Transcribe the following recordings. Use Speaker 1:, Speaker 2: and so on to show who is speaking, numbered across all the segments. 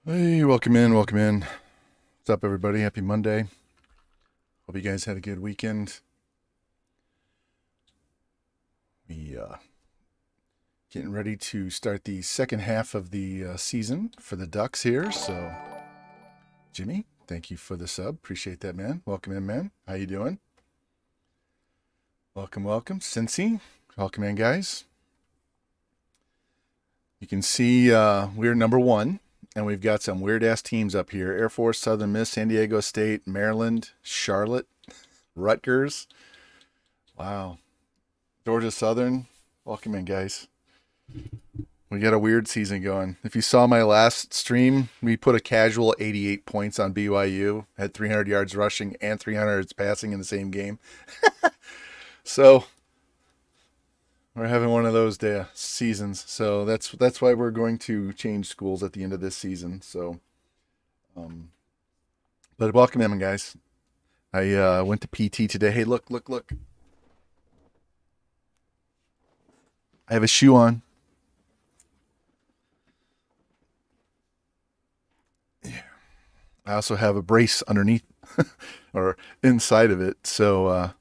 Speaker 1: Hey, welcome in, welcome in. What's up, everybody? Happy Monday. Hope you guys had a good weekend. We getting ready to start the second half of the season for the Ducks here. So, Jimmy, thank you for the sub. Appreciate that, man. Welcome in, man. How you doing? Welcome, welcome. Cincy, welcome in, guys. You can see we're number one, and we've got some weird ass teams up here: Air Force, Southern Miss, San Diego State, Maryland, Charlotte, Rutgers. Wow. Georgia Southern. Welcome in, guys. We got a weird season going. If you saw my last stream, we put a casual 88 points on BYU, had 300 yards rushing and 300 yards passing in the same game. So we're having one of those seasons. So that's why we're going to change schools at the end of this season. So, um, but welcome in, guys. I went to PT today. Hey, look, look, look. I have a shoe on. I also have a brace underneath or inside of it. So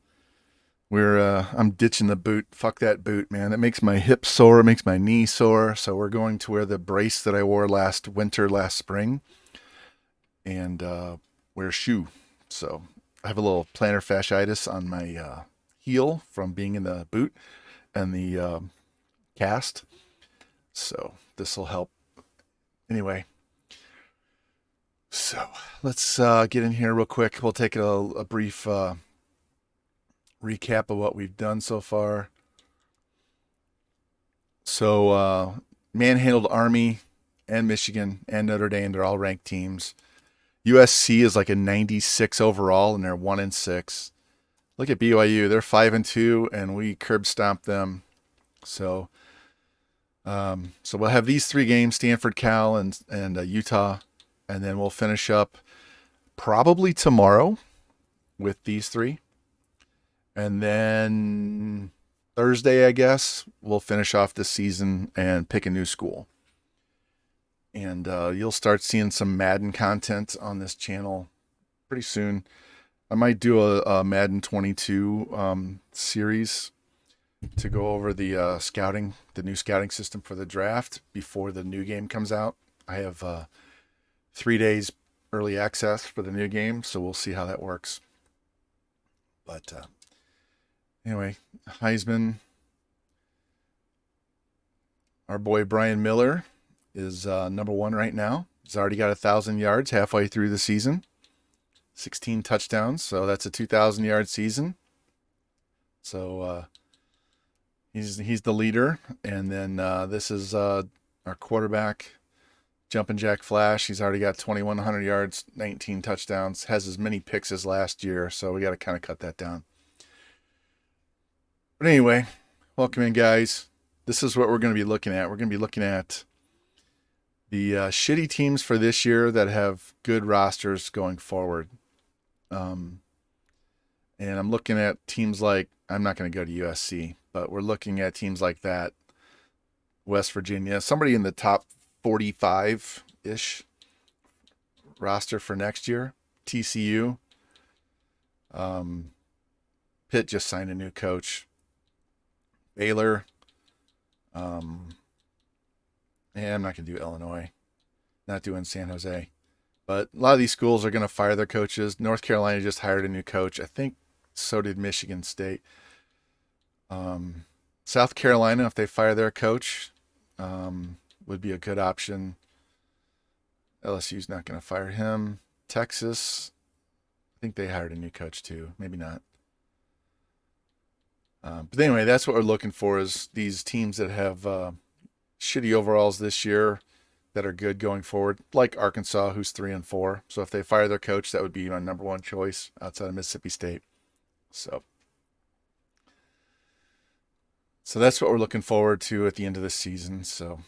Speaker 1: I'm ditching the boot. Fuck that boot, man. It makes my hip sore, it makes my knee sore. So we're going to wear the brace that I wore last winter, last spring, and wear a shoe. So I have a little plantar fasciitis on my heel from being in the boot and the cast. So this will help. Anyway, so let's get in here real quick. We'll take a brief recap of what we've done so far. So manhandled Army and Michigan and Notre Dame. They're all ranked teams. USC is like a 96 overall, and they're 1-6. Look at BYU; they're 5-2, and we curb stomped them. So, so we'll have these three games: Stanford, Cal, and Utah, and then we'll finish up probably tomorrow with these three, and then Thursday, I guess, we'll finish off this season and pick a new school. And you'll start seeing some Madden content on this channel pretty soon. I might do a Madden 22 series to go over the scouting, the new scouting system for the draft before the new game comes out. I have 3 days early access for the new game, so we'll see how that works. But anyway, Heisman, our boy Brian Miller is number one right now. He's already got 1,000 yards halfway through the season, 16 touchdowns. So that's a 2,000-yard season. So he's the leader. And then this is our quarterback, Jumpin' Jack Flash. He's already got 2,100 yards, 19 touchdowns, has as many picks as last year. So we got to kind of cut that down. But anyway, welcome in, guys. This is what we're going to be looking at. We're going to be looking at the shitty teams for this year that have good rosters going forward. And I'm looking at teams like, I'm not going to go to USC, but we're looking at teams like that, West Virginia, somebody in the top 45-ish roster for next year. TCU. Pitt just signed a new coach. Baylor. And I'm not going to do Illinois. Not doing San Jose. But a lot of these schools are going to fire their coaches. North Carolina just hired a new coach. I think so did Michigan State. South Carolina, if they fire their coach, would be a good option. LSU's not going to fire him. Texas, I think they hired a new coach too. Maybe not. But anyway, that's what we're looking for, is these teams that have shitty overalls this year that are good going forward, like Arkansas, who's 3-4. So if they fire their coach, that would be my number one choice outside of Mississippi State. So that's what we're looking forward to at the end of this season. So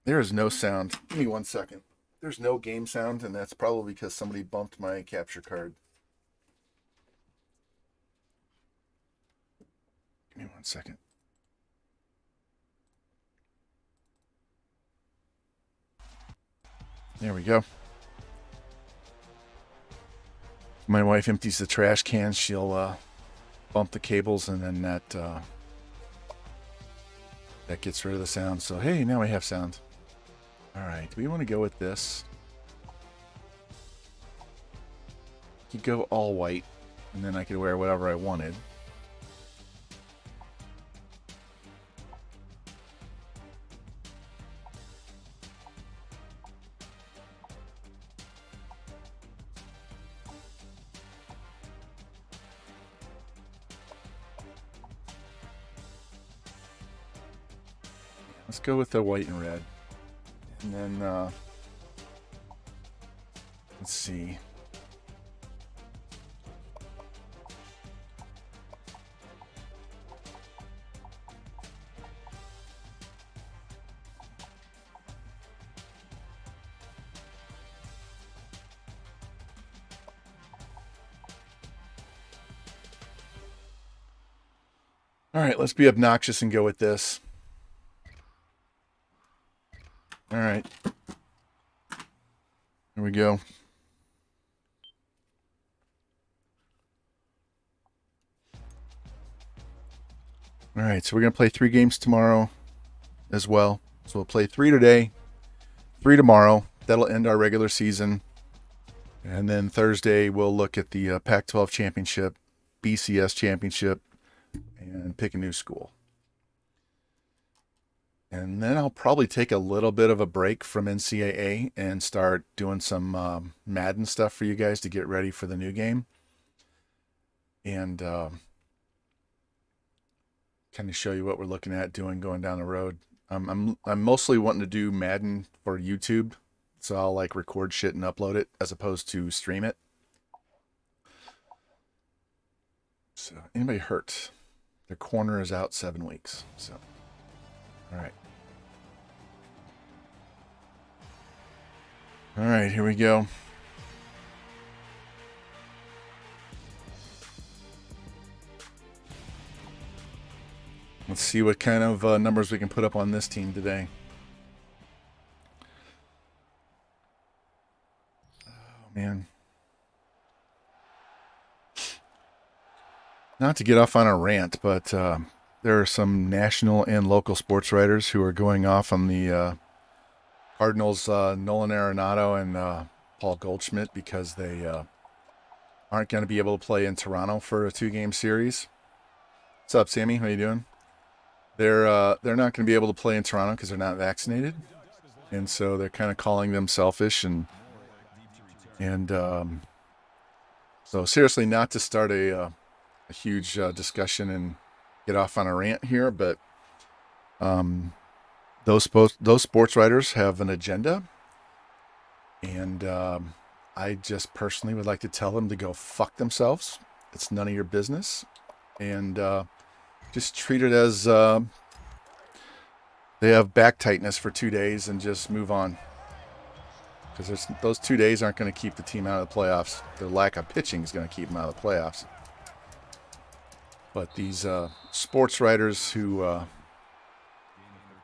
Speaker 1: there is no sound. Give me 1 second. There's no game sound, and that's probably because somebody bumped my capture card. Give me 1 second. There we go. My wife empties the trash can. She'll bump the cables, and then that gets rid of the sound. So hey, now we have sound. All right, we want to go with this. You go all white, and then I could wear whatever I wanted. Let's go with the white and red. And then, let's see. All right, let's be obnoxious and go with this. All right. Here we go. All right, so we're going to play 3 games tomorrow as well. So we'll play 3 today, 3 tomorrow. That'll end our regular season. And then Thursday, we'll look at the Pac-12 championship, BCS championship, and pick a new school. And then I'll probably take a little bit of a break from NCAA and start doing some Madden stuff for you guys to get ready for the new game. And kind of show you what we're looking at doing going down the road. I'm mostly wanting to do Madden for YouTube, so I'll like record shit and upload it as opposed to stream it. So anybody hurt? Their corner is out 7 weeks. So, all right. All right, here we go. Let's see what kind of numbers we can put up on this team today. Oh, man. Not to get off on a rant, but there are some national and local sports writers who are going off on the Cardinals' Nolan Arenado and Paul Goldschmidt because they aren't going to be able to play in Toronto for a 2-game series. What's up, Sammy? How you doing? They're not going to be able to play in Toronto because they're not vaccinated, and so they're kind of calling them selfish and so seriously, not to start a huge discussion and get off on a rant here, but those sports writers have an agenda, and I just personally would like to tell them to go fuck themselves. It's none of your business, and just treat it as they have back tightness for 2 days and just move on, because those 2 days aren't going to keep the team out of the playoffs. Their lack of pitching is going to keep them out of the playoffs. But these sports writers who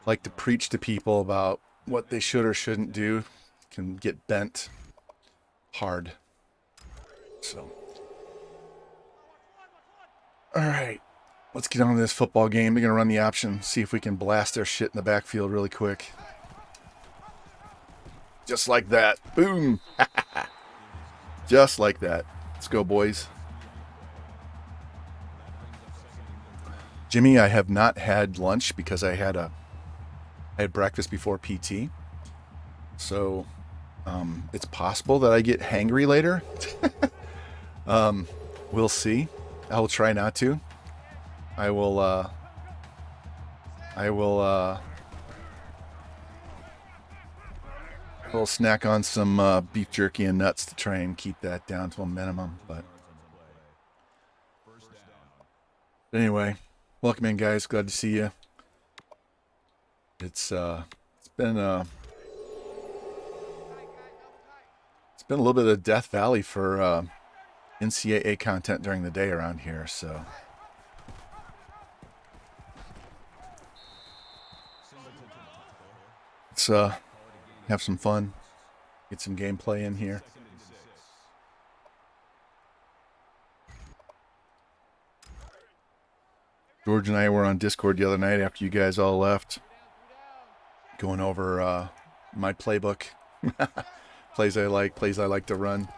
Speaker 1: like to preach to people about what they should or shouldn't do can get bent hard. So, all right, let's get on to this football game. We're going to run the option, see if we can blast their shit in the backfield really quick. Just like that. Boom. Just like that. Let's go, boys. Jimmy, I have not had lunch because I had breakfast before PT. So it's possible that I get hangry later. We'll see. I will try not to. I will snack on some beef jerky and nuts to try and keep that down to a minimum. But anyway, welcome in, guys. Glad to see you. It's been a little bit of Death Valley for NCAA content during the day around here, so let's have some fun. Get some gameplay in here. George and I were on Discord the other night after you guys all left, going over my playbook, plays I like to run,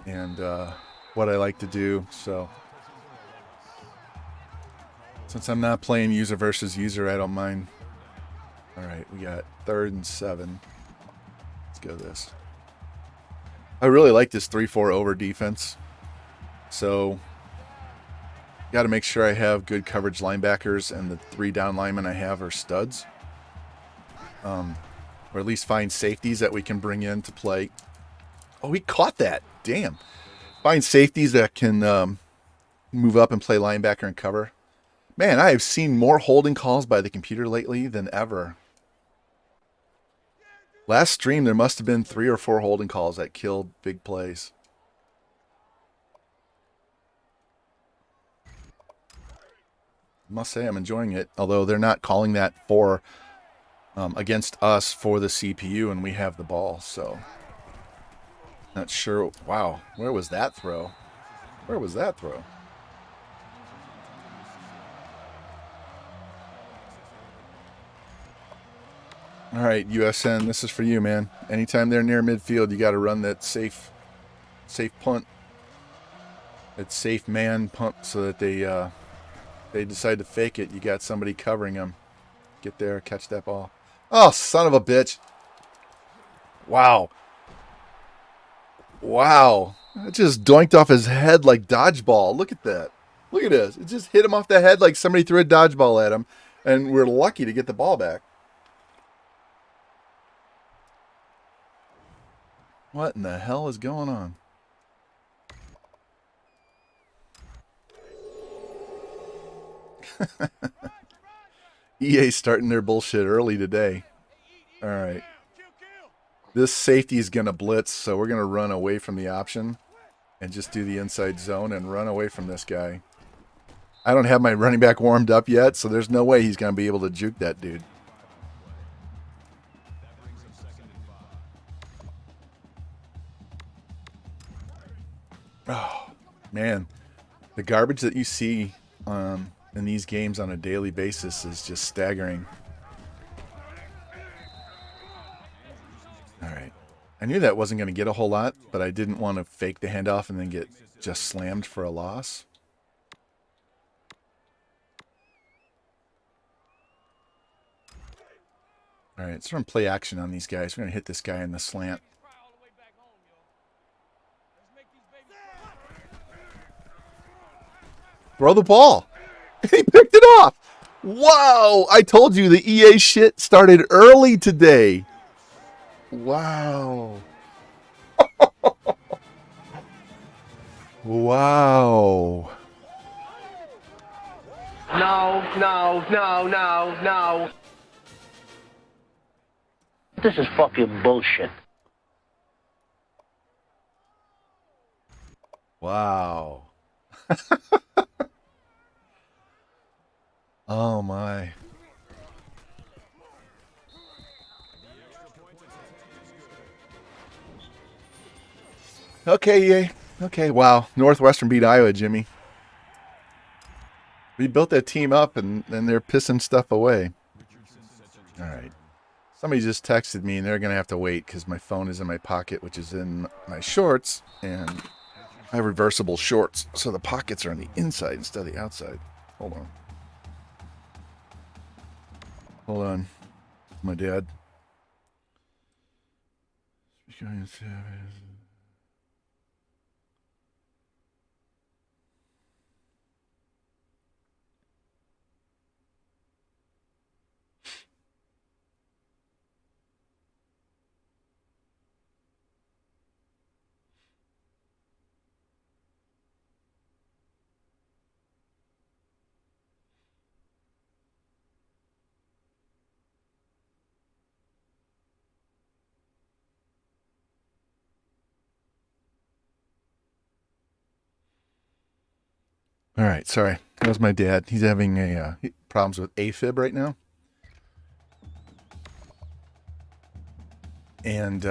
Speaker 1: and what I like to do. So since I'm not playing user versus user, I don't mind. All right, we got 3rd and 7. Let's go this. I really like this 3-4 over defense. So got to make sure I have good coverage linebackers, and the 3 down linemen I have are studs. Or at least find safeties that we can bring in to play. Oh, he caught that. Damn. Find safeties that can move up and play linebacker and cover. Man, I have seen more holding calls by the computer lately than ever. Last stream, there must have been 3 or 4 holding calls that killed big plays. Must say I'm enjoying it, although they're not calling that for against us for the CPU, and we have the ball, so not sure. Wow, where was that throw? Where was that throw? All right, USN, this is for you, man. Anytime they're near midfield, you got to run that safe punt, that safe man punt, so that they decide to fake it. You got somebody covering them. Get there, catch that ball. Oh, son of a bitch. Wow. Wow. It just doinked off his head like dodgeball. Look at that. Look at this. It just hit him off the head like somebody threw a dodgeball at him, and we're lucky to get the ball back. What in the hell is going on? EA starting their bullshit early today. All right. This safety is going to blitz, so we're going to run away from the option and just do the inside zone and run away from this guy. I don't have my running back warmed up yet, so there's no way he's going to be able to juke that dude. Oh, man. The garbage that you see in these games on a daily basis is just staggering. All right. I knew that wasn't going to get a whole lot, but I didn't want to fake the handoff and then get just slammed for a loss. All right, so we're going to play action on these guys. We're going to hit this guy in the slant. Throw the ball. He picked it off. Wow. I told you the EA shit started early today. Wow. Wow.
Speaker 2: No. This is fucking bullshit.
Speaker 1: Wow. Oh my. Okay, EA. Okay, wow. Northwestern beat Iowa, Jimmy. We built that team up, and they're pissing stuff away. All right. Somebody just texted me, and they're going to have to wait because my phone is in my pocket, which is in my shorts, and I have reversible shorts, so the pockets are on the inside instead of the outside. Hold on. Hold on. My dad. All right, sorry. That was my dad. He's having problems with AFib right now. And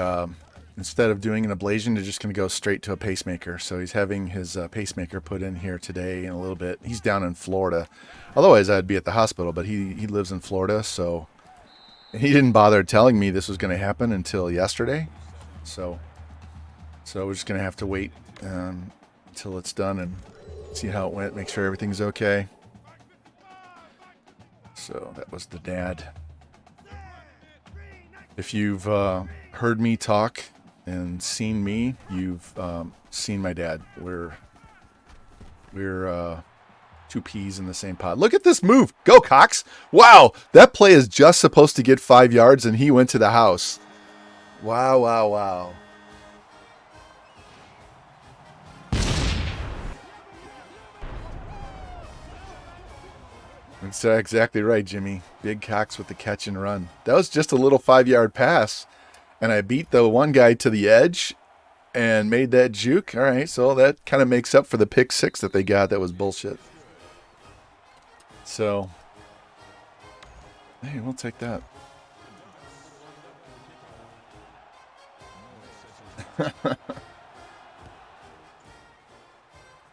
Speaker 1: instead of doing an ablation, they're just going to go straight to a pacemaker. So he's having his pacemaker put in here today in a little bit. He's down in Florida. Otherwise, I'd be at the hospital, but he lives in Florida. So he didn't bother telling me this was going to happen until yesterday. So we're just going to have to wait until it's done and see how it went, make sure everything's okay. So that was the dad. If you've heard me talk and seen me, you've seen my dad. We're two peas in the same pot. Look at this move. Go, Cox. Wow, that play is just supposed to get 5 yards, and he went to the house. Wow, wow, wow. That's exactly right, Jimmy. Big Cox with the catch and run. That was just a little 5-yard pass, and I beat the one guy to the edge and made that juke. All right, so that kind of makes up for the pick six that they got. That was bullshit. So, hey, we'll take that.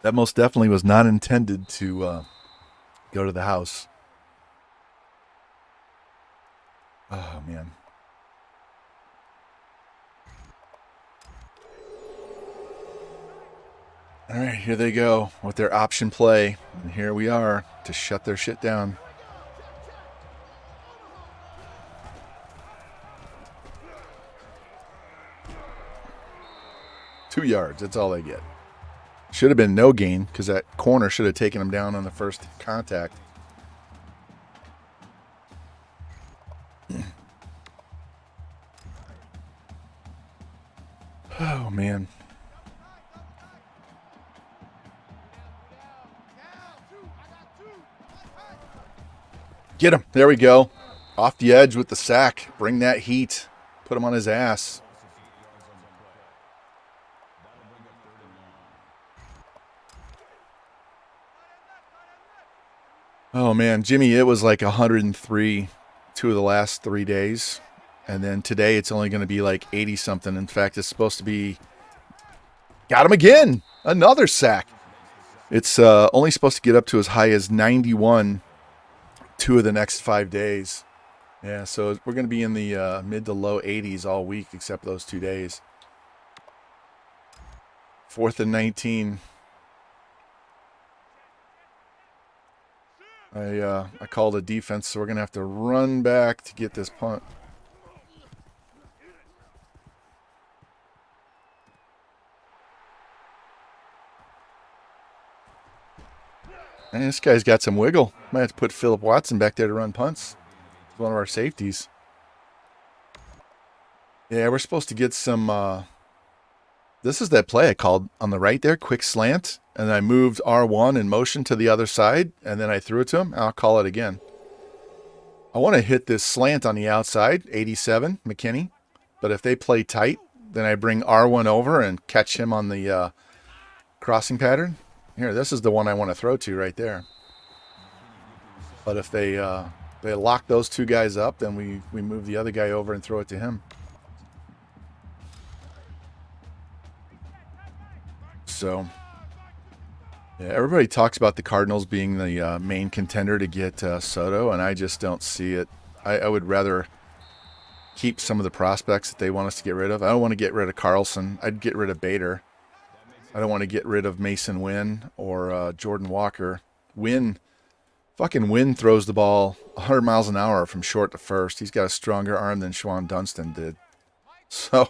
Speaker 1: That most definitely was not intended to go to the house. Oh, man. All right, here they go with their option play. And here we are to shut their shit down. Two yards, that's all they get. Should have been no gain because that corner should have taken them down on the first contact. Oh, man. Get him. There we go. Off the edge with the sack. Bring that heat. Put him on his ass. Oh, man. Jimmy, it was like 103 2 of the last 3 days. And then today it's only going to be like 80-something. In fact, it's supposed to be... Got him again. Another sack. It's only supposed to get up to as high as 91 2 of the next 5 days. Yeah, so we're going to be in the mid to low 80s all week except those 2 days. 4th and 19. I called a defense, so we're going to have to run back to get this punt. And this guy's got some wiggle. Might have to put Philip Watson back there to run punts. He's one of our safeties. Yeah, we're supposed to get some... this is that play I called on the right there, quick slant. And I moved R1 in motion to the other side, and then I threw it to him. I'll call it again. I want to hit this slant on the outside, 87, McKinney. But if they play tight, then I bring R1 over and catch him on the crossing pattern. Here, this is the one I want to throw to right there. But if they lock those two guys up, then we move the other guy over and throw it to him. So, yeah, everybody talks about the Cardinals being the main contender to get Soto, and I just don't see it. I would rather keep some of the prospects that they want us to get rid of. I don't want to get rid of Carlson. I'd get rid of Bader. I don't want to get rid of Mason Wynn or Jordan Walker. Fucking Wynn throws the ball 100 miles an hour from short to first. He's got a stronger arm than Schwan Dunston did. So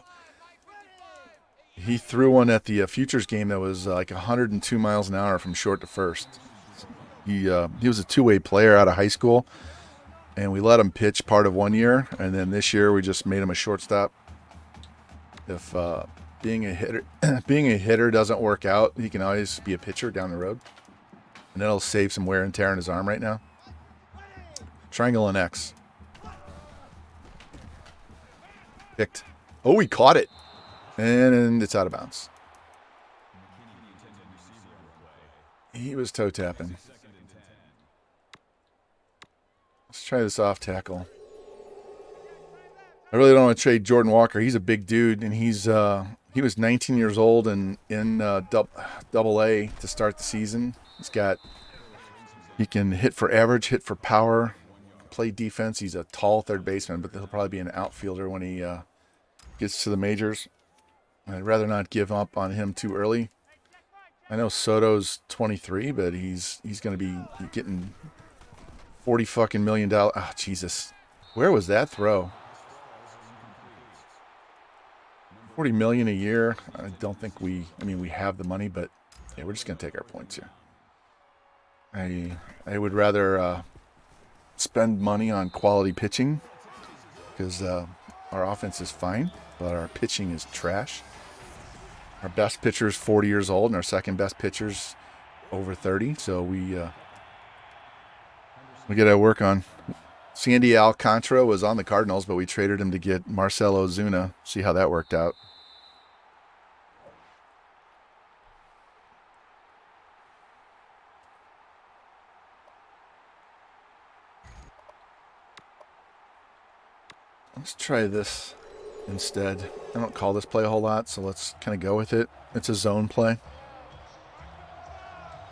Speaker 1: he threw one at the Futures game that was like 102 miles an hour from short to first. He was a two-way player out of high school, and we let him pitch part of 1 year, and then this year we just made him a shortstop. If being a hitter doesn't work out, he can always be a pitcher down the road, and that'll save some wear and tear in his arm right now. Triangle and X. Picked. Oh, he caught it. And it's out of bounds. He was toe tapping. Let's try this off tackle. I really don't want to trade Jordan Walker. He's a big dude, and he was 19 years old and in double A to start the season. He can hit for average, hit for power, play defense. He's a tall third baseman, but he'll probably be an outfielder when he gets to the majors. I'd rather not give up on him too early. I know Soto's 23, but he's going to be getting $40 fucking million. Oh, Jesus. Where was that throw? 40 million a year. I don't think we have the money, but yeah, we're just going to take our points here. I would rather spend money on quality pitching because our offense is fine, but our pitching is trash. Our best pitcher is 40 years old, and our second best pitcher's over 30. So we got to work on. Sandy Alcantara was on the Cardinals, but we traded him to get Marcell Ozuna. See how that worked out. Let's try this instead. I don't call this play a whole lot, so let's kind of go with it. It's a zone play.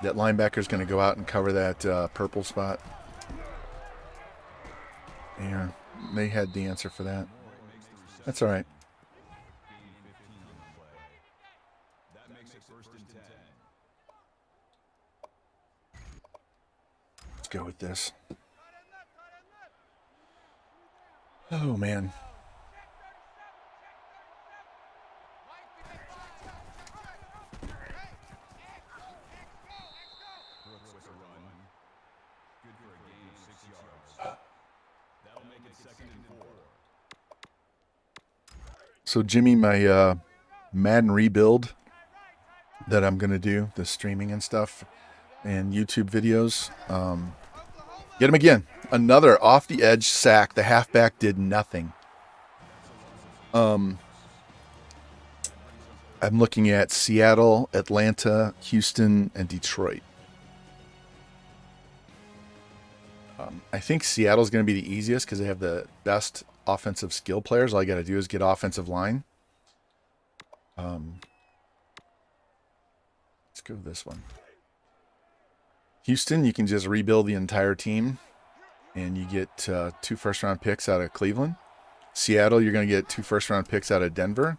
Speaker 1: That linebacker's going to go out and cover that purple spot. Yeah, they had the answer for that. That's all right. Let's go with this. Oh, man. So, Jimmy, my Madden rebuild that I'm going to do, the streaming and stuff, and YouTube videos, get him again. Another off-the-edge sack. The halfback did nothing. I'm looking at Seattle, Atlanta, Houston, and Detroit. I think Seattle's going to be the easiest because they have the best offensive skill players. All I got to do is get offensive line. Let's go with this one. Houston, you can just rebuild the entire team, and you get 2 first-round picks out of Cleveland. Seattle, you're going to get 2 first-round picks out of Denver.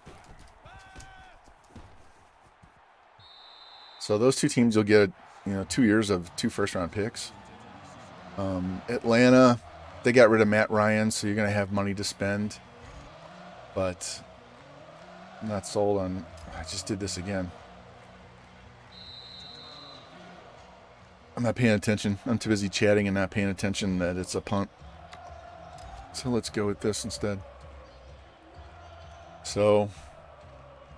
Speaker 1: So those 2 teams, you'll get 2 years of 2 first-round picks. Atlanta, they got rid of Matt Ryan, so you're going to have money to spend. But I'm not sold on... I just did this again. I'm not paying attention. I'm too busy chatting and not paying attention that it's a punt. So let's go with this instead. So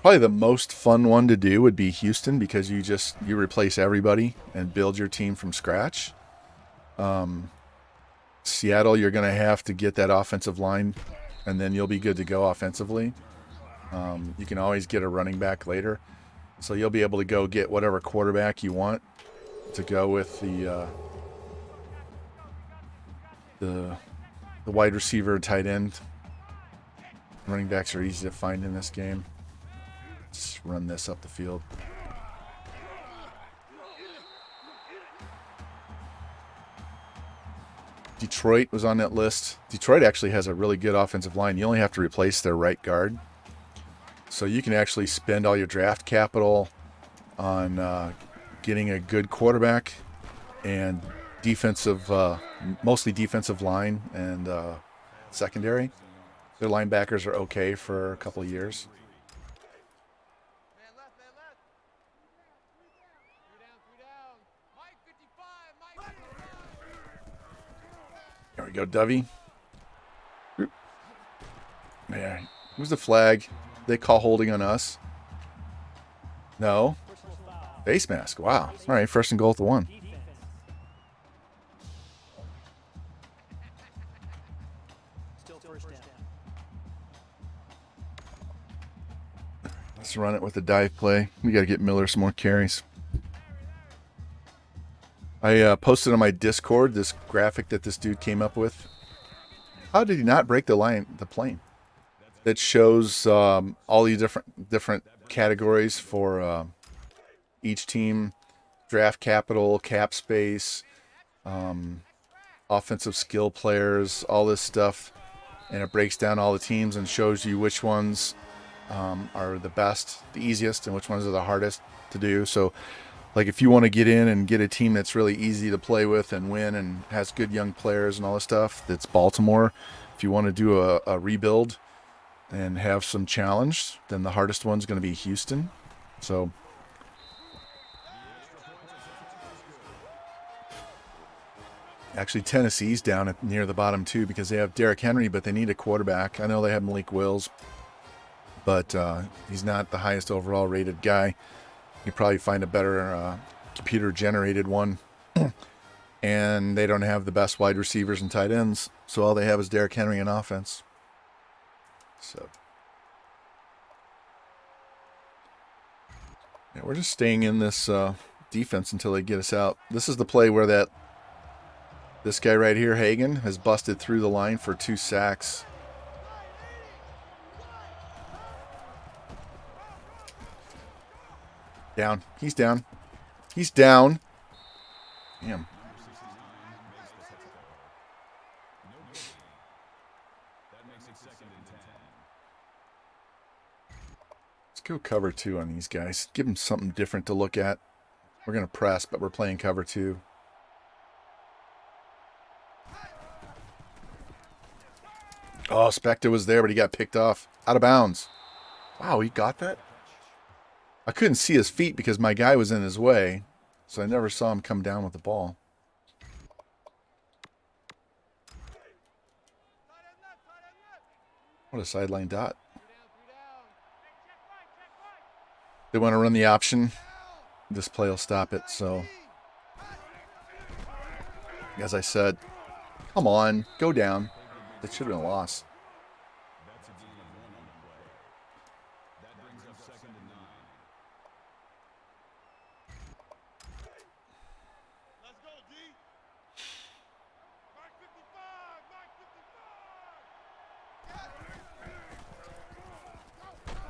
Speaker 1: probably the most fun one to do would be Houston because you replace everybody and build your team from scratch. Seattle, you're going to have to get that offensive line, and then you'll be good to go offensively. You can always get a running back later. So you'll be able to go get whatever quarterback you want to go with the wide receiver, tight end. Running backs are easy to find in this game. Just run this up the field. Detroit was on that list. Detroit actually has a really good offensive line. You only have to replace their right guard. So you can actually spend all your draft capital on getting a good quarterback and mostly defensive line and secondary. Their linebackers are okay for a couple of years. There we go, Dovey. Yeah, who's the flag? They call holding on us. No. Face mask. Wow. All right, 1st and goal at the 1. Let's run it with the dive play. We got to get Miller some more carries. I posted on my Discord this graphic that this dude came up with. How did he not break the plane? that shows all the different categories for each team: draft capital, cap space, offensive skill players, all this stuff, and it breaks down all the teams and shows you which ones are the best, the easiest, and which ones are the hardest to do. So, like, if you want to get in and get a team that's really easy to play with and win and has good young players and all this stuff, that's Baltimore. If you want to do a rebuild and have some challenge, then the hardest one's going to be Houston. So actually Tennessee's down near the bottom too, because they have Derrick Henry, but they need a quarterback. I know they have Malik Wills, but he's not the highest overall rated guy. You probably find a better computer generated one. And they don't have the best wide receivers and tight ends, so all they have is Derrick Henry in offense. So yeah, we're just staying in this defense until they get us out. This is the play where this guy right here, Hagan, has busted through the line for 2 sacks. Down. He's down. He's down. Damn. Let's go cover 2 on these guys. Give them something different to look at. We're going to press, but we're playing cover 2. Oh, Spectre was there, but he got picked off. Out of bounds. Wow, he got that? I couldn't see his feet because my guy was in his way, so I never saw him come down with the ball. What a sideline dot. They want to run the option. This play will stop it, so as I said, come on, go down. That should have been a loss.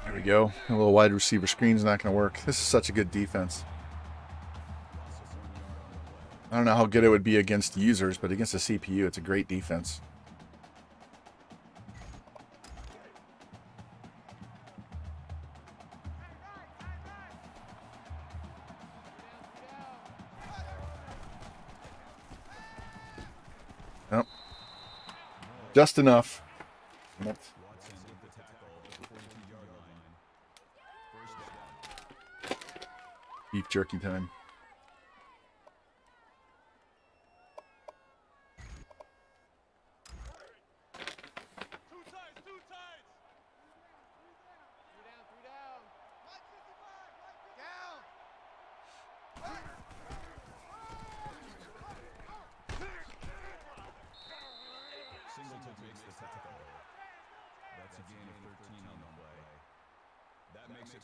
Speaker 1: There we go. A little wide receiver screen is not going to work. This is such a good defense. I don't know how good it would be against users, but against a CPU, it's a great defense. Nope. Just enough. Nope. Beef jerky time.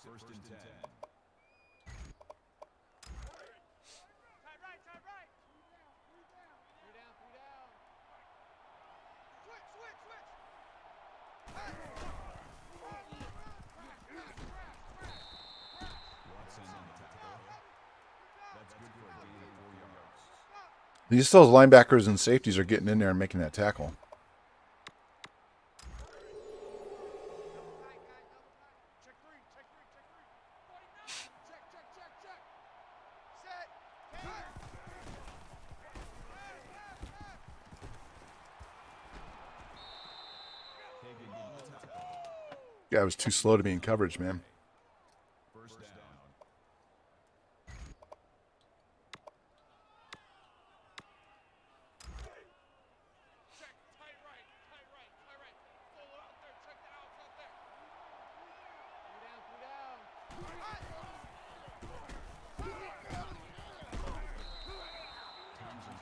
Speaker 3: First and 10.
Speaker 1: These those linebackers and safeties are getting in there and making that tackle. Yeah, I was too slow to be in coverage, man.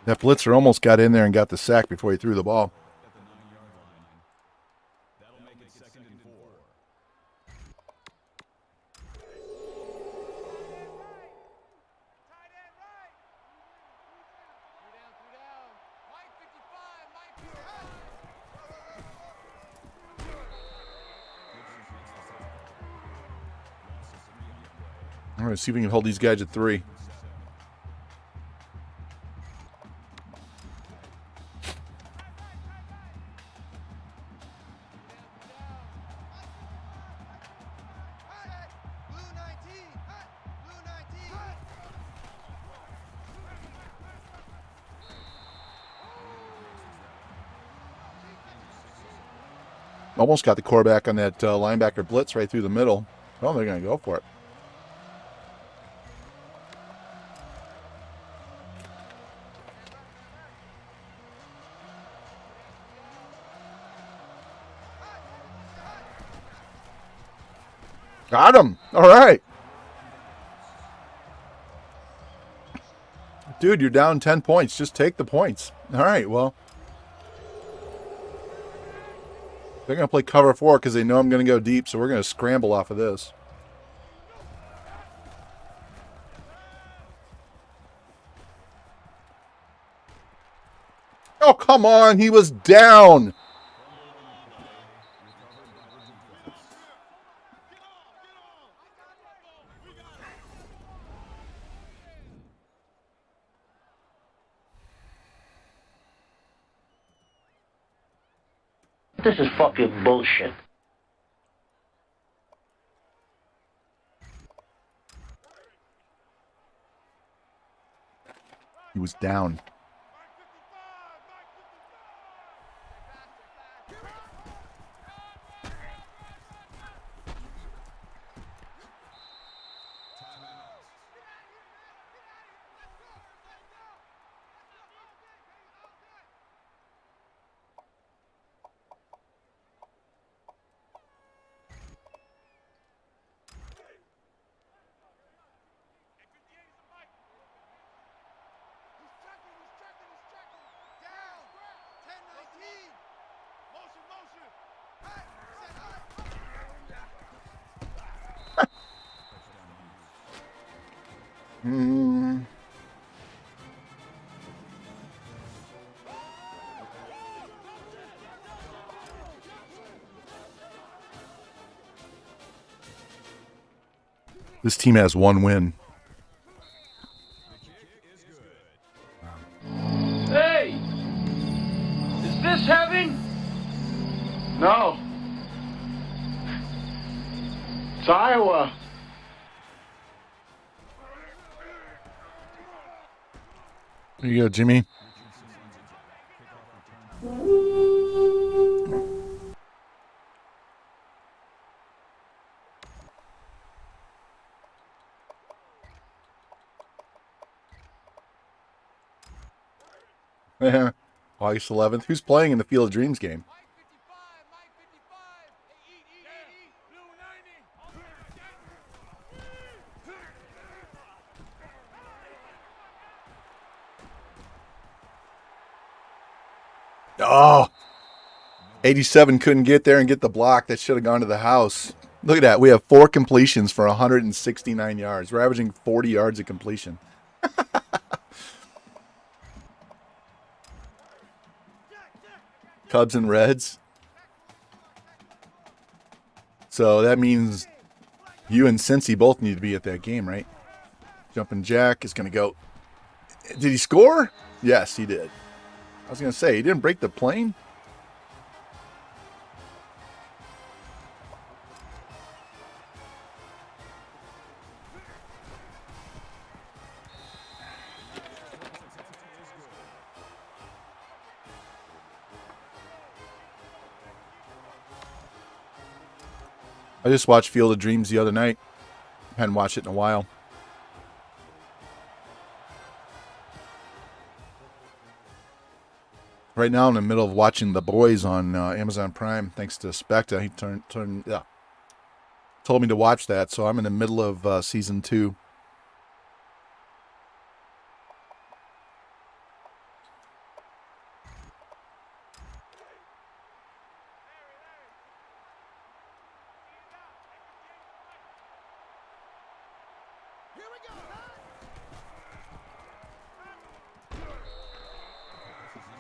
Speaker 1: That blitzer almost got in there and got the sack before he threw the ball. going to see if we can hold these guys at 3. Almost got the quarterback on that linebacker blitz right through the middle. Oh, they're going to go for it. Got him. All right. Dude, you're down 10 points. Just take the points. All right, well. They're going to play cover 4 because they know I'm going to go deep, so we're going to scramble off of this. Oh, come on. He was down.
Speaker 2: This is fucking bullshit.
Speaker 1: He was down. This team has 1 win.
Speaker 3: Hey! Is this heaven? No. It's Iowa.
Speaker 1: There you go, Jimmy. Yeah. August 11th. Who's playing in the Field of Dreams game? Oh, 87 couldn't get there and get the block. That should have gone to the house. Look at that. We have 4 completions for 169 yards. We're averaging 40 yards of completion. Cubs and Reds. So that means you and Cincy both need to be at that game, right? Jumping Jack is going to go. Did he score? Yes, he did. I was going to say, he didn't break the plane. I just watched Field of Dreams the other night. Hadn't watched it in a while. Right now, I'm in the middle of watching The Boys on Amazon Prime, thanks to Specta. He told me to watch that, so I'm in the middle of season 2.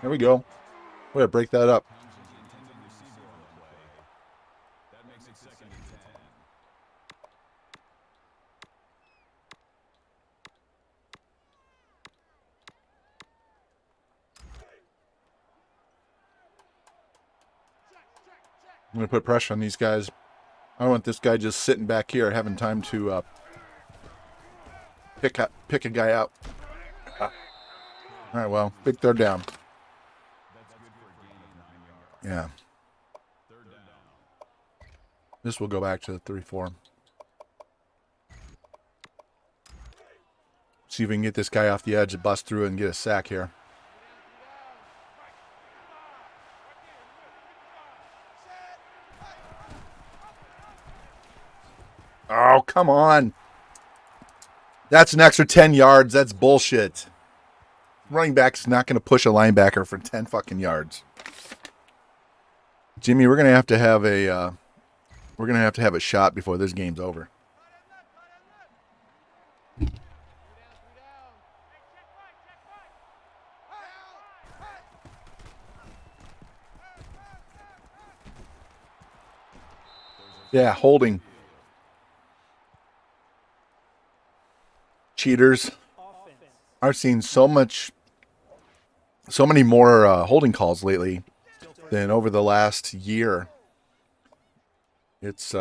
Speaker 1: There we go. Way to break that up. I'm going to put pressure on these guys. I want this guy just sitting back here having time to pick a guy out. All right, well, big third down. Yeah. This will go back to the 3-4. See if we can get this guy off the edge and bust through and get a sack here. Oh, come on. That's an extra 10 yards. That's bullshit. Running back's not going to push a linebacker for 10 fucking yards. Jimmy, we're going to have a shot before this game's over. Yeah, holding. Cheaters. I've seen so many more holding calls lately than over the last year. It's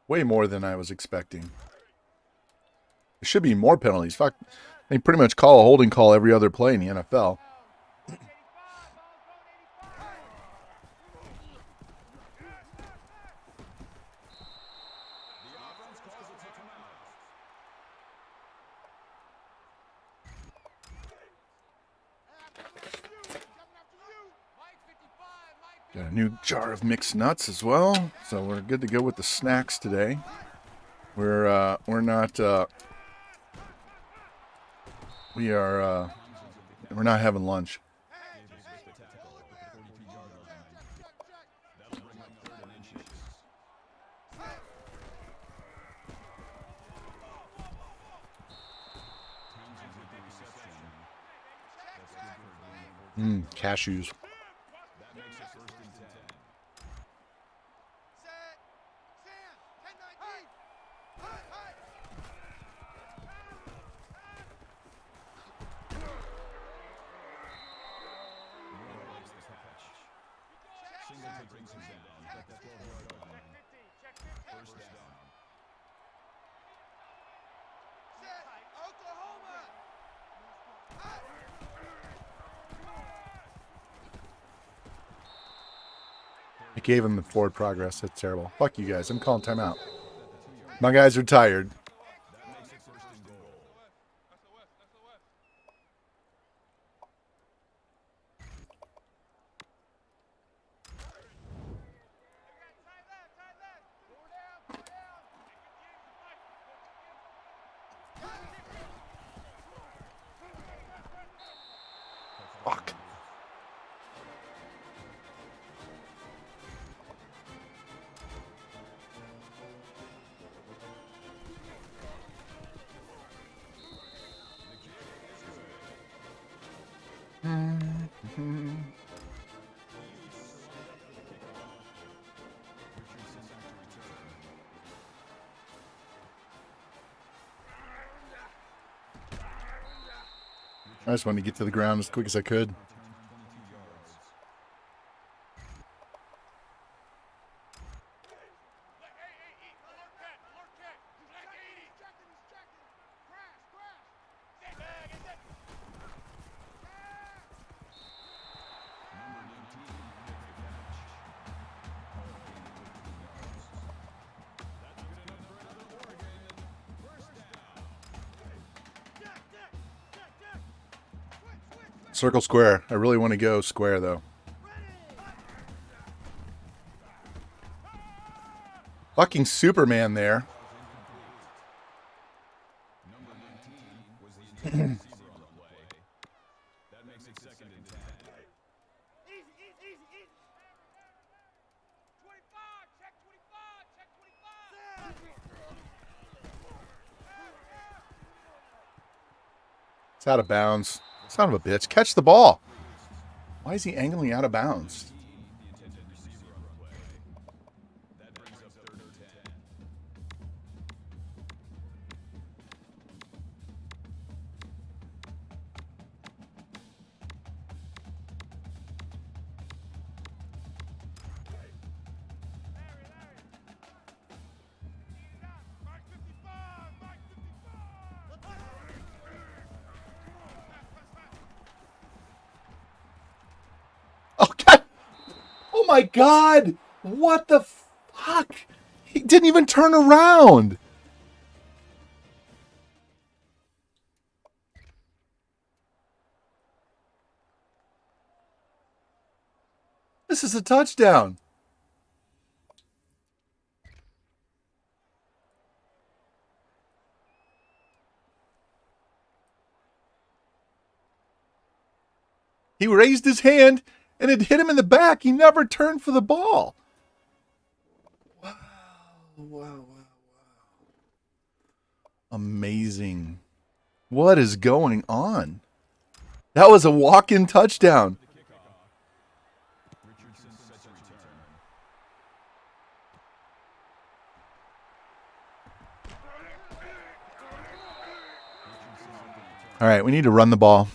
Speaker 1: way more than I was expecting. There should be more penalties. Fuck, they pretty much call a holding call every other play in the NFL. Got a new jar of mixed nuts as well, so we're good to go with the snacks today. We're not having lunch. Cashews. I gave him the forward progress. That's terrible. Fuck you guys. I'm calling timeout. My guys are tired. Fuck. I just wanted to get to the ground as quick as I could. Circle square. I really want to go square, though. Fucking Superman there. It's out of bounds. Son of a bitch. Catch the ball. Why is he angling out of bounds? my God! What the fuck? He didn't even turn around. This is a touchdown. He raised his hand and it hit him in the back. He never turned for the ball. Wow. Amazing. What is going on? That was a walk-in touchdown. All right, we need to run the ball.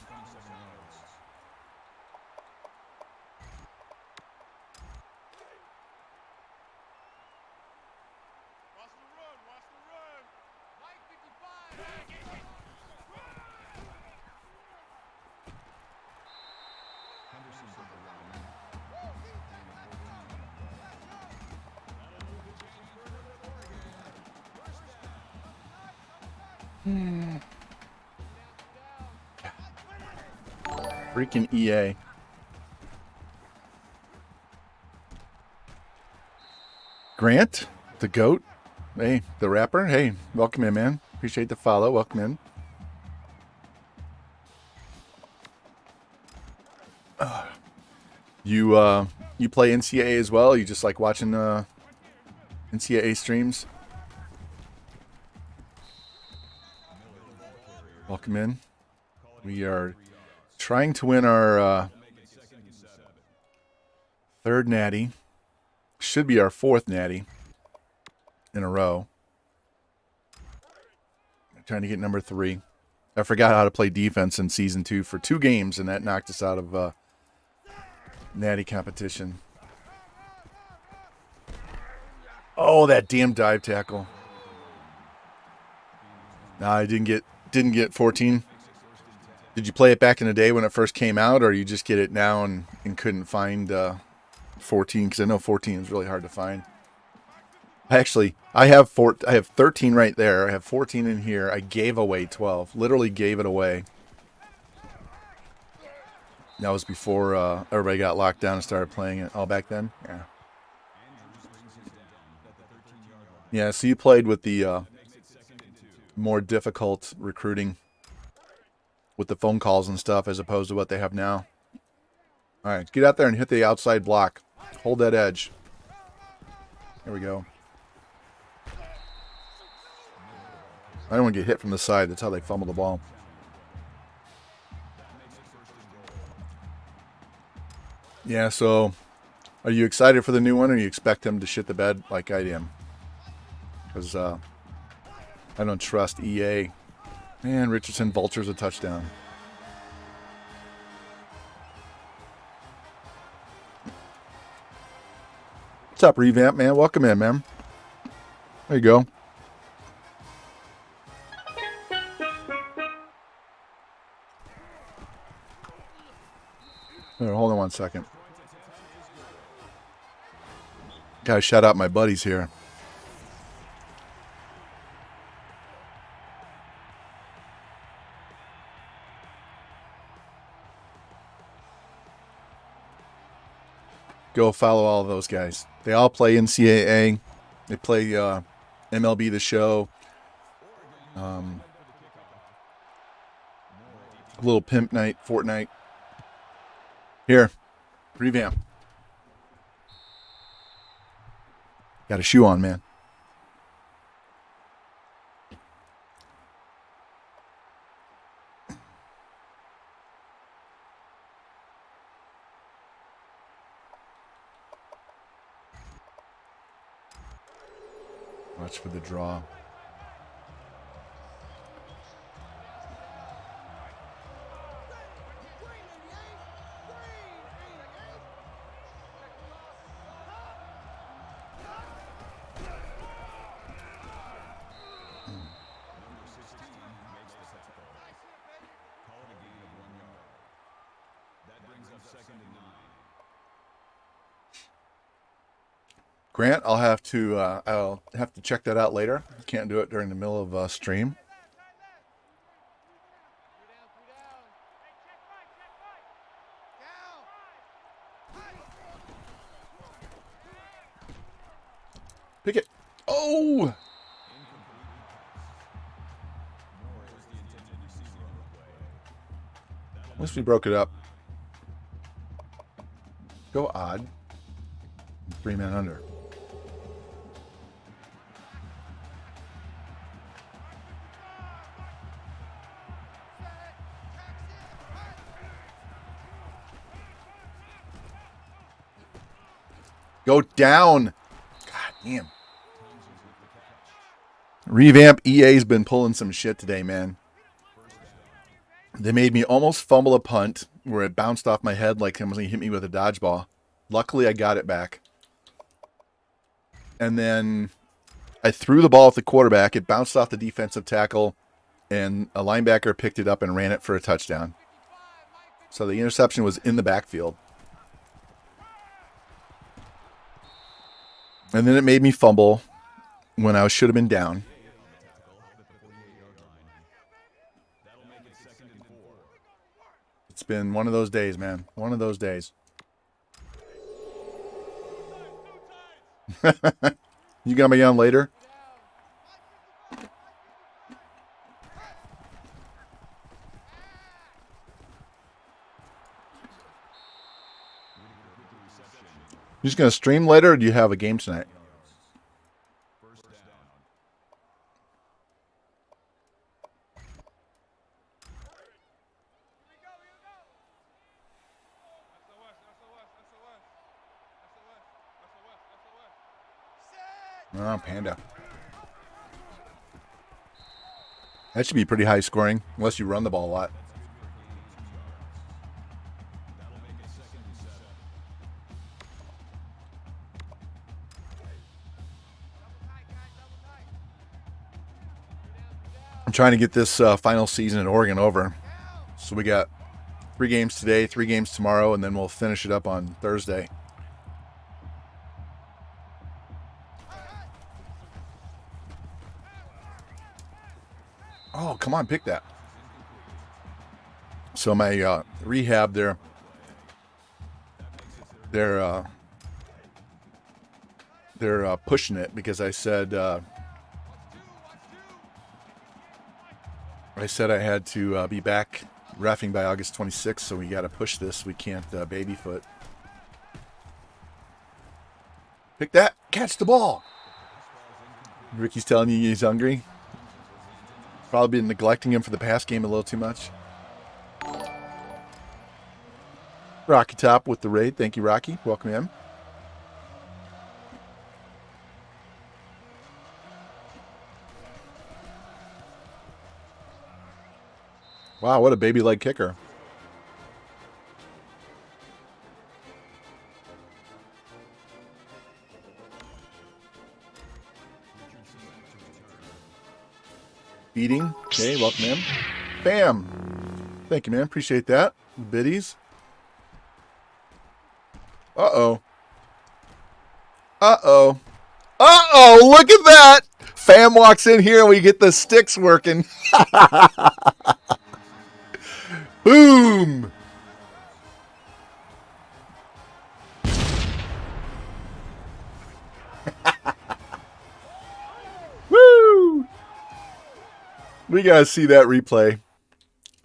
Speaker 1: Freaking EA. Grant, the GOAT. Hey, the rapper. Hey, welcome in, man. Appreciate the follow. Welcome in. You play NCAA as well? You just like watching NCAA streams? Welcome in. We are trying to win our third natty. Should be our fourth natty in a row. I'm trying to get number 3. I forgot how to play defense in season 2 for 2 games, and that knocked us out of natty competition. Oh, that damn dive tackle. No, I didn't get 14. Did you play it back in the day when it first came out, or you just get it now and couldn't find 14? Because I know 14 is really hard to find. I have 13 right there. I have 14 in here. I gave away 12. Literally gave it away. That was before everybody got locked down and started playing it. Oh, back then? Yeah. Yeah, so you played with the more difficult recruiting with the phone calls and stuff as opposed to what they have now. All right, get out there and hit the outside block. Hold that edge. There we go. I don't want to get hit from the side. That's how they fumble the ball. Yeah, so are you excited for the new one, or you expect them to shit the bed like I am? Because I don't trust EA. Man, Richardson vultures a touchdown. What's up, Revamp, man? Welcome in, man. There you go. Here, hold on one second. Gotta shout out my buddies here. Go follow all of those guys. They all play NCAA. They play MLB The Show. A little Pimp Night, Fortnite. Here, Revamp. Got a shoe on, man. Watch for the draw. Grant, I'll have to check that out later. Can't do it during the middle of stream. Pick it. Oh! Once we broke it up. Go odd. 3 men under. Go down. God damn. Revamp EA's been pulling some shit today, man. They made me almost fumble a punt where it bounced off my head like someone hit me with a dodgeball. Luckily, I got it back. And then I threw the ball at the quarterback. It bounced off the defensive tackle, and a linebacker picked it up and ran it for a touchdown. So the interception was in the backfield. And then it made me fumble when I should have been down. It's been one of those days, man. One of those days. You got me on later? You just going to stream later, or do you have a game tonight? Oh, Panda. That should be pretty high scoring, unless you run the ball a lot. I'm trying to get this final season in Oregon over. So we got 3 games today, 3 games tomorrow, and then we'll finish it up on Thursday. Oh, come on, pick that. So my rehab, they're pushing it because I said I had to be back reffing by August 26th, so we got to push this. We can't babyfoot. Pick that. Catch the ball. Ricky's telling you he's hungry. Probably been neglecting him for the past game a little too much. Rocky Top with the raid. Thank you, Rocky. Welcome in. Wow, what a baby leg kicker. Beating. Okay, welcome in. Bam. Thank you, man. Appreciate that. Biddies. Uh-oh. Uh-oh. Uh-oh, look at that. Fam walks in here and we get the sticks working. Boom. Woo. We got to see that replay.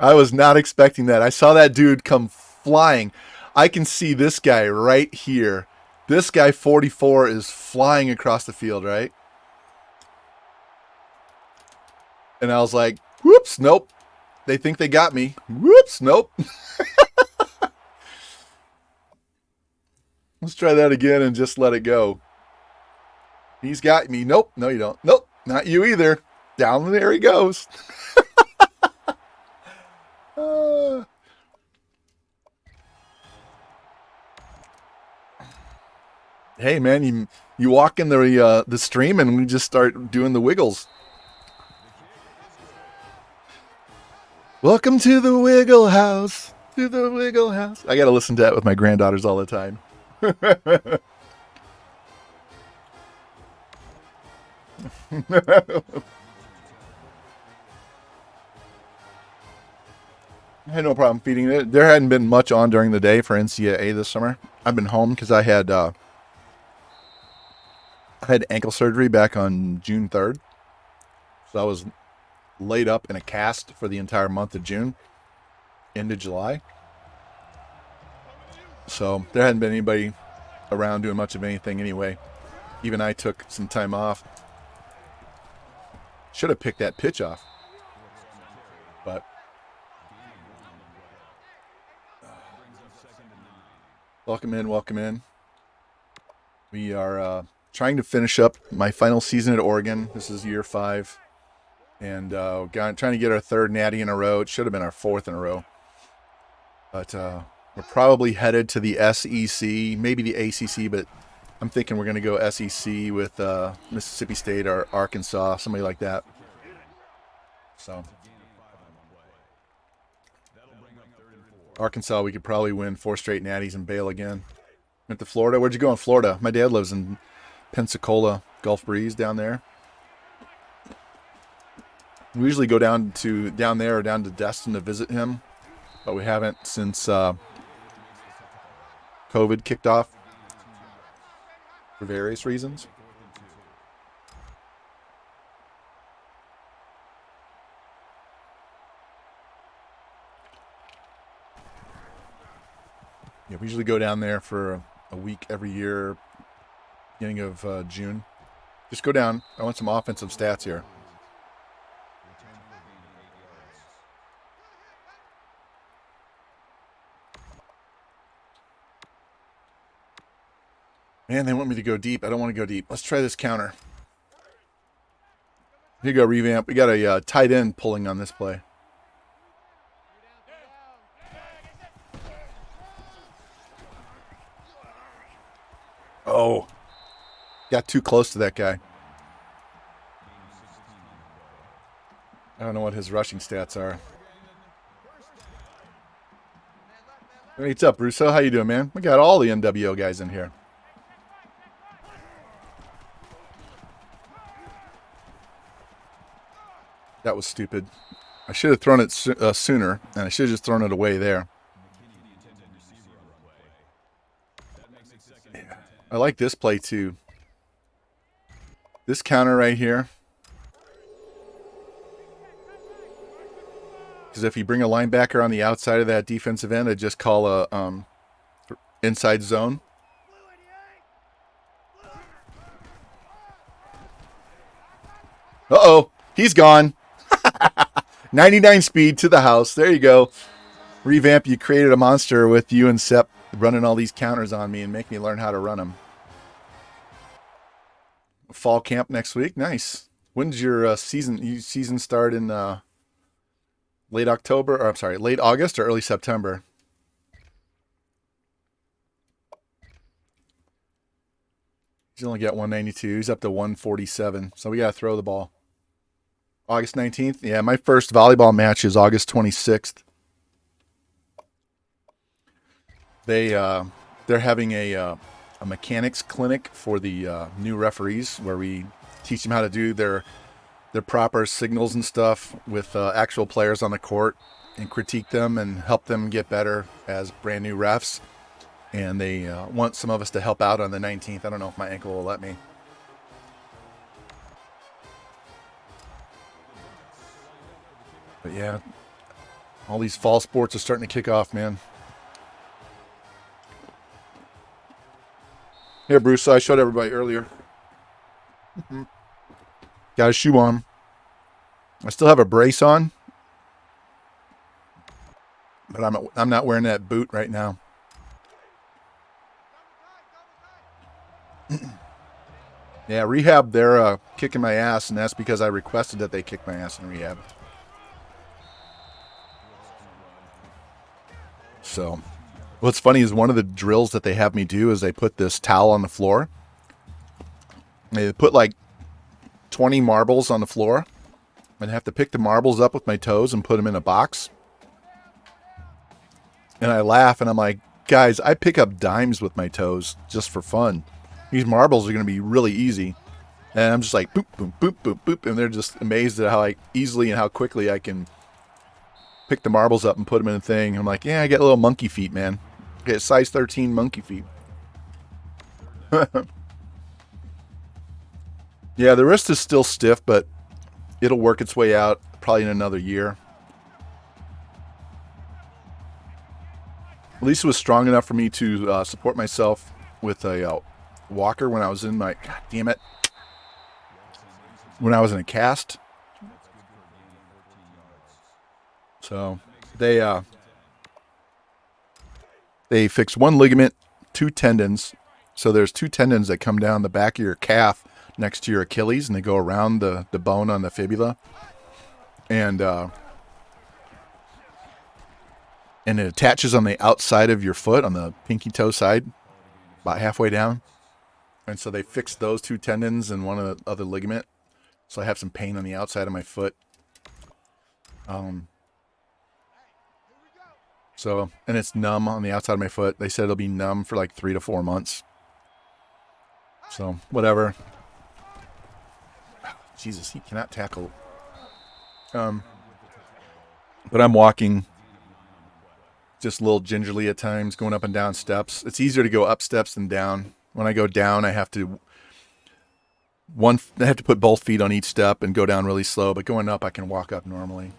Speaker 1: I was not expecting that. I saw that dude come flying. I can see this guy right here. This guy, 44, is flying across the field, right? And I was like, whoops, nope. They think they got me. Whoops, nope. Let's try that again and just let it go. He's got me. Nope, no you don't. Nope, not you either. Down there he goes. Hey man, you walk in the stream and we just start doing the wiggles. Welcome to the Wiggle House. To the Wiggle House. I gotta listen to that with my granddaughters all the time. I had no problem feeding it. There hadn't been much on during the day for NCAA this summer. I've been home because I had ankle surgery back on June 3rd. So I was laid up in a cast for the entire month of June into July. So there hadn't been anybody around doing much of anything anyway. Even I took some time off. Should have picked that pitch off. But welcome in, welcome in. We are trying to finish up my final season at Oregon. This is year 5. And trying to get our 3rd natty in a row. It should have been our 4th in a row. But we're probably headed to the SEC, maybe the ACC, but I'm thinking we're going to go SEC with Mississippi State or Arkansas, somebody like that. So Arkansas, we could probably win 4 straight natties and bail again. Went to Florida. Where'd you go in Florida? My dad lives in Pensacola, Gulf Breeze down there. We usually go down there or down to Destin to visit him, but we haven't since COVID kicked off for various reasons. Yeah, we usually go down there for a week every year, beginning of June. Just go down. I want some offensive stats here. Man, they want me to go deep. I don't want to go deep. Let's try this counter. Here you go, revamp. We got a tight end pulling on this play. Oh, got too close to that guy. I don't know what his rushing stats are. Hey, what's up, Russo? How you doing, man? We got all the NWO guys in here. That was stupid. I should have thrown it sooner, and I should have just thrown it away there. Yeah. I like this play, too. This counter right here. Because if you bring a linebacker on the outside of that defensive end, I just call a inside zone. Uh-oh. He's gone. 99 speed to the house. There you go. Revamp, you created a monster with you and Sep running all these counters on me and make me learn how to run them. Fall camp next week. Nice. When's your season start in late October? Or I'm sorry, late August or early September? He's only got 192. He's up to 147. So we got to throw the ball. August 19th? Yeah, my first volleyball match is August 26th. They're having a mechanics clinic for the new referees where we teach them how to do their proper signals and stuff with actual players on the court and critique them and help them get better as brand new refs. And they want some of us to help out on the 19th. I don't know if my ankle will let me. But yeah, all these fall sports are starting to kick off, man. Here, Bruce, so I showed everybody earlier. Got a shoe on. I still have a brace on. But I'm not wearing that boot right now. Yeah, rehab, they're kicking my ass, and that's because I requested that they kick my ass in rehab. So, what's funny is one of the drills that they have me do is they put this towel on the floor. They put like 20 marbles on the floor. And I have to pick the marbles up with my toes and put them in a box. And I laugh and I'm like, guys, I pick up dimes with my toes just for fun. These marbles are going to be really easy. And I'm just like, boop, boop, boop, boop, boop. And they're just amazed at how easily and how quickly I can pick the marbles up and put them in a thing. I'm like, yeah, I get little monkey feet, man. I get size 13 monkey feet. Yeah, the wrist is still stiff, but it'll work its way out probably in another year. At least it was strong enough for me to support myself with a walker when I was in my, God damn it, when I was in a cast. So they fixed one ligament, 2 tendons. So there's 2 tendons that come down the back of your calf next to your Achilles, and they go around the bone on the fibula. And it attaches on the outside of your foot, on the pinky toe side, about halfway down. And so they fixed those 2 tendons and one other ligament. So I have some pain on the outside of my foot. So, and it's numb on the outside of my foot. They said it'll be numb for like 3 to 4 months. So, whatever. Jesus, he cannot tackle. But I'm walking just a little gingerly at times, going up and down steps. It's easier to go up steps than down. When I go down, I have to put both feet on each step and go down really slow. But going up, I can walk up normally.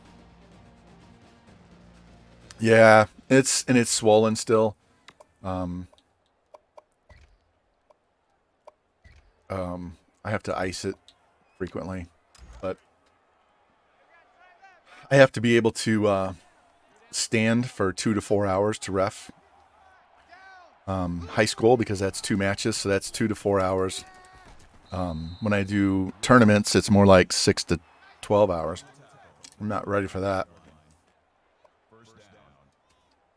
Speaker 1: Yeah, it's swollen still. I have to ice it frequently, but I have to be able to stand for 2 to 4 hours to ref high school, because that's 2 matches, so that's 2 to 4 hours. When I do tournaments, it's more like 6 to 12 hours. I'm not ready for that.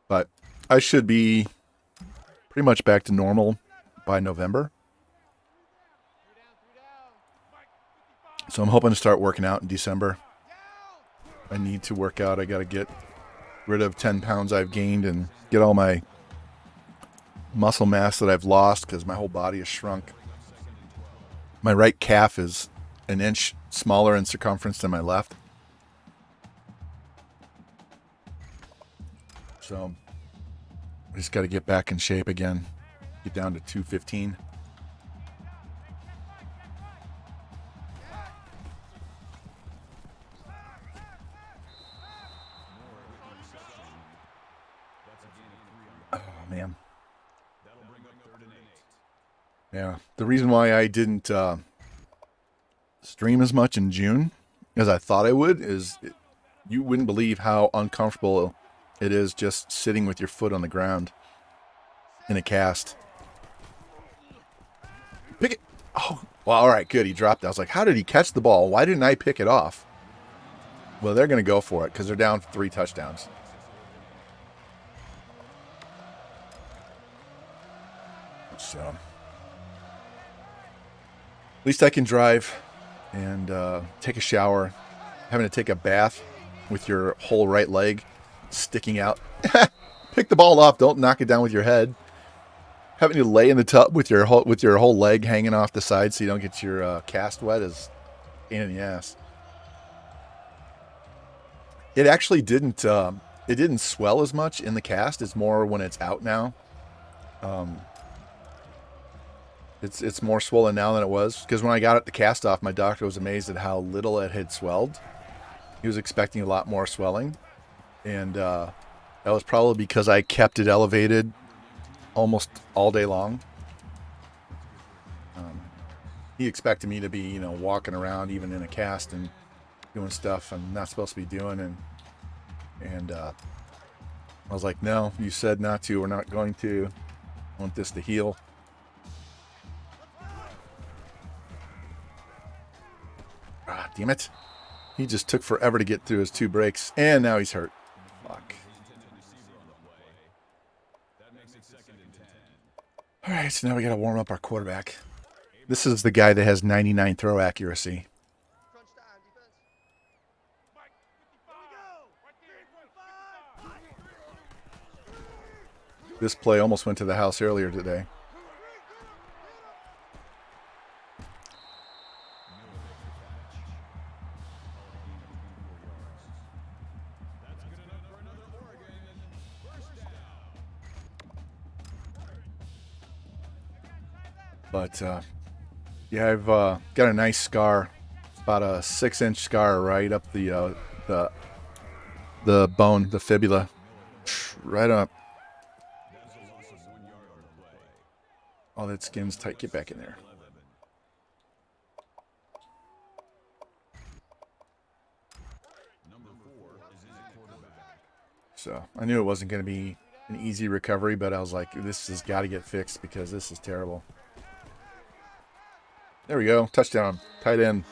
Speaker 1: But I should be pretty much back to normal by November. So I'm hoping to start working out in December. I need to work out. I got to get rid of 10 pounds I've gained and get all my muscle mass that I've lost, because my whole body has shrunk. My right calf is an inch smaller in circumference than my left. So I just got to get back in shape again. Get down to 215. Oh, man. Yeah. The reason why I didn't stream as much in June as I thought I would is you wouldn't believe how uncomfortable it is just sitting with your foot on the ground in a cast. Pick it. Oh, well, all right, good. He dropped it. I was like, how did he catch the ball? Why didn't I pick it off? Well, they're going to go for it because they're down 3 touchdowns. So, at least I can drive and take a shower. Having to take a bath with your whole right leg sticking out. Pick the ball off. Don't knock it down with your head. Having to lay in the tub with your whole leg hanging off the side so you don't get your cast wet is a pain in the ass. It actually didn't. It didn't swell as much in the cast. It's more when it's out now. It's more swollen now than it was, because when I got the cast off, my doctor was amazed at how little it had swelled. He was expecting a lot more swelling, and that was probably because I kept it elevated almost all day long. He expected me to be, walking around even in a cast and doing stuff I'm not supposed to be doing, and I was like, no, you said not to. We're not going to. I want this to heal. Ah, damn it. He just took forever to get through his 2 breaks, and now he's hurt. Fuck. All right, so now we got to warm up our quarterback. This is the guy that has 99 throw accuracy. This play almost went to the house earlier today. But yeah, I've got a nice scar, about a 6-inch scar right up the bone, the fibula, right up. Oh, that skin's tight. Get back in there. So I knew it wasn't going to be an easy recovery, but I was like, this has got to get fixed because this is terrible. There we go. Touchdown. Tight end.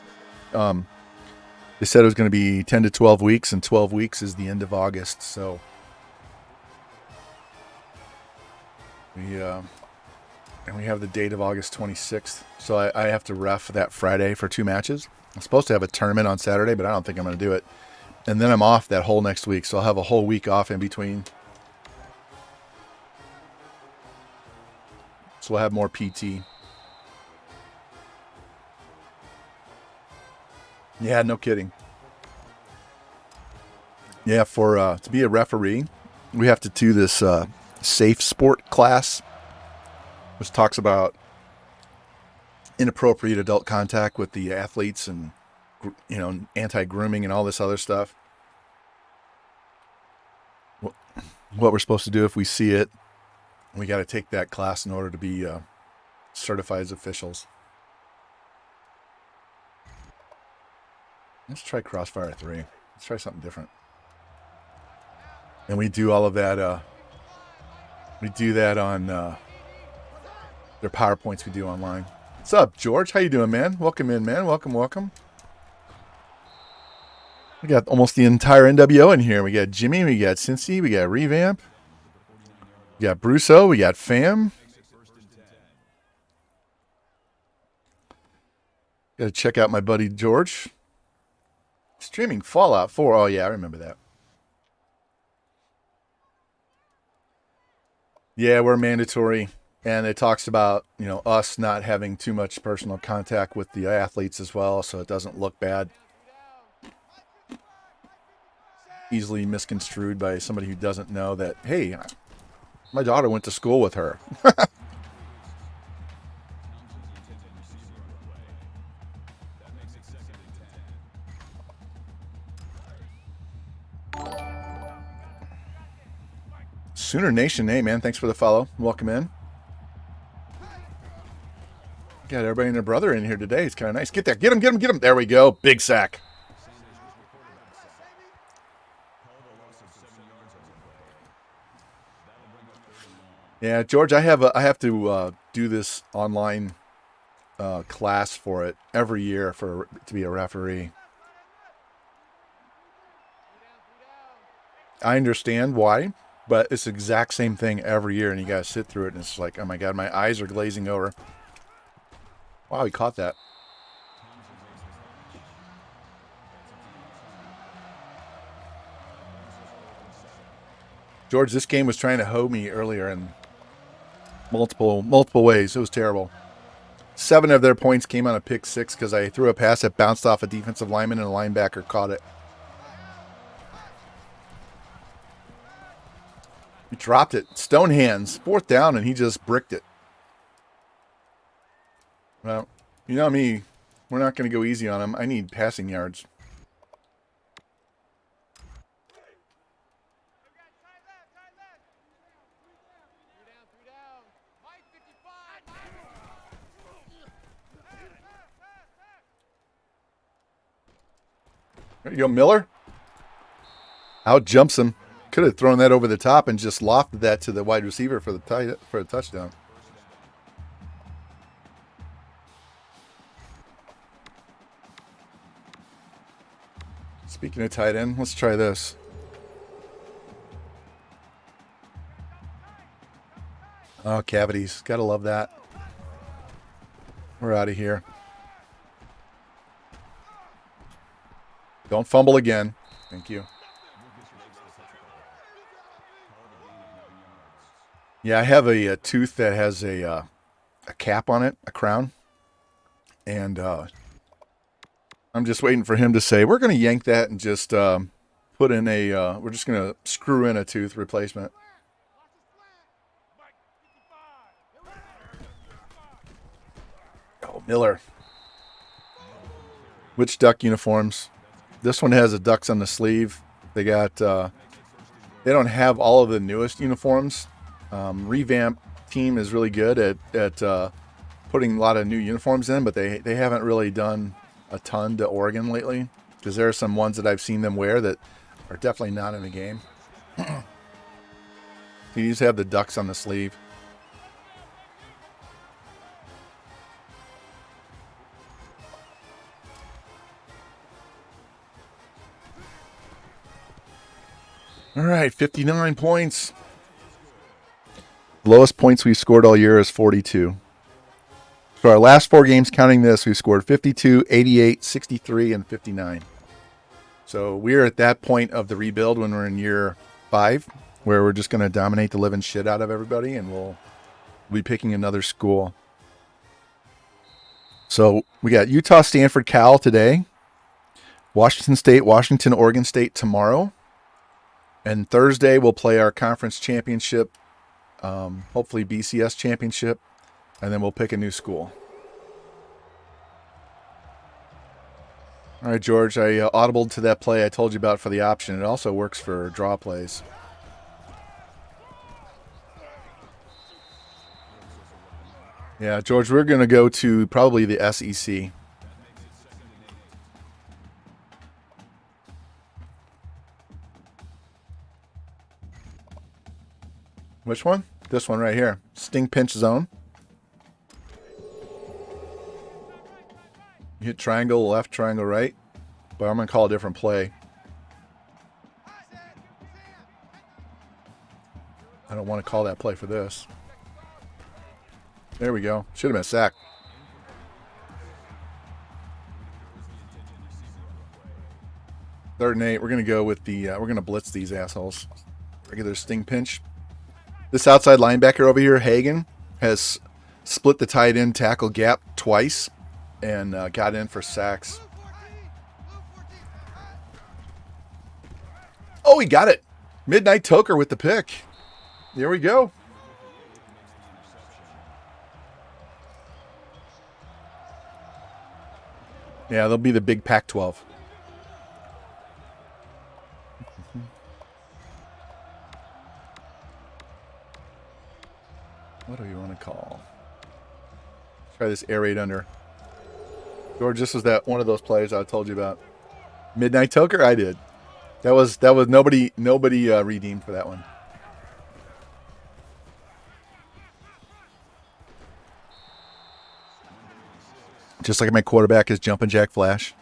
Speaker 1: They said it was going to be 10 to 12 weeks, and 12 weeks is the end of August. So we have the date of August 26th. So I have to ref that Friday for 2 matches. I'm supposed to have a tournament on Saturday, but I don't think I'm going to do it. And then I'm off that whole next week, so I'll have a whole week off in between. So we'll have more PT. Yeah, no kidding. Yeah, for to be a referee, we have to do this safe sport class, which talks about inappropriate adult contact with the athletes and, you know, anti-grooming and all this other stuff. What we're supposed to do if we see it, we got to take that class in order to be certified as officials. Let's try Crossfire 3. Let's try something different. And we do all of that. We do that on their PowerPoints we do online. What's up, George? How you doing, man? Welcome in, man. Welcome, welcome. We got almost the entire NWO in here. We got Jimmy, we got Cincy, we got Revamp, we got Brusso, we got Fam. Got to check out my buddy George. Streaming Fallout 4. Oh, yeah, I remember that. Yeah, we're mandatory. And it talks about, you know, us not having too much personal contact with the athletes as well, so it doesn't look bad. Easily misconstrued by somebody who doesn't know that, hey, my daughter went to school with her. Sooner Nation, hey man, thanks for the follow. Welcome in. Got everybody and their brother in here today. It's kind of nice. Get there. Get him, get him, get him. There we go. Big sack. Yeah, George, I have to do this online class for it every year to be a referee. I understand why, but it's the exact same thing every year, and you gotta sit through it, and it's like, oh my god, my eyes are glazing over. Wow, he caught that. George, this game was trying to hoe me earlier in multiple ways. It was terrible. 7 of their points came on a pick 6 because I threw a pass that bounced off a defensive lineman and a linebacker caught it. He dropped it. Stone hands. 4th down, and he just bricked it. Well, you know me. We're not going to go easy on him. I need passing yards. There you go, Miller. Out jumps him. Could have thrown that over the top and just lofted that to the wide receiver for a touchdown. Speaking of tight end, let's try this. Oh, cavities. Gotta love that. We're out of here. Don't fumble again. Thank you. Yeah, I have a tooth that has a cap on it, a crown. And I'm just waiting for him to say, we're going to yank that and just put in we're just going to screw in a tooth replacement. Miller. Which Duck uniforms? This one has the Ducks on the sleeve. They got, they don't have all of the newest uniforms. Revamp team is really good at putting a lot of new uniforms in, but they haven't really done a ton to Oregon lately, because there are some ones that I've seen them wear that are definitely not in the game. You just have the Ducks on the sleeve. All right, 59 points. The lowest points we've scored all year is 42. So our last 4 games, counting this, we've scored 52, 88, 63, and 59. So we're at that point of the rebuild when we're in year 5, where we're just going to dominate the living shit out of everybody, and we'll be picking another school. So we got Utah, Stanford, Cal today. Washington State, Washington, Oregon State tomorrow. And Thursday we'll play our conference championship, hopefully BCS championship, and then we'll pick a new school. All right, George, I audibled to that play I told you about for the option. It also works for draw plays. Yeah, George, we're going to go to probably the SEC. Which one? This one right here. Sting pinch zone. You hit triangle left, triangle right. But I'm going to call a different play. I don't want to call that play for this. There we go. Should have been a sack. Third and 8. We're going to go with the, we're going to blitz these assholes. Regular sting pinch. This outside linebacker over here, Hagen, has split the tight end tackle gap twice and got in for sacks. Oh, he got it. Midnight Toker with the pick. There we go. Yeah, they'll be the big Pac-12. What do we want to call? Try this air raid under. George, this was that one of those plays I told you about. Midnight Toker, I did. That was nobody redeemed for that one. Just like my quarterback is jumping jack flash.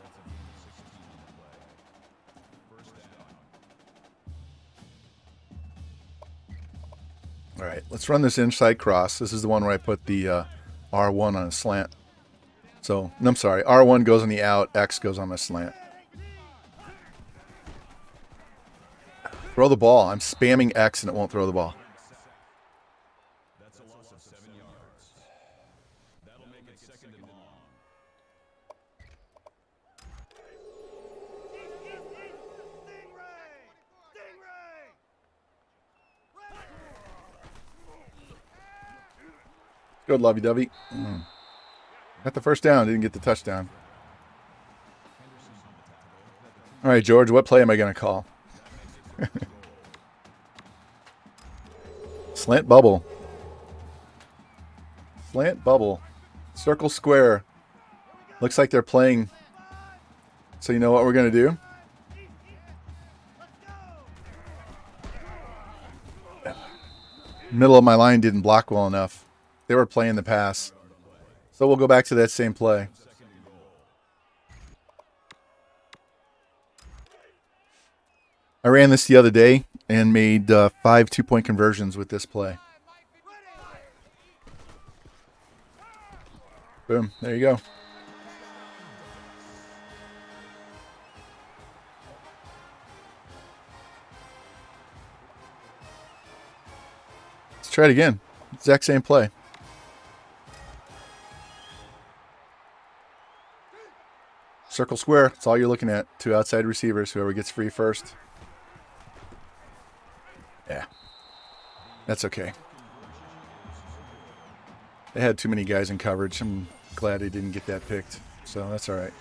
Speaker 1: All right, let's run this inside cross. This is the one where I put the R1 on a slant. So, I'm sorry, R1 goes on the out, X goes on the slant. Throw the ball. I'm spamming X and it won't throw the ball.
Speaker 4: That's a loss of 7 yards. That'll make it second and long.
Speaker 1: Good, lovey-dovey. Got the first down, didn't get the touchdown. All right, George, what play am I going to call? Slant bubble. Slant bubble. Circle square. Looks like they're playing. So you know what we're going to do? Middle of my line didn't block well enough. They were playing the pass. So we'll go back to that same play. I ran this the other day and made 5 2-point conversions with this play. Boom. There you go. Let's try it again. Exact same play. Circle square. That's all you're looking at. 2 outside receivers. Whoever gets free first. Yeah. That's okay. They had too many guys in coverage. glad he didn't get that picked. So that's all right.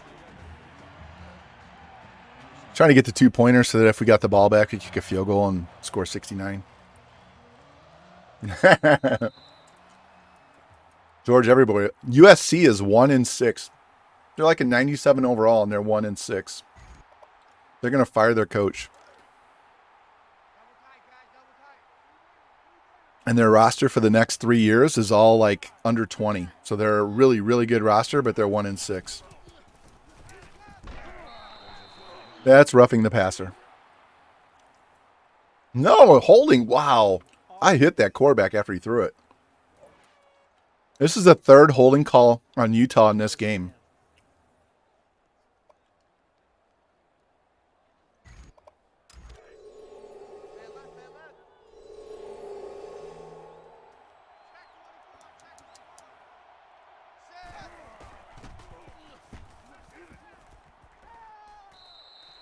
Speaker 1: Trying to get the 2-pointer so that if we got the ball back, we kick a field goal and score 69. George, everybody. USC is 1-6. They're like a 97 overall, and they're 1-6. They're going to fire their coach. And their roster for the next 3 years is all like under 20. So they're a really, really good roster, but they're 1-6. That's roughing the passer. No, holding. Wow. I hit that quarterback after he threw it. This is the third holding call on Utah in this game.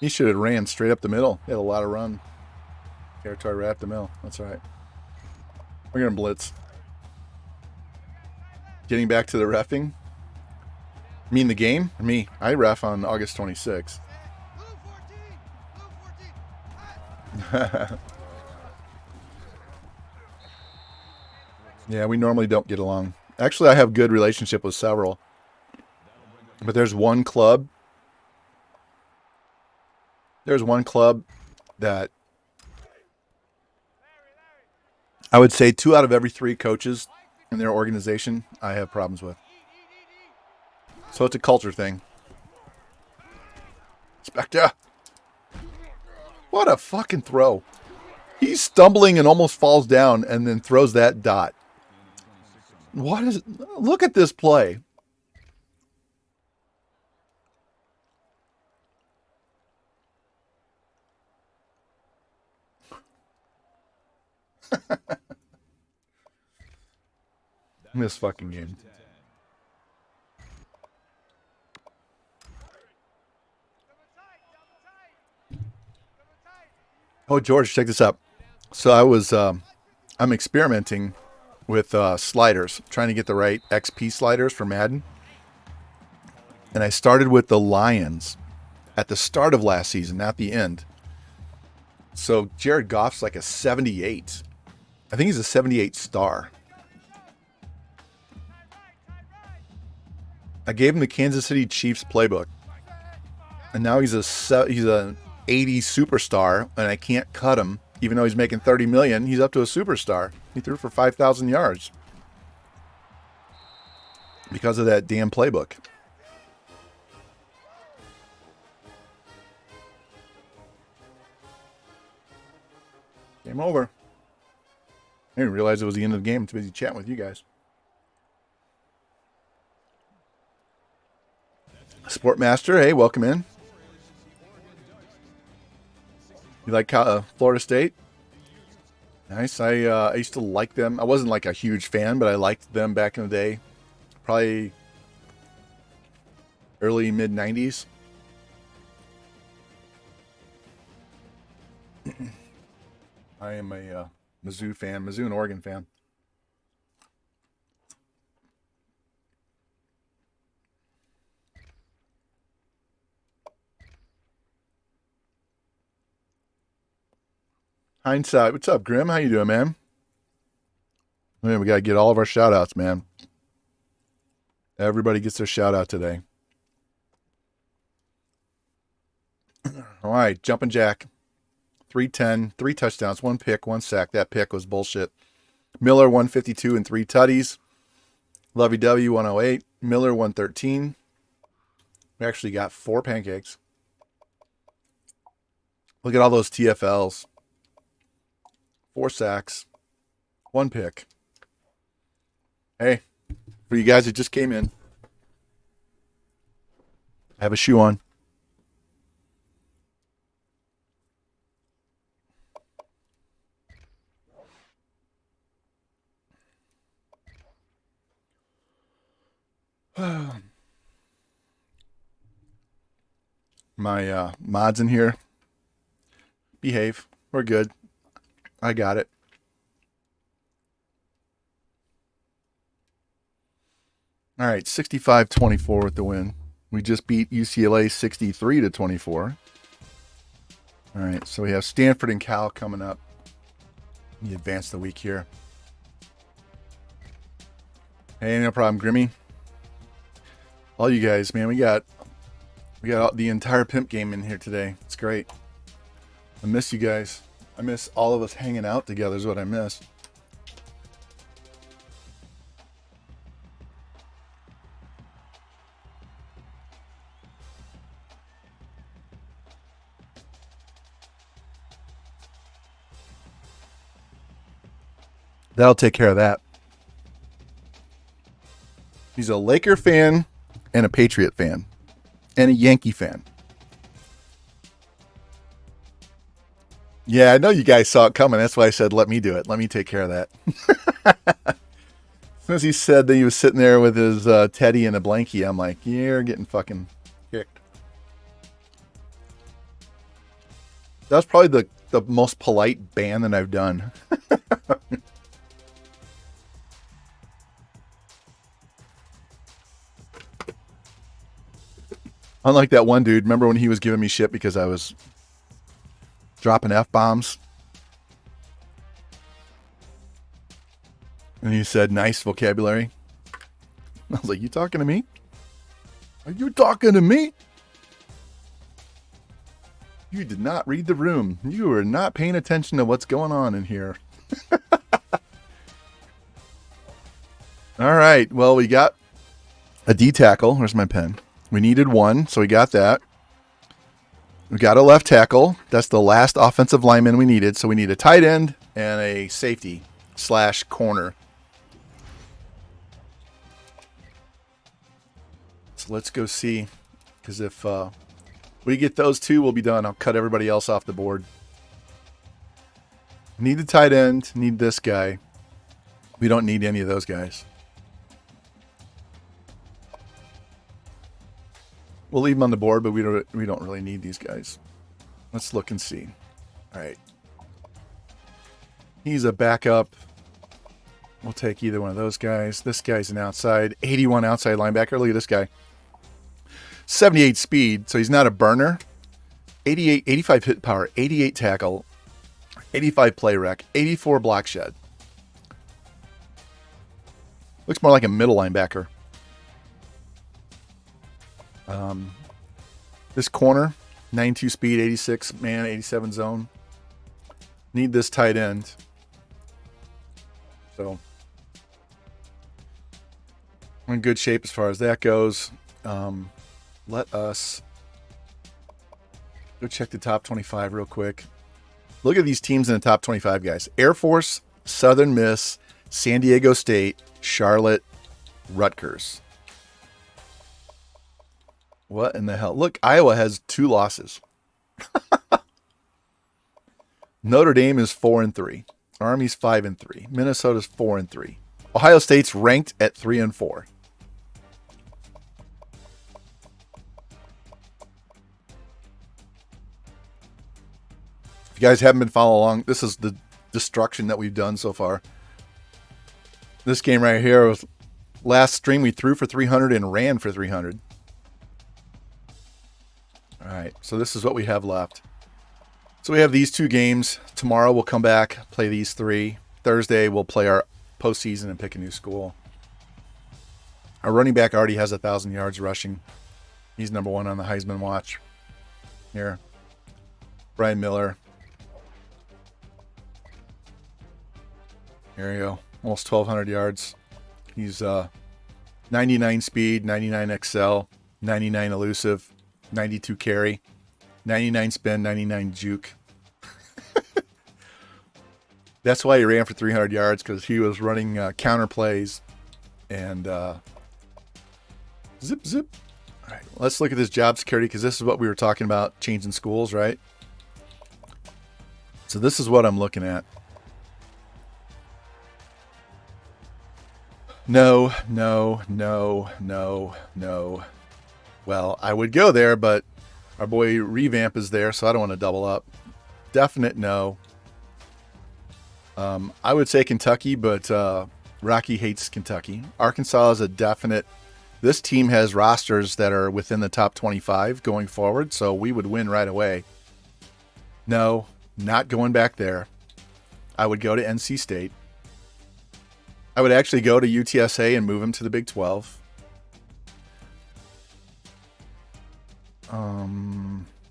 Speaker 1: He should have ran straight up the middle. He had a lot of run. Territory right up the middle. That's all right. We're going to blitz. Getting back to the reffing. You mean the game? Me. I ref on August 26th. Yeah, we normally don't get along. Actually, I have good relationship with several. But there's one club. There's one club that I would say 2 out of every 3 coaches in their organization I have problems with. So it's a culture thing. Spectre. What a fucking throw. He's stumbling and almost falls down and then throws that dot. What is it? Look at this play. This fucking game. Oh, George, check this out. So I'm experimenting with sliders, trying to get the right XP sliders for Madden. And I started with the Lions at the start of last season, not the end. So Jared Goff's like a 78. I think he's a 78 star. I gave him the Kansas City Chiefs playbook, and now he's an 80 superstar, and I can't cut him, even though he's making $30 million. He's up to a superstar. He threw for 5,000 yards because of that damn playbook. Game over. I didn't realize it was the end of the game. I'm too busy chatting with you guys. Sportmaster, hey, welcome in. You like Florida State? Nice. I used to like them. I wasn't like a huge fan, but I liked them back in the day. Probably early, mid-90s. I am a Mizzou fan, Mizzou and Oregon fan. Hindsight. What's up, Grim? How you doing, man? Man, we got to get all of our shout-outs, man. Everybody gets their shout-out today. All right, jumping jack. 310, 3 touchdowns, 1 pick, 1 sack. That pick was bullshit. Miller, 152 and 3 tutties. Lovey W, 108. Miller, 113. We actually got 4 pancakes. Look at all those TFLs. 4 sacks, 1 pick. Hey, for you guys that just came in, I have a shoe on. My mods in here. Behave. We're good. I got it. All right, 65-24 with the win. We just beat UCLA 63-24. All right, so we have Stanford and Cal coming up. You advance the week here. Hey, no problem, Grimmy. All you guys, man, we got the entire pimp game in here today. It's great. I miss you guys. I miss all of us hanging out together is what I miss. That'll take care of that. He's a Laker fan and a Patriot fan and a Yankee fan. Yeah, I know you guys saw it coming. That's why I said, let me do it. Let me take care of that. As soon as he said that he was sitting there with his teddy and a blankie, I'm like, you're getting fucking kicked. That was probably the most polite ban that I've done. Unlike that one dude, remember when he was giving me shit because I was dropping F-bombs? And he said, nice vocabulary. I was like, you talking to me? Are you talking to me? You did not read the room. You are not paying attention to what's going on in here. All right. Well, we got a D tackle. Where's my pen? We needed one, so we got that. We got a left tackle. That's the last offensive lineman we needed. So we need a tight end and a safety / corner. So let's go see. Because if we get those two, we'll be done. I'll cut everybody else off the board. Need the tight end. Need this guy. We don't need any of those guys. We'll leave them on the board, but we don't really need these guys. Let's look and see. All right. He's a backup. We'll take either one of those guys. This guy's an outside. 81 outside linebacker. Look at this guy. 78 speed, so he's not a burner. 85 hit power. 88 tackle. 85 play rec. 84 block shed. Looks more like a middle linebacker. This corner, 92 speed, 86 man, 87 zone. Need this tight end. So we're in good shape as far as that goes. Let us go check the top 25 real quick. Look at these teams in the top 25, guys. Air Force, Southern Miss, San Diego State, Charlotte, Rutgers. What in the hell? Look, Iowa has 2 losses. Notre Dame is 4-3. Army's 5-3. Minnesota's 4-3. Ohio State's ranked at 3-4. If you guys haven't been following along, this is the destruction that we've done so far. This game right here was last stream we threw for 300 and ran for 300. All right, so this is what we have left. So we have these 2 games. Tomorrow we'll come back, play these 3. Thursday we'll play our postseason and pick a new school. Our running back already has 1,000 yards rushing. He's number 1 on the Heisman watch. Here, Brian Miller. There you go, almost 1,200 yards. He's 99 speed, 99 excel, 99 elusive. 92 carry, 99 spin, 99 juke. That's why he ran for 300 yards, because he was running counter plays and zip, zip. All right, let's look at this job security, because this is what we were talking about, changing schools, right? So this is what I'm looking at. No. Well, I would go there, but our boy Revamp is there, so I don't want to double up. Definite no. I would say Kentucky, but Rocky hates Kentucky. Arkansas is a definite this team has rosters that are within the top 25 going forward, so we would win right away. No, not going back there. I would go to NC State. I would actually go to UTSA and move them to the Big 12.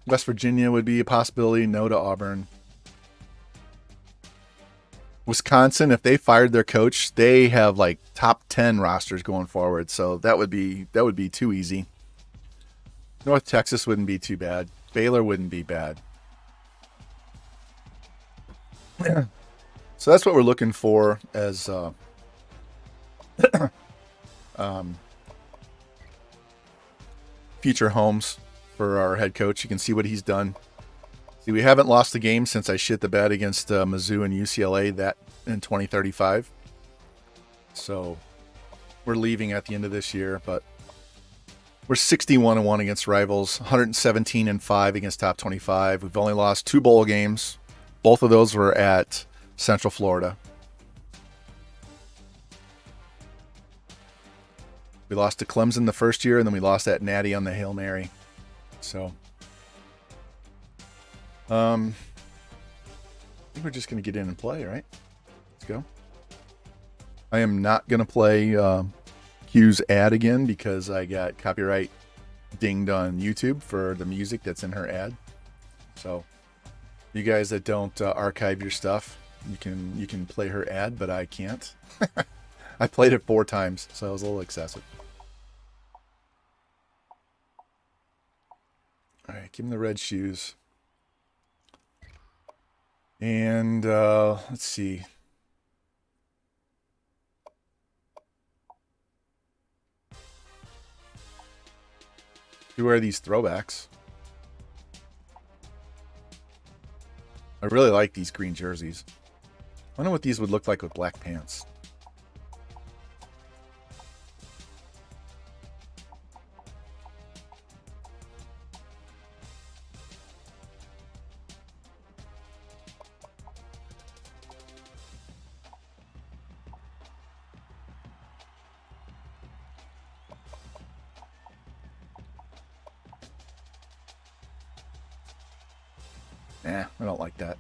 Speaker 1: West Virginia would be a possibility. No to Auburn. Wisconsin, if they fired their coach, they have like top 10 rosters going forward, so that would be too easy. North Texas wouldn't be too bad. Baylor wouldn't be bad. So that's what we're looking for as future homes for our head coach. You can see what he's done. See, we haven't lost the game since I shit the bed against Mizzou and UCLA that in 2035. So we're leaving at the end of this year, but we're 61-1 against rivals, 117-5 against top 25. We've only lost 2 bowl games. Both of those were at Central Florida. We lost to Clemson the first year, and then we lost at Natty on the Hail Mary. So, I think we're just going to get in and play, right? Let's go. I am not going to play Q's ad again because I got copyright dinged on YouTube for the music that's in her ad. So, you guys that don't archive your stuff, you can play her ad, but I can't. I played it 4 times, so it was a little excessive. All right, give him the red shoes. And let's see. You wear these throwbacks. I really like these green jerseys. I wonder what these would look like with black pants. Nah, I don't like that.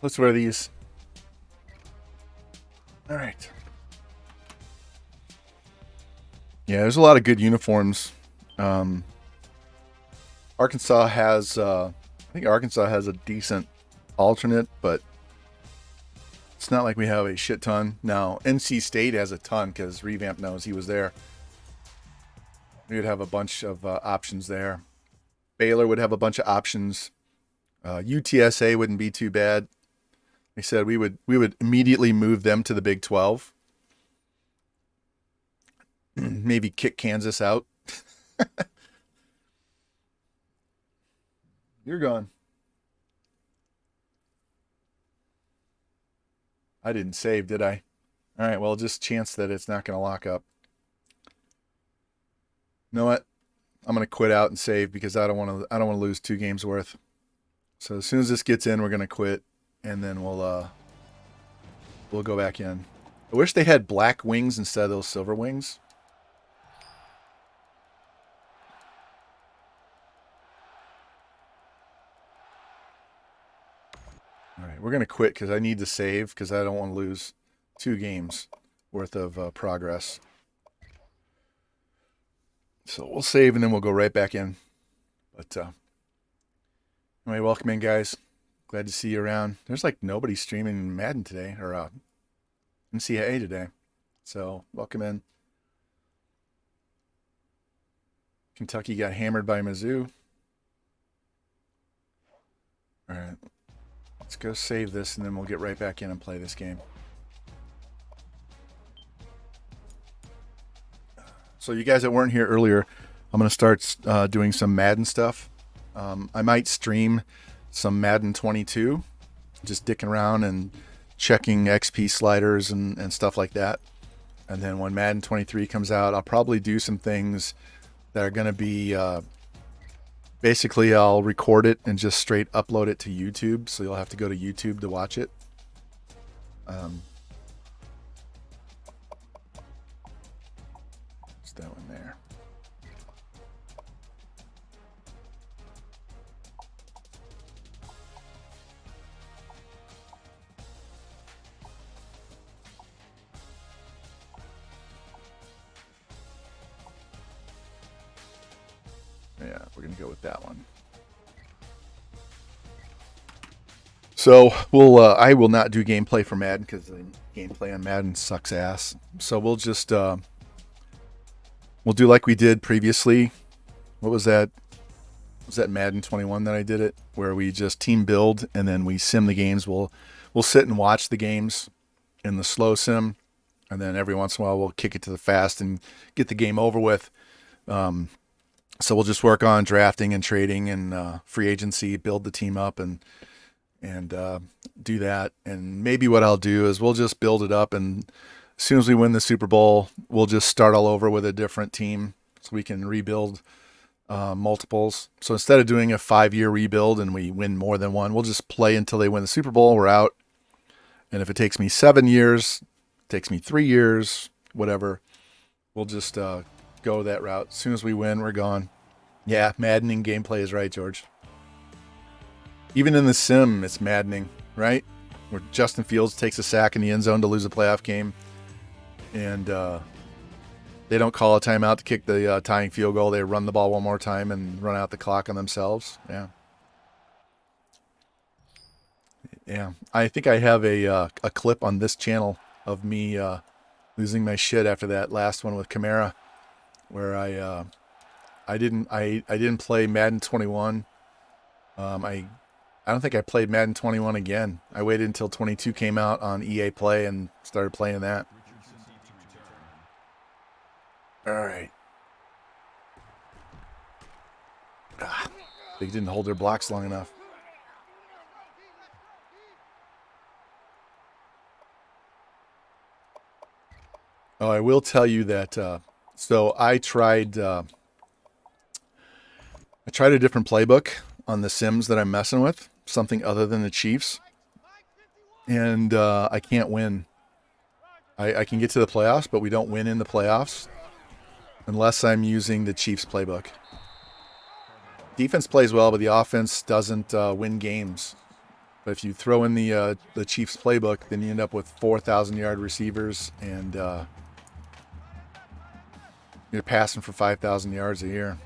Speaker 1: Let's wear these. All right. Yeah, there's a lot of good uniforms. Arkansas has, I think Arkansas has a decent alternate, but it's not like we have a shit ton. Now, NC State has a ton because Revamp knows he was there. We would have a bunch of options there. Baylor would have a bunch of options. UTSA wouldn't be too bad. They said we would immediately move them to the Big 12. Maybe kick Kansas out. You're gone. I didn't save, did I? All right, well, just chance that it's not going to lock up. You know what? I'm going to quit out and save because I don't want to lose 2 games worth. So as soon as this gets in, we're going to quit, and then we'll go back in. I wish they had black wings instead of those silver wings. All right, we're going to quit because I need to save because I don't want to lose 2 games worth of progress. So we'll save and then we'll go right back in. But anyway, welcome in, guys. Glad to see you around. There's like nobody streaming Madden today or NCAA today. So welcome in. Kentucky got hammered by Mizzou. All right. Let's go save this, and then we'll get right back in and play this game. So you guys that weren't here earlier, I'm going to start doing some Madden stuff. I might stream some Madden 22, just dicking around and checking XP sliders and stuff like that. And then when Madden 23 comes out, I'll probably do some things that are going to be Basically, I'll record it and just straight upload it to YouTube. So you'll have to go to YouTube to watch it. It's that one there. Yeah, we're going to go with that one. So I will not do gameplay for Madden because the gameplay on Madden sucks ass. So we'll just, we'll do like we did previously. What was that? Was that Madden 21 that I did it? Where we just team build and then we sim the games. We'll sit and watch the games in the slow sim. And then every once in a while we'll kick it to the fast and get the game over with. So we'll just work on drafting and trading and free agency, build the team up and do that. And maybe what I'll do is we'll just build it up, and as soon as we win the Super Bowl, we'll just start all over with a different team so we can rebuild multiples. So instead of doing a 5-year rebuild and we win more than one, we'll just play until they win the Super Bowl. We're out. And if it takes me 7 years, it takes me 3 years, whatever, we'll just go that route. As soon as we win, we're gone. Yeah, maddening gameplay is right, George. Even in the sim, it's maddening, right? Where Justin Fields takes a sack in the end zone to lose a playoff game, and they don't call a timeout to kick the tying field goal. They run the ball one more time and run out the clock on themselves. Yeah. I think I have a clip on this channel of me losing my shit after that last one with Kamara, where I didn't play Madden 21. I don't think I played Madden 21 again. I waited until 22 came out on EA Play and started playing that. All right. They didn't hold their blocks long enough. Oh, I will tell you that. So I tried a different playbook on the Sims that I'm messing with, something other than the Chiefs, and I can't win. I can get to the playoffs, but we don't win in the playoffs unless I'm using the Chiefs playbook. Defense plays well, but the offense doesn't win games. But if you throw in the Chiefs playbook, then you end up with 4,000-yard receivers, and you're passing for 5,000 yards a year.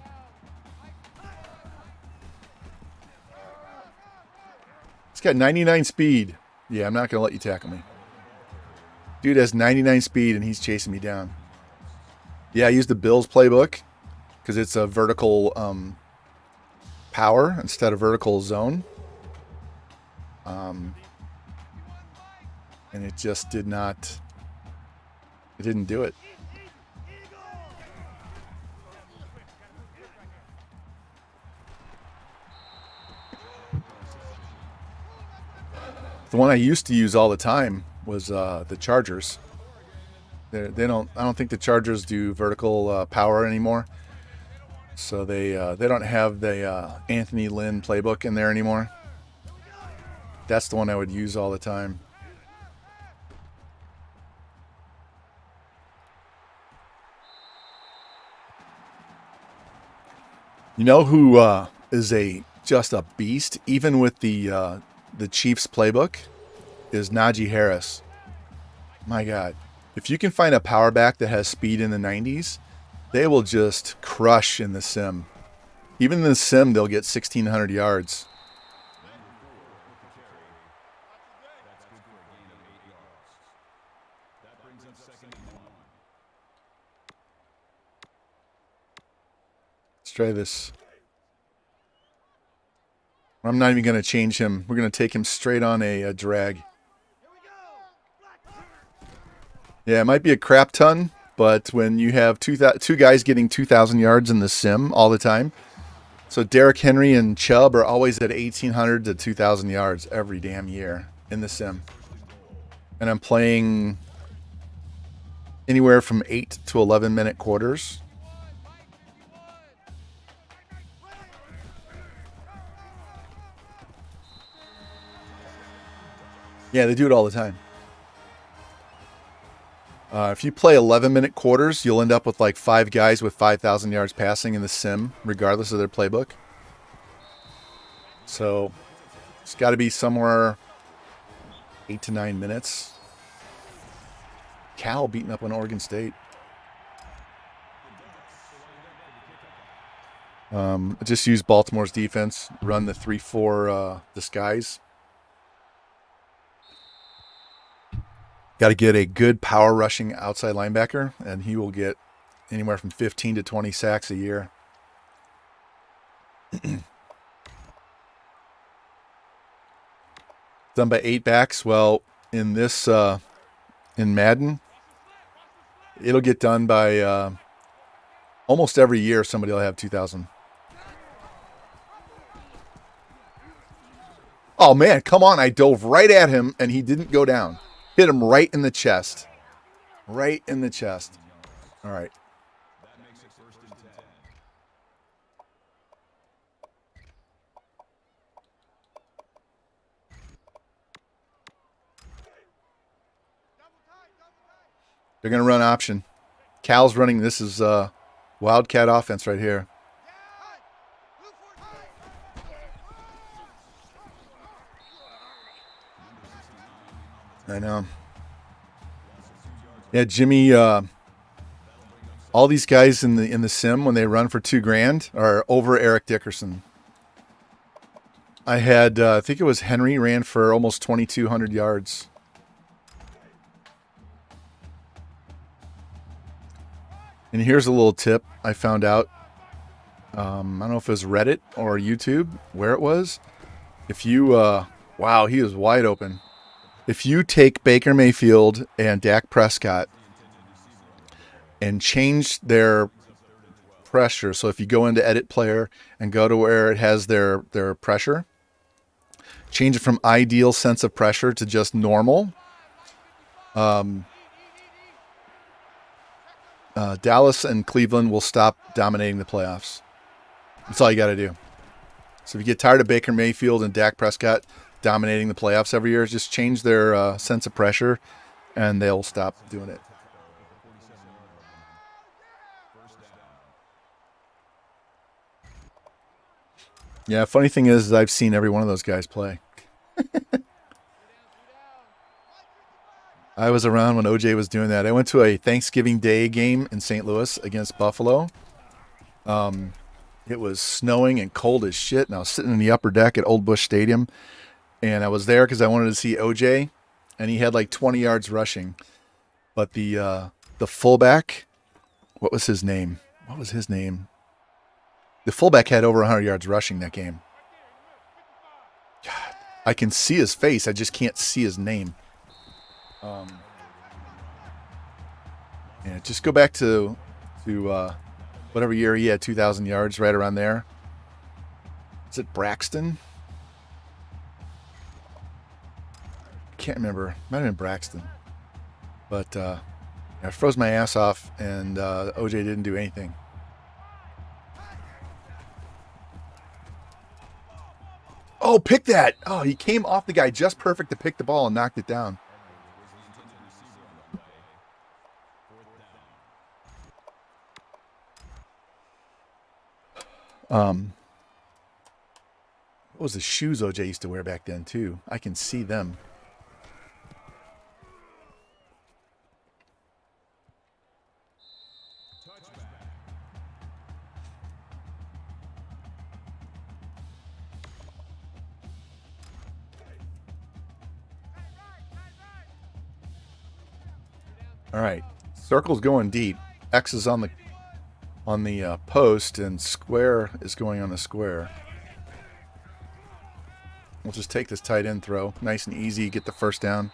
Speaker 1: It's got 99 speed. Yeah, I'm not going to let you tackle me. Dude has 99 speed, and he's chasing me down. Yeah, I used the Bills playbook because it's a vertical power instead of vertical zone. And it just did not... It didn't do it. The one I used to use all the time was the Chargers. I don't think the Chargers do vertical power anymore. So they don't have the Anthony Lynn playbook in there anymore. That's the one I would use all the time. You know who is just a beast, even with the Chiefs playbook, is Najee Harris. My God. If you can find a power back that has speed in the 90s, they will just crush in the sim. Even in the sim, they'll get 1,600 yards. Let's try this. I'm not even going to change him. We're going to take him straight on a drag. Yeah, it might be a crap ton, but when you have two guys getting 2,000 yards in the sim all the time, so Derrick Henry and Chubb are always at 1,800 to 2,000 yards every damn year in the sim. And I'm playing anywhere from 8 to 11 minute quarters. Yeah, they do it all the time. If you play 11-minute quarters, you'll end up with like 5 guys with 5,000 yards passing in the sim, regardless of their playbook. So it's got to be somewhere 8 to 9 minutes. Cal beating up on Oregon State. Just use Baltimore's defense, run the 3-4 disguise. Got to get a good power rushing outside linebacker, and he will get anywhere from 15 to 20 sacks a year. Done by 8 backs. Well, in this in Madden, it'll get done by almost every year. Somebody will have 2,000. Oh man, come on! I dove right at him, and he didn't go down. Hit him right in the chest. Right in the chest. All right.
Speaker 4: That makes it 1st and 10.
Speaker 1: They're going to run option. Cal's running. This is Wildcat offense right here. I know. Yeah, Jimmy. All these guys in the sim when they run for $2,000 are over Eric Dickerson. I had I think it was Henry ran for almost 2,200 yards. And here's a little tip I found out. I don't know if it was Reddit or YouTube where it was. If you wow, he was wide open. If you take Baker Mayfield and Dak Prescott and change their pressure, so if you go into edit player and go to where it has their pressure, change it from ideal sense of pressure to just normal, Dallas and Cleveland will stop dominating the playoffs. That's all you got to do. So if you get tired of Baker Mayfield and Dak Prescott dominating the playoffs every year, just change their sense of pressure, and they'll stop doing it. Yeah, funny thing is I've seen every one of those guys play. I was around when OJ was doing that. I went to a Thanksgiving Day game in St. Louis against Buffalo. It was snowing and cold as shit, and I was sitting in the upper deck at Old Busch Stadium. And I was there because I wanted to see OJ, and he had like 20 yards rushing. But the fullback, what was his name? The fullback had over 100 yards rushing that game. God, I can see his face. I just can't see his name. Yeah, just go back to whatever year he had 2,000 yards, right around there. Is it Braxton? Can't remember. Might have been Braxton. But I froze my ass off, and OJ didn't do anything. Oh, pick that! Oh, he came off the guy just perfect to pick the ball and knocked it down. What was the shoes OJ used to wear back then, too? I can see them. All right, circle's going deep. X is on the post, and square is going on the square. We'll just take this tight end throw, nice and easy. Get the first down.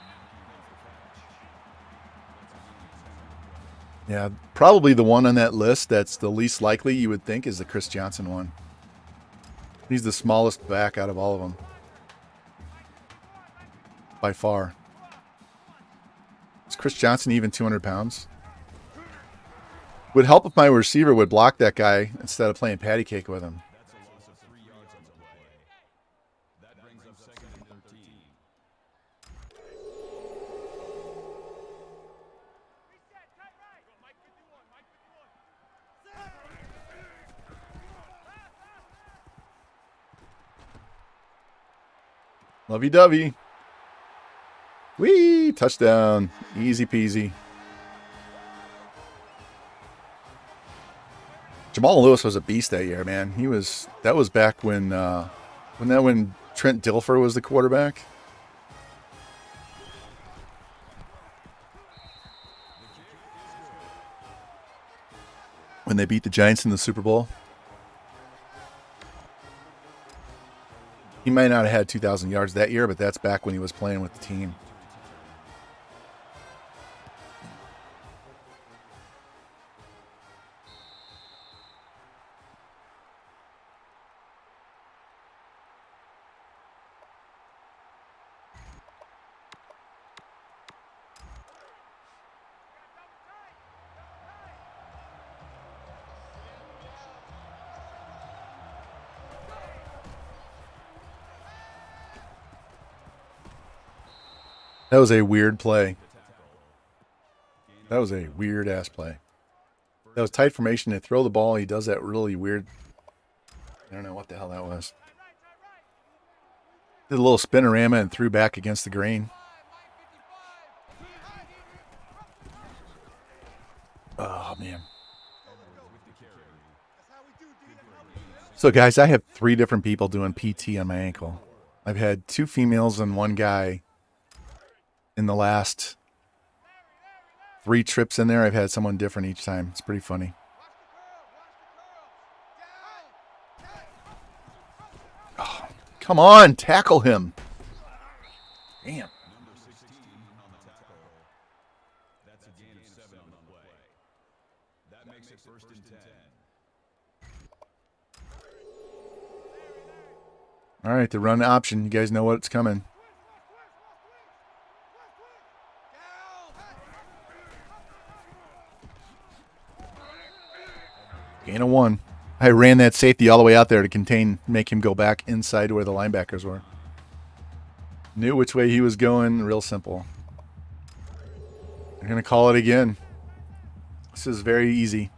Speaker 1: Yeah, probably the one on that list that's the least likely you would think is the Chris Johnson one. He's the smallest back out of all of them, by far. Is Chris Johnson even 200 pounds? Would help if my receiver would block that guy instead of playing patty cake with him.
Speaker 4: That's a loss of 3 yards on the play. That brings up 2nd and 13.
Speaker 1: Lovey-dovey. Whee! Touchdown. Easy peasy. Jamal Lewis was a beast that year, man. That was back when Trent Dilfer was the quarterback. When they beat the Giants in the Super Bowl. He might not have had 2,000 yards that year, but that's back when he was playing with the team. That was a weird play. That was a weird-ass play. That was tight formation. They throw the ball. He does that really weird. I don't know what the hell that was. Did a little spinorama and threw back against the grain. Oh, man. So, guys, I have 3 different people doing PT on my ankle. I've had 2 females and 1 guy. In the last 3 trips in there, I've had someone different each time. It's pretty funny. Oh, come on, tackle him. Damn.
Speaker 4: Number 16 on the tackle. That's a gain of 7 on the play. That makes it 1st and 10.
Speaker 1: All right, the run option. You guys know what's coming. Gain of 1. I ran that safety all the way out there to make him go back inside to where the linebackers were. Knew which way he was going. Real simple. They're going to call it again. This is very easy.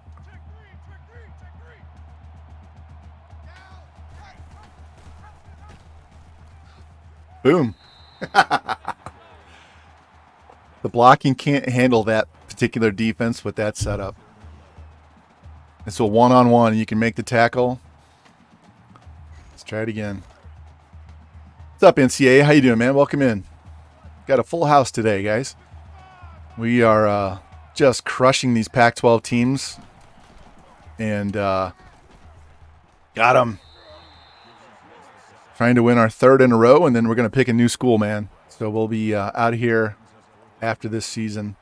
Speaker 1: Boom. The blocking can't handle that particular defense with that setup. It's a one-on-one. You can make the tackle. Let's try it again. What's up, NCA? How you doing, man? Welcome in. Got a full house today, guys. We are just crushing these Pac-12 teams. And got them. Trying to win our 3rd in a row, and then we're going to pick a new school, man. So we'll be out of here after this season.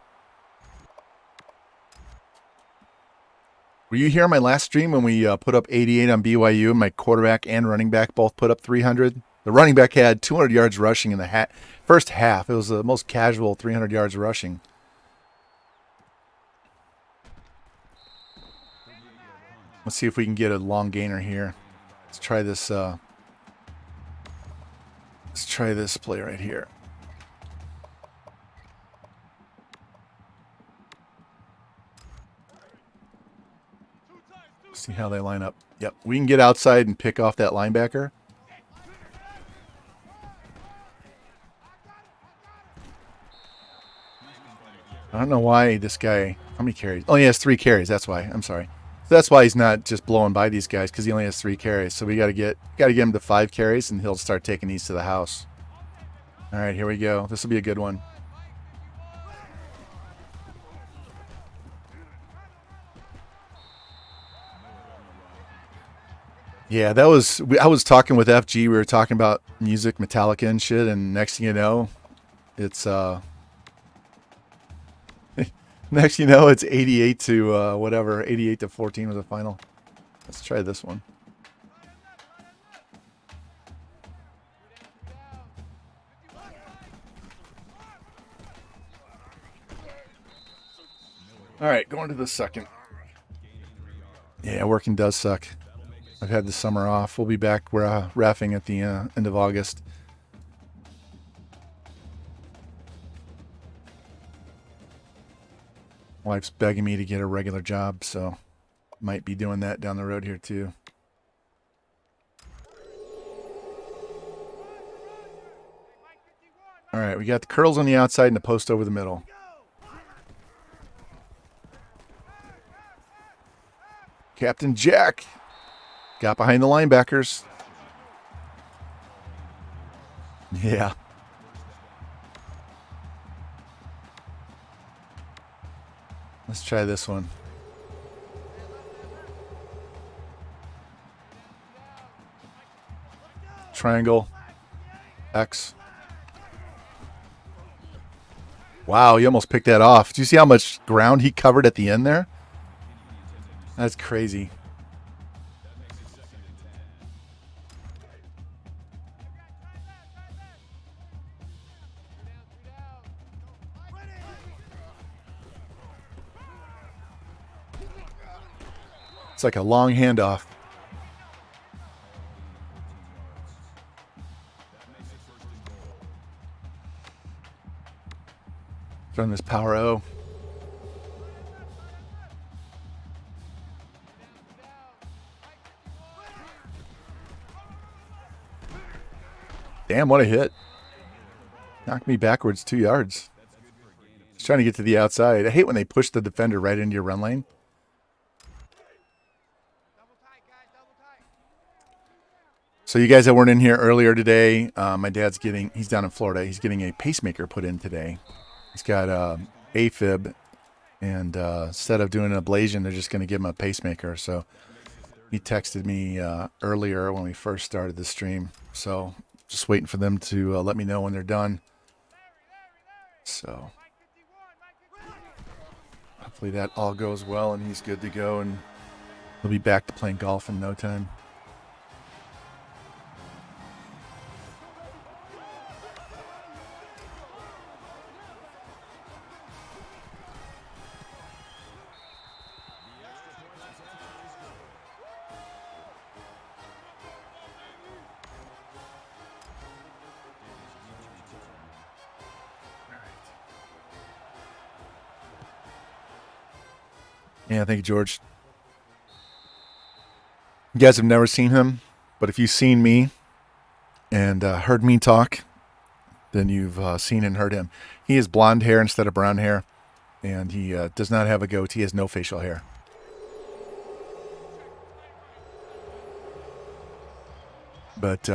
Speaker 1: Were you here on my last stream when we put up 88 on BYU and my quarterback and running back both put up 300? The running back had 200 yards rushing in the first half. It was the most casual 300 yards rushing. Let's see if we can get a long gainer here. Let's try this. Let's try this play right here. See how they line up. Yep, we can get outside and pick off that linebacker. I don't know why this guy... How many carries? Oh, he has 3 carries. That's why. I'm sorry. So that's why he's not just blowing by these guys, because he only has 3 carries. So we got to get him to 5 carries, and he'll start taking these to the house. All right, here we go. This will be a good one. Yeah, that was... I was talking with FG. We were talking about music, Metallica and shit, and next thing you know, it's... Next you know, it's 88 to whatever. 88 to 14 was the final. Let's try this one. All right, going to the second. Yeah, working does suck. I've had the summer off. We'll be back. We're raffing at the end of August. Wife's begging me to get a regular job, so might be doing that down the road here too. All right, we got the curls on the outside and the post over the middle. Captain Jack got behind the linebackers. Yeah. Let's try this one. Triangle. X. Wow, he almost picked that off. Do you see how much ground he covered at the end there? That's crazy. It's like a long handoff. Run this power O. Damn, what a hit. Knocked me backwards 2 yards. He's trying to get to the outside. I hate when they push the defender right into your run lane. So you guys that weren't in here earlier today, my dad's he's down in Florida. He's getting a pacemaker put in today. He's got AFib, and instead of doing an ablation, they're just going to give him a pacemaker. So he texted me earlier when we first started the stream. So just waiting for them to let me know when they're done. So hopefully that all goes well and he's good to go, and he'll be back to playing golf in no time. Yeah, thank you, George. You guys have never seen him, but if you've seen me and heard me talk, then you've seen and heard him. He has blonde hair instead of brown hair, and he does not have a goatee. He has no facial hair. But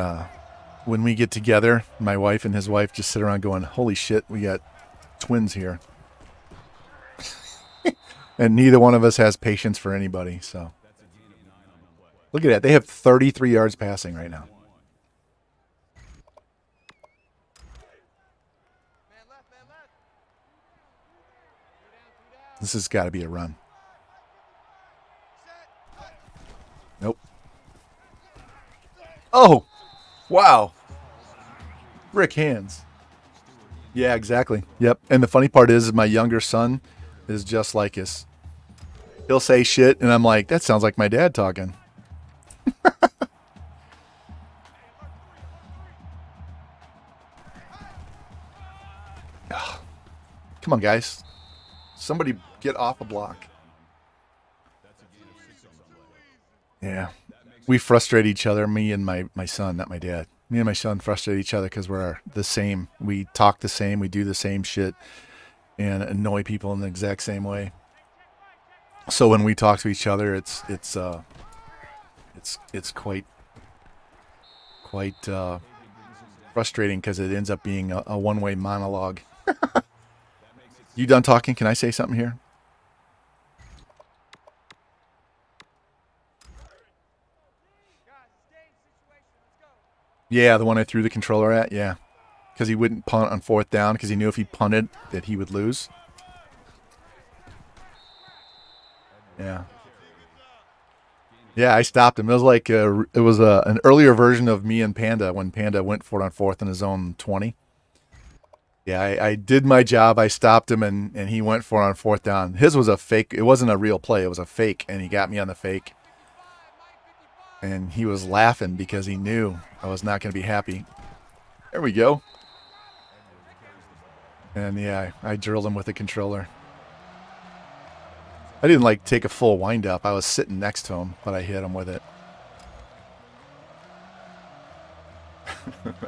Speaker 1: when we get together, my wife and his wife just sit around going, holy shit, we got twins here. And neither one of us has patience for anybody. So look at that. They have 33 yards passing right now. This has got to be a run. Nope. Oh, wow. Brick hands. Yeah, exactly. Yep. And the funny part is my younger son is just like us. He'll say shit, and I'm like, that sounds like my dad talking. Come on, guys. Somebody get off a block. Yeah. We frustrate each other, me and my son, not my dad. Me and my son frustrate each other because we're the same. We talk the same. We do the same shit and annoy people in the exact same way. So when we talk to each other, it's quite frustrating because it ends up being a one-way monologue. You done talking? Can I say something here? Yeah, the one I threw the controller at, yeah. Because he wouldn't punt on fourth down because he knew if he punted that he would lose. Yeah. Yeah, I stopped him. It was like an earlier version of me and Panda when Panda went for it on fourth in his own 20. Yeah, I did my job. I stopped him, and he went for it on fourth down. His was a fake. It wasn't a real play. It was a fake, and he got me on the fake. And he was laughing because he knew I was not going to be happy. There we go. And yeah, I drilled him with the controller. I didn't take a full wind up. I was sitting next to him, but I hit him with it.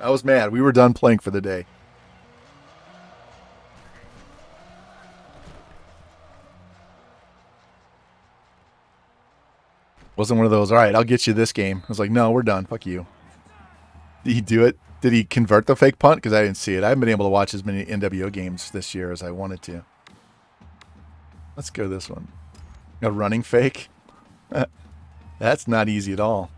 Speaker 1: I was mad. We were done playing for the day. Wasn't one of those, all right, I'll get you this game. I was like, no, we're done. Fuck you. Did he do it? Did he convert the fake punt? Because I didn't see it. I haven't been able to watch as many NWO games this year as I wanted to. Let's go this one. A running fake? That's not easy at all.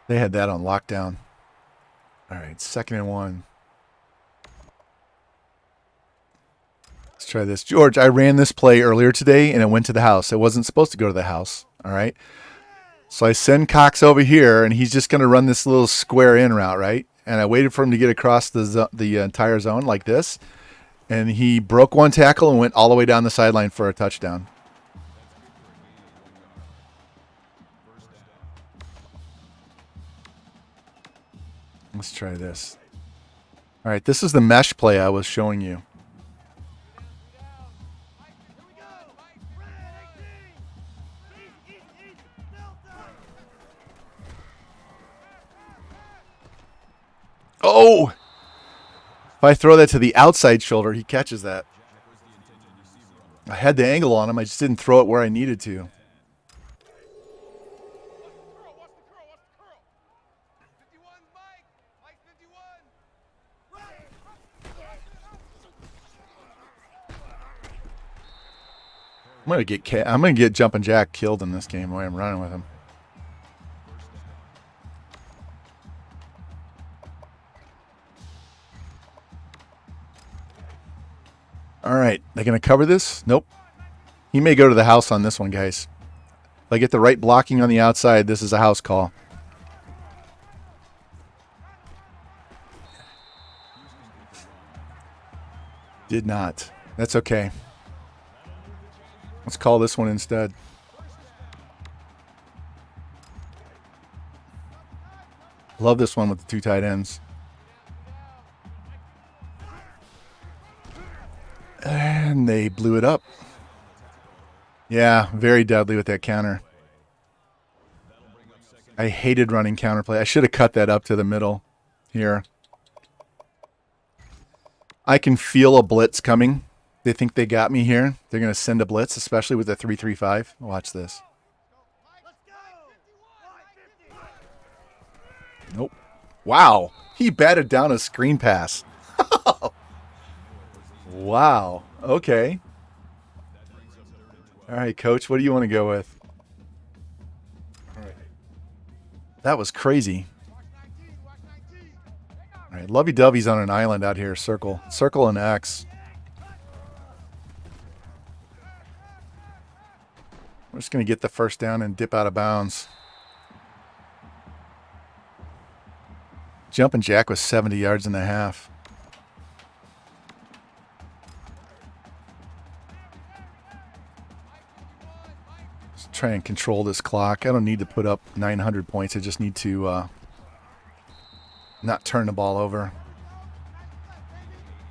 Speaker 1: They had that on lockdown. All right, 2nd and 1. Let's try this. George, I ran this play earlier today, and it went to the house. It wasn't supposed to go to the house, all right? So I send Cox over here, and he's just going to run this little square in route, right? And I waited for him to get across the entire zone like this, and he broke one tackle and went all the way down the sideline for a touchdown. Let's try this. All right, this is the mesh play I was showing you. Oh! If I throw that to the outside shoulder, he catches that. I had the angle on him. I just didn't throw it where I needed to. I'm gonna get Jumpin' Jack killed in this game the way I'm running with him. All right, they gonna cover this? Nope. He may go to the house on this one, guys. If I get the right blocking on the outside, this is a house call. Did not. That's okay. Let's call this one instead. Love this one with the 2 tight ends. And they blew it up. Yeah, very deadly with that counter. I hated running counterplay. I should have cut that up to the middle here. I can feel a blitz coming. They think they got me here. They're going to send a blitz, especially with the 3-3-5. Watch this. Nope. Wow. He batted down a screen pass. Wow. Okay. All right, coach, what do you want to go with? All right. That was crazy. All right, lovey-dovey's on an island out here. Circle and X. We're just going to get the first down and dip out of bounds. Jumpin' Jack was 70 yards and a half. Let's try and control this clock. I don't need to put up 900 points. I just need to not turn the ball over.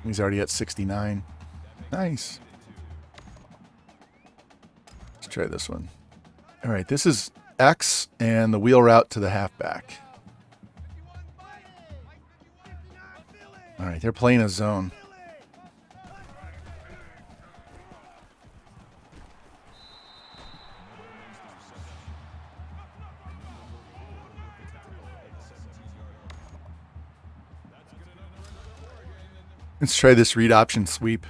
Speaker 1: He's already at 69. Nice. Let's try this one. All right, this is X and the wheel route to the halfback. All right, they're playing a zone. Let's try this read option sweep.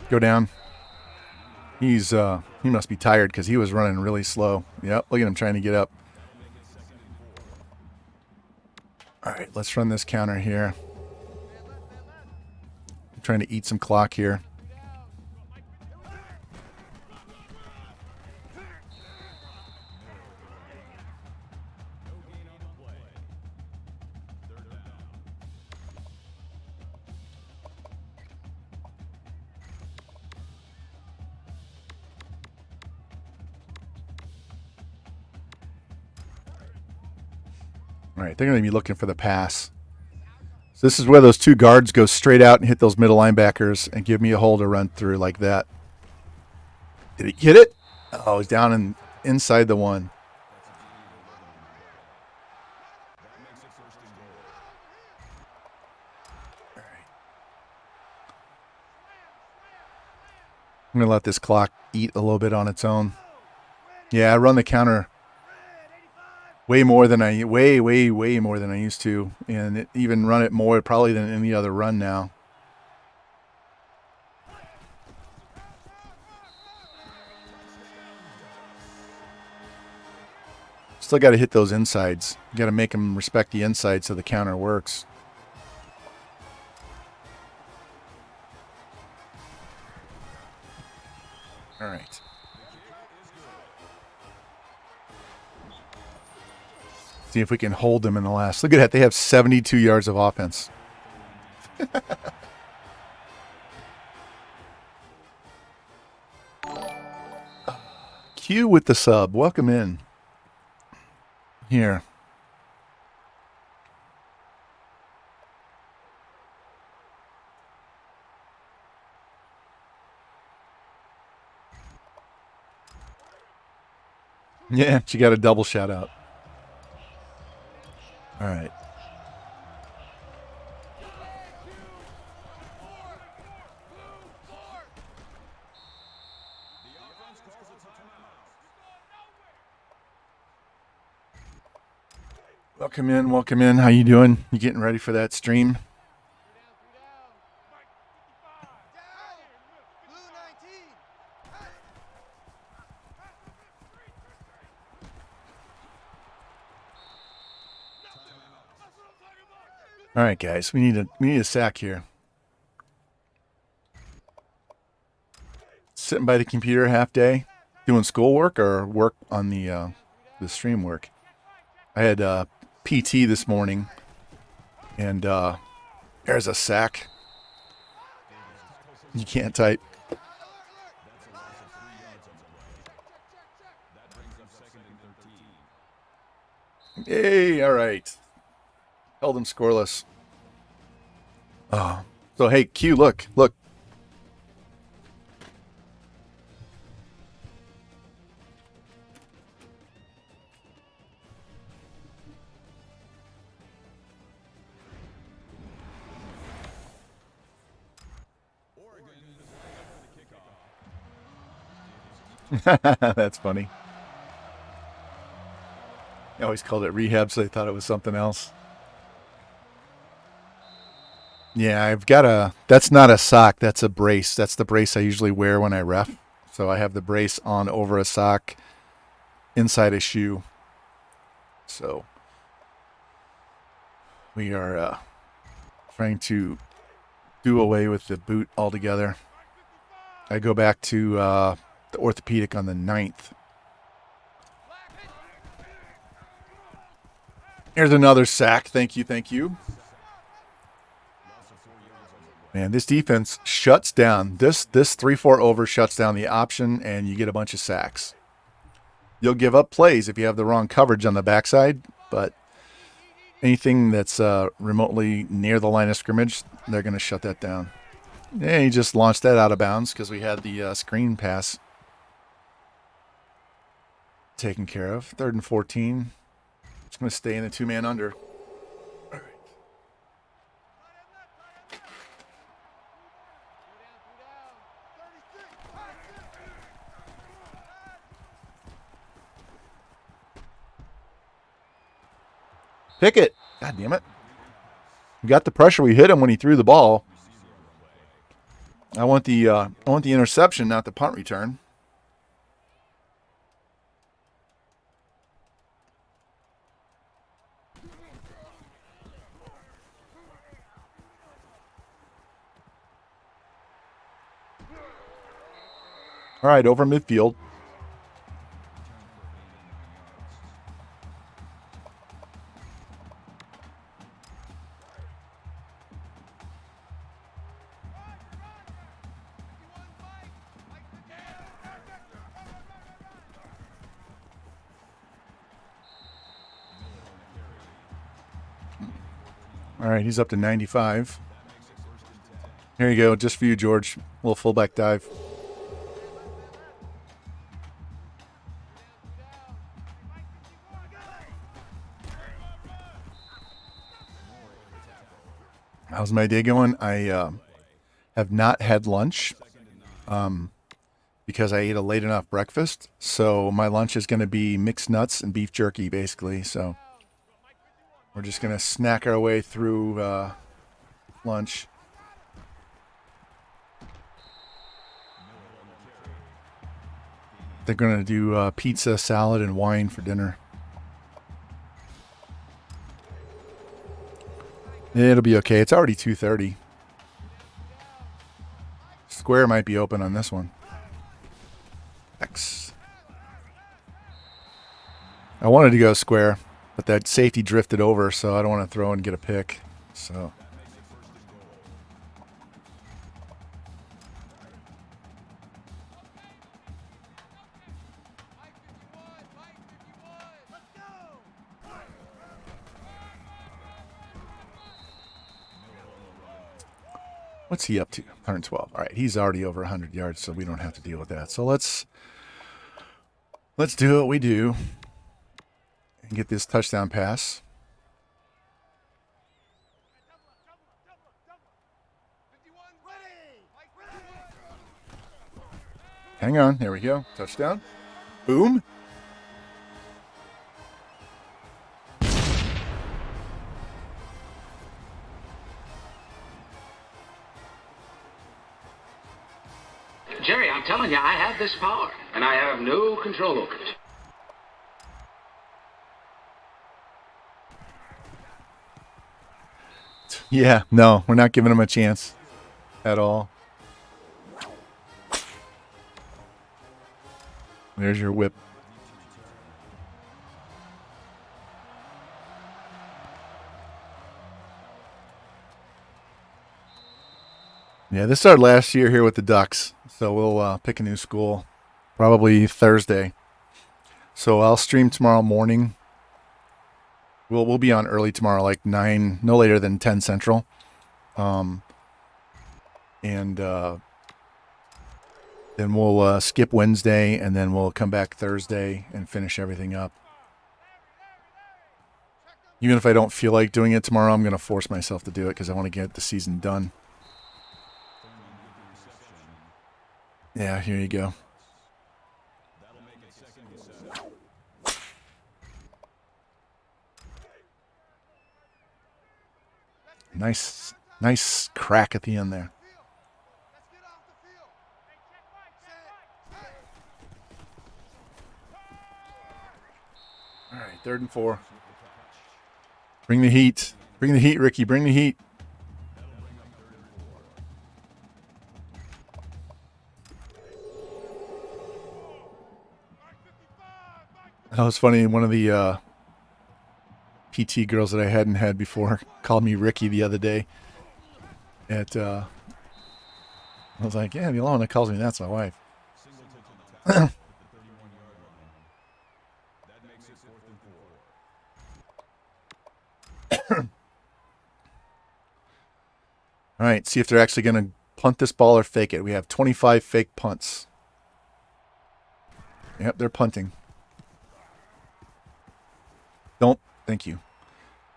Speaker 1: Go down. He must be tired because he was running really slow. Yep, look at him trying to get up. All right, let's run this counter here. I'm trying to eat some clock here. All right, they're going to be looking for the pass. So this is where those 2 guards go straight out and hit those middle linebackers and give me a hole to run through like that. Did he hit it? Oh, he's down and inside the one. All right. I'm gonna let this clock eat a little bit on its own. Yeah, I run the counter way more than I way more than I used to, and even run it more probably than any other run now. Still got to hit those insides. You got to make them respect the inside so the counter works. All right. See if we can hold them in the last. Look at that. They have 72 yards of offense. Q with the sub. Welcome in. Here. Yeah, she got a double shout out. All right. Welcome in, welcome in. How you doing? You getting ready for that stream? All right, guys. We need a sack here. Sitting by the computer half day, doing schoolwork or work on the stream work. I had PT this morning, and there's a sack. You can't type. Yay! All right. Held them scoreless. Oh, so hey, Q, look. That's funny. I always called it rehab, so they thought it was something else. Yeah, I've got that's not a sock, that's a brace. That's the brace I usually wear when I ref. So I have the brace on over a sock inside a shoe. So we are trying to do away with the boot altogether. I go back to the orthopedic on the 9th. Here's another sack. Thank you. Man, this defense shuts down. This 3-4 over shuts down the option, and you get a bunch of sacks. You'll give up plays if you have the wrong coverage on the backside, but anything that's remotely near the line of scrimmage, they're going to shut that down. Yeah, he just launched that out of bounds because we had the screen pass taken care of. 3rd and 14. Just going to stay in the 2-man under. All right. Pick it. God damn it. We got the pressure. We hit him when he threw the ball. I want the interception, not the punt return. All right, over midfield. All right, he's up to 95. Here you go, just for you, George. A little fullback dive. How's my day going? I have not had lunch because I ate a late enough breakfast. So my lunch is going to be mixed nuts and beef jerky, basically. So we're just going to snack our way through lunch. They're going to do pizza, salad, and wine for dinner. It'll be okay. It's already 2:30. Square might be open on this one. X. I wanted to go square, but that safety drifted over, so I don't want to throw and get a pick. So. What's he up to? 112. All right, he's already over 100 yards, so we don't have to deal with that. So let's do what we do and get this touchdown pass. Hang on. There we go. Touchdown. Boom.
Speaker 5: Jerry, I'm telling you, I have this power, and I have no control over it.
Speaker 1: Yeah, no, we're not giving him a chance at all. There's your whip. Yeah, this started last year here with the Ducks, so we'll pick a new school probably Thursday. So I'll stream tomorrow morning. We'll be on early tomorrow, like 9, no later than 10 Central. And then we'll skip Wednesday, and then we'll come back Thursday and finish everything up. Even if I don't feel like doing it tomorrow, I'm going to force myself to do it because I want to get the season done. Yeah, here you go. Nice crack at the end there. All right, 3rd and 4. Bring the heat. Bring the heat, Ricky. Bring the heat. That was funny. One of the PT girls that I hadn't had before called me Ricky the other day. I was like, yeah, the only one that calls me that's my wife. All right, see if they're actually going to punt this ball or fake it. We have 25 fake punts. Yep, they're punting. Don't. Thank you.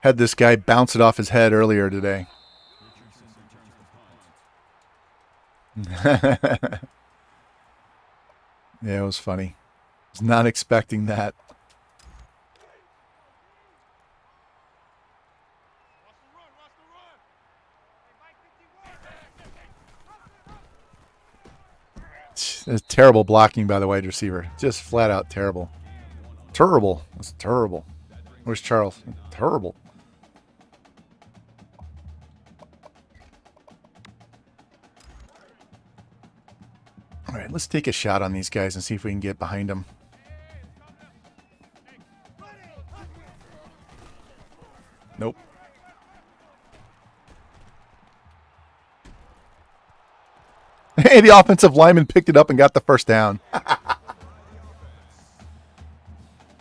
Speaker 1: Had this guy bounce it off his head earlier today. Yeah, it was funny. I was not expecting that. It's terrible blocking by the wide receiver. Just flat out terrible. Terrible. It's terrible. Where's Charles? Terrible. All right, let's take a shot on these guys and see if we can get behind them. Nope. Hey, the offensive lineman picked it up and got the first down.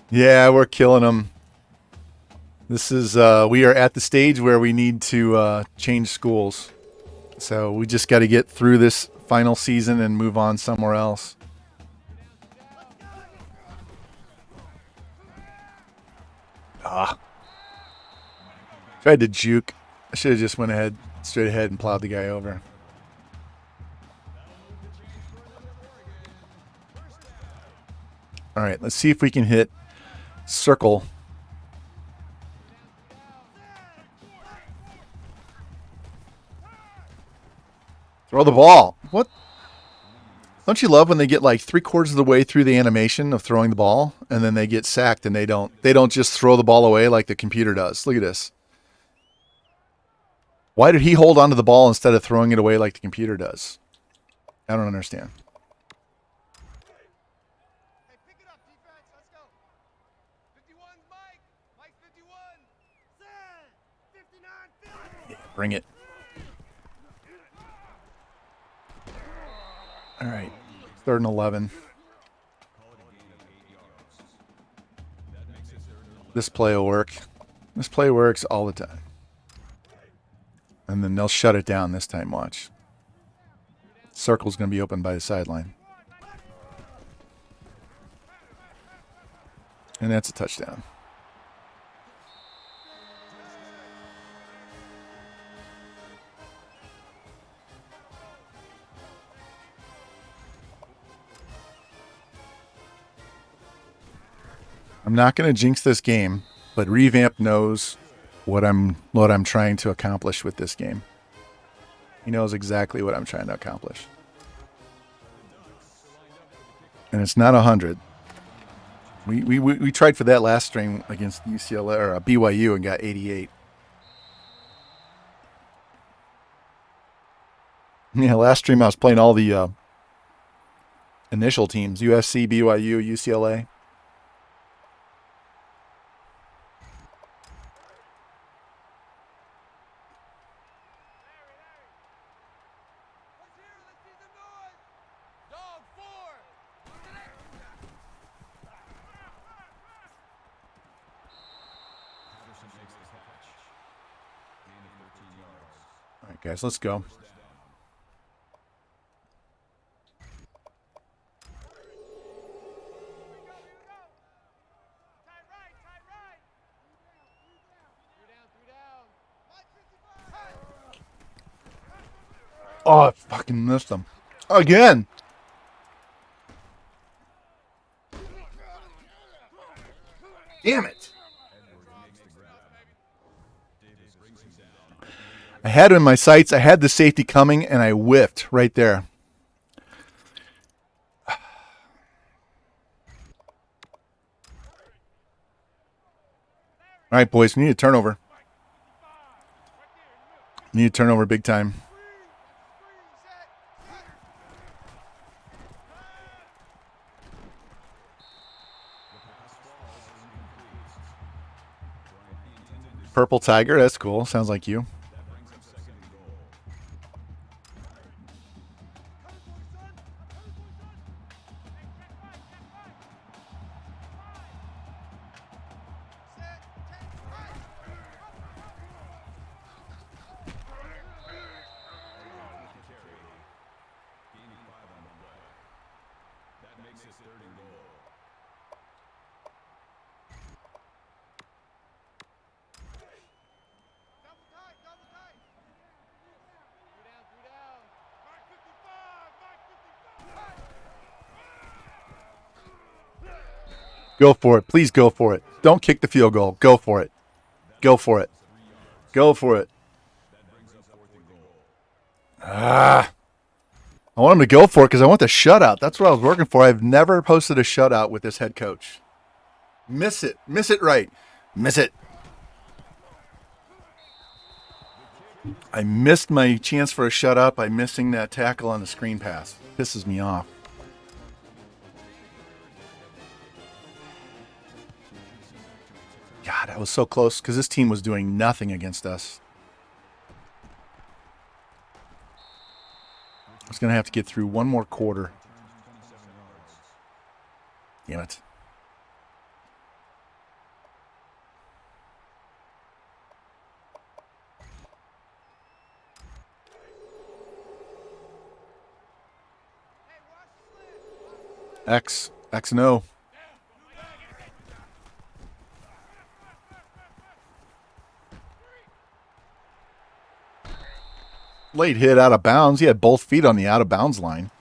Speaker 1: Yeah, we're killing them. This is, we are at the stage where we need to change schools. So we just got to get through this final season and move on somewhere else. Tried to juke. I should have just went ahead. straight ahead and plowed the guy over. All right, let's see if we can hit circle. Throw the ball. What? Don't you love when they get like 3/4 of the way through the animation of throwing the ball and then they get sacked and they don't just throw the ball away like the computer does. Look at this. Why did he hold onto the ball instead of throwing it away like the computer does? I don't understand.
Speaker 6: Hey, pick it up, defense. Let's go. 51's Mike. Mike 51. Set. 59, 50.
Speaker 1: Yeah, bring it. All right. 3rd and 11. This play will work. This play works all the time. And then they'll shut it down this time, watch. Circle's going to be open by the sideline. And that's a touchdown. I'm not going to jinx this game, but Revamp knows what I'm trying to accomplish with this game. He knows exactly what I'm trying to accomplish. And it's not 100. We tried for that last stream against UCLA or BYU and got 88. Yeah, last stream I was playing all the initial teams: USC, BYU, UCLA. All right, guys, let's go. Oh, I fucking missed them. Again. Damn it. I had him in my sights. I had the safety coming, and I whiffed right there. All right, boys, we need a turnover. We need a turnover big time. Purple Tiger, that's cool. Sounds like you. Go for it. Please go for it. Don't kick the field goal. Go for it. Go for it. Go for it. I want him to go for it because I want the shutout. That's what I was working for. I've never posted a shutout with this head coach. Miss it. Miss it right. Miss it. I missed my chance for a shutout by missing that tackle on the screen pass. Pisses me off. God, I was so close because this team was doing nothing against us. I was going to have to get through one more quarter. Damn it. X and O. late hit out of bounds. He had both feet on the out of bounds line.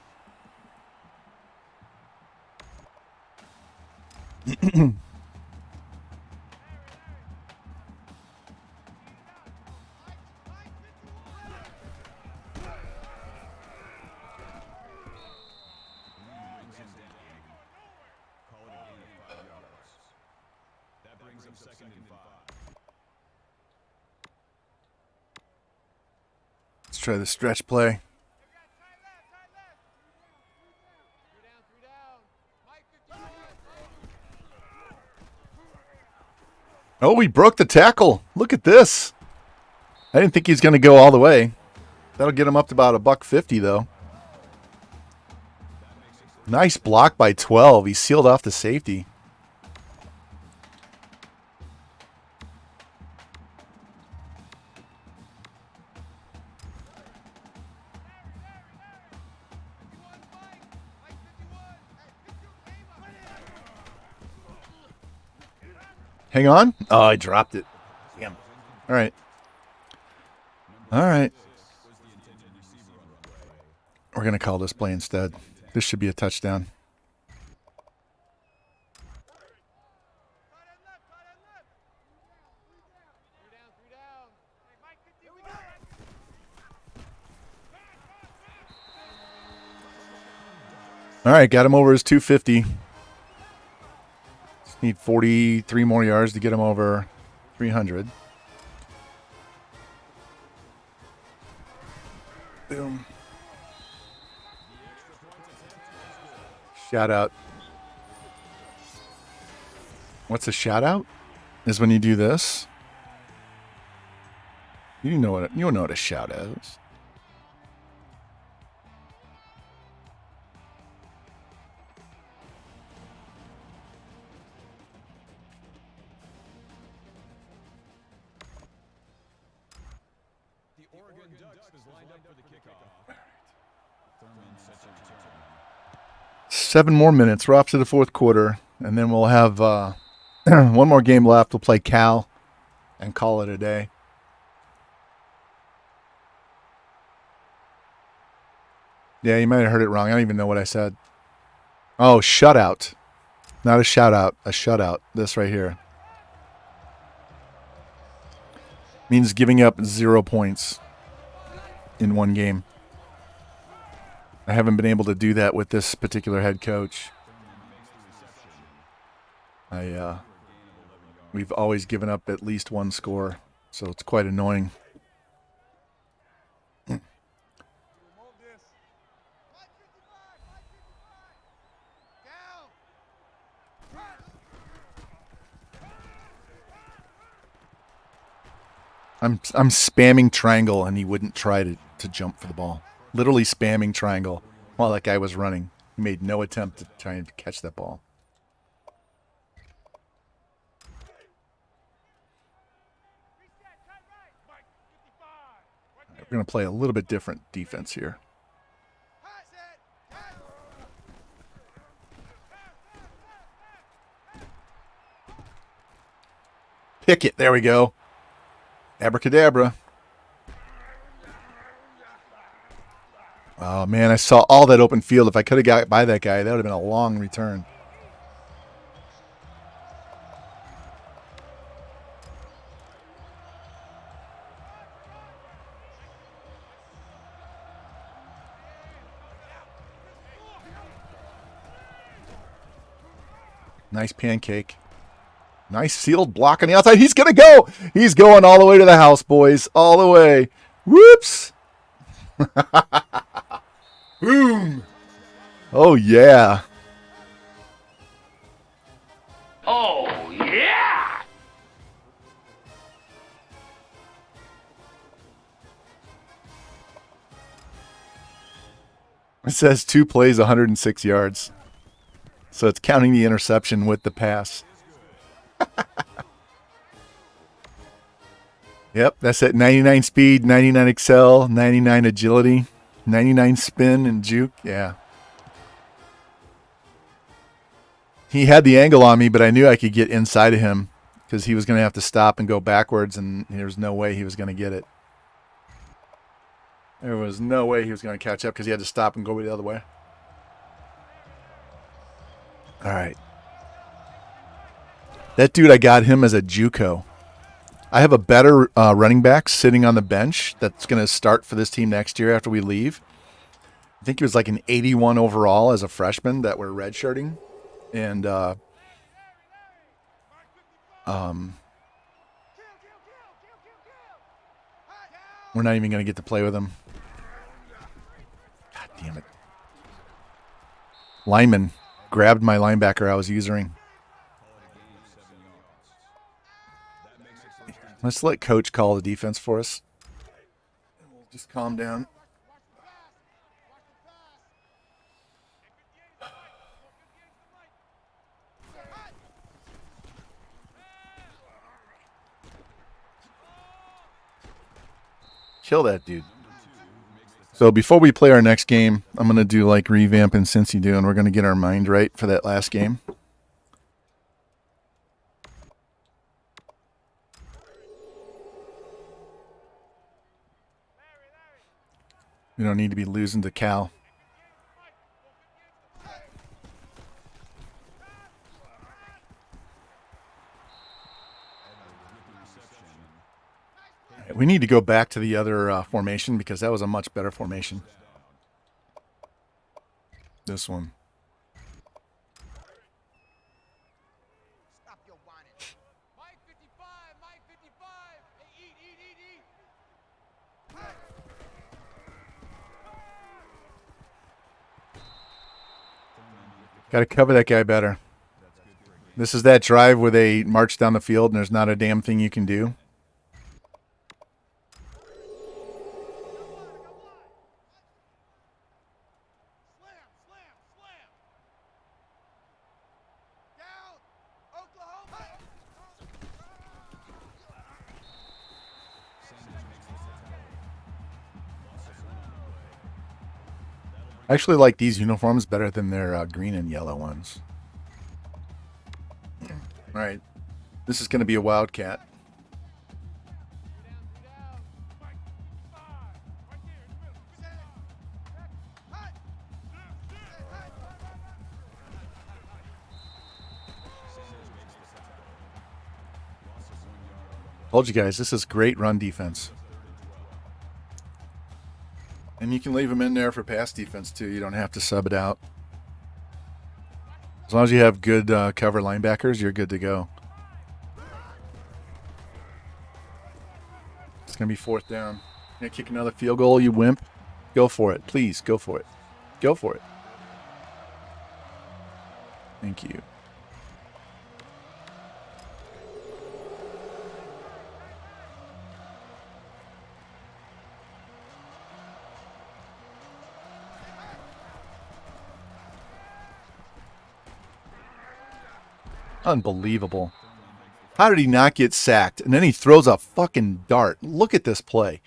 Speaker 1: Let's try the stretch play. Oh, he broke the tackle. Look at this. I didn't think he's going to go all the way. That'll get him up to about $150 though. Nice block by 12. He sealed off the safety. Hang on. Oh, I dropped it. Damn. All right. All right. We're going to call this play instead. This should be a touchdown. All right, got him over his 250. Just need 43 more yards to get him over 300. Boom. Shout out. What's a shout out? Is when you do this. You know what a shout out is.
Speaker 4: The Oregon Ducks is lined up for the kickoff. Thurman sets a return.
Speaker 1: 7 more minutes. We're off to the fourth quarter, and then we'll have one more game left. We'll play Cal and call it a day. Yeah, you might have heard it wrong. I don't even know what I said. Oh, shutout. Not a shout out, a shutout. This right here. Means giving up 0 points in one game. I haven't been able to do that with this particular head coach. We've always given up at least one score, so it's quite annoying. I'm spamming triangle, and he wouldn't try to jump for the ball. Literally spamming triangle while that guy was running. He made no attempt to try and catch that ball. All right, we're going to play a little bit different defense here. Pick it. There we go. Abracadabra. Oh, man, I saw all that open field. If I could have got by that guy, that would have been a long return. Nice pancake. Nice sealed block on the outside. He's going to go. He's going all the way to the house, boys. All the way. Whoops. Boom. Oh, yeah.
Speaker 2: Oh, yeah!
Speaker 1: It says 2 plays, 106 yards. So it's counting the interception with the pass. Yep, that's it. 99 speed, 99 excel, 99 agility, 99 spin and juke. Yeah. He had the angle on me, but I knew I could get inside of him because he was going to have to stop and go backwards, and there's no way he was going to get it. There was no way he was going to catch up because he had to stop and go the other way. All right. That dude, I got him as a JUCO. I have a better running back sitting on the bench that's going to start for this team next year after we leave. I think he was like an 81 overall as a freshman that we're redshirting. And we're not even going to get to play with him. God damn it. Lineman grabbed my linebacker I was using. Let's let coach call the defense for us. We'll just calm down. Kill that dude. So before we play our next game, I'm going to do like revamp and Cincy do, and we're going to get our mind right for that last game. We don't need to be losing to Cal. We need to go back to the other formation because that was a much better formation. This one.
Speaker 6: Stop your whining. Mike 55, Mike 55. Hey, eat.
Speaker 1: Got to cover that guy better. This is that drive where they march down the field and there's not a damn thing you can do. I actually like these uniforms better than their green and yellow ones. All right. This is going to be a Wildcat. Told you guys, this is great run defense. And you can leave them in there for pass defense, too. You don't have to sub it out. As long as you have good cover linebackers, you're good to go. It's going to be 4th down. You're going to kick another field goal, you wimp? Go for it. Please, go for it. Go for it. Thank you. Unbelievable. How did he not get sacked? And then he throws a fucking dart. Look at this play.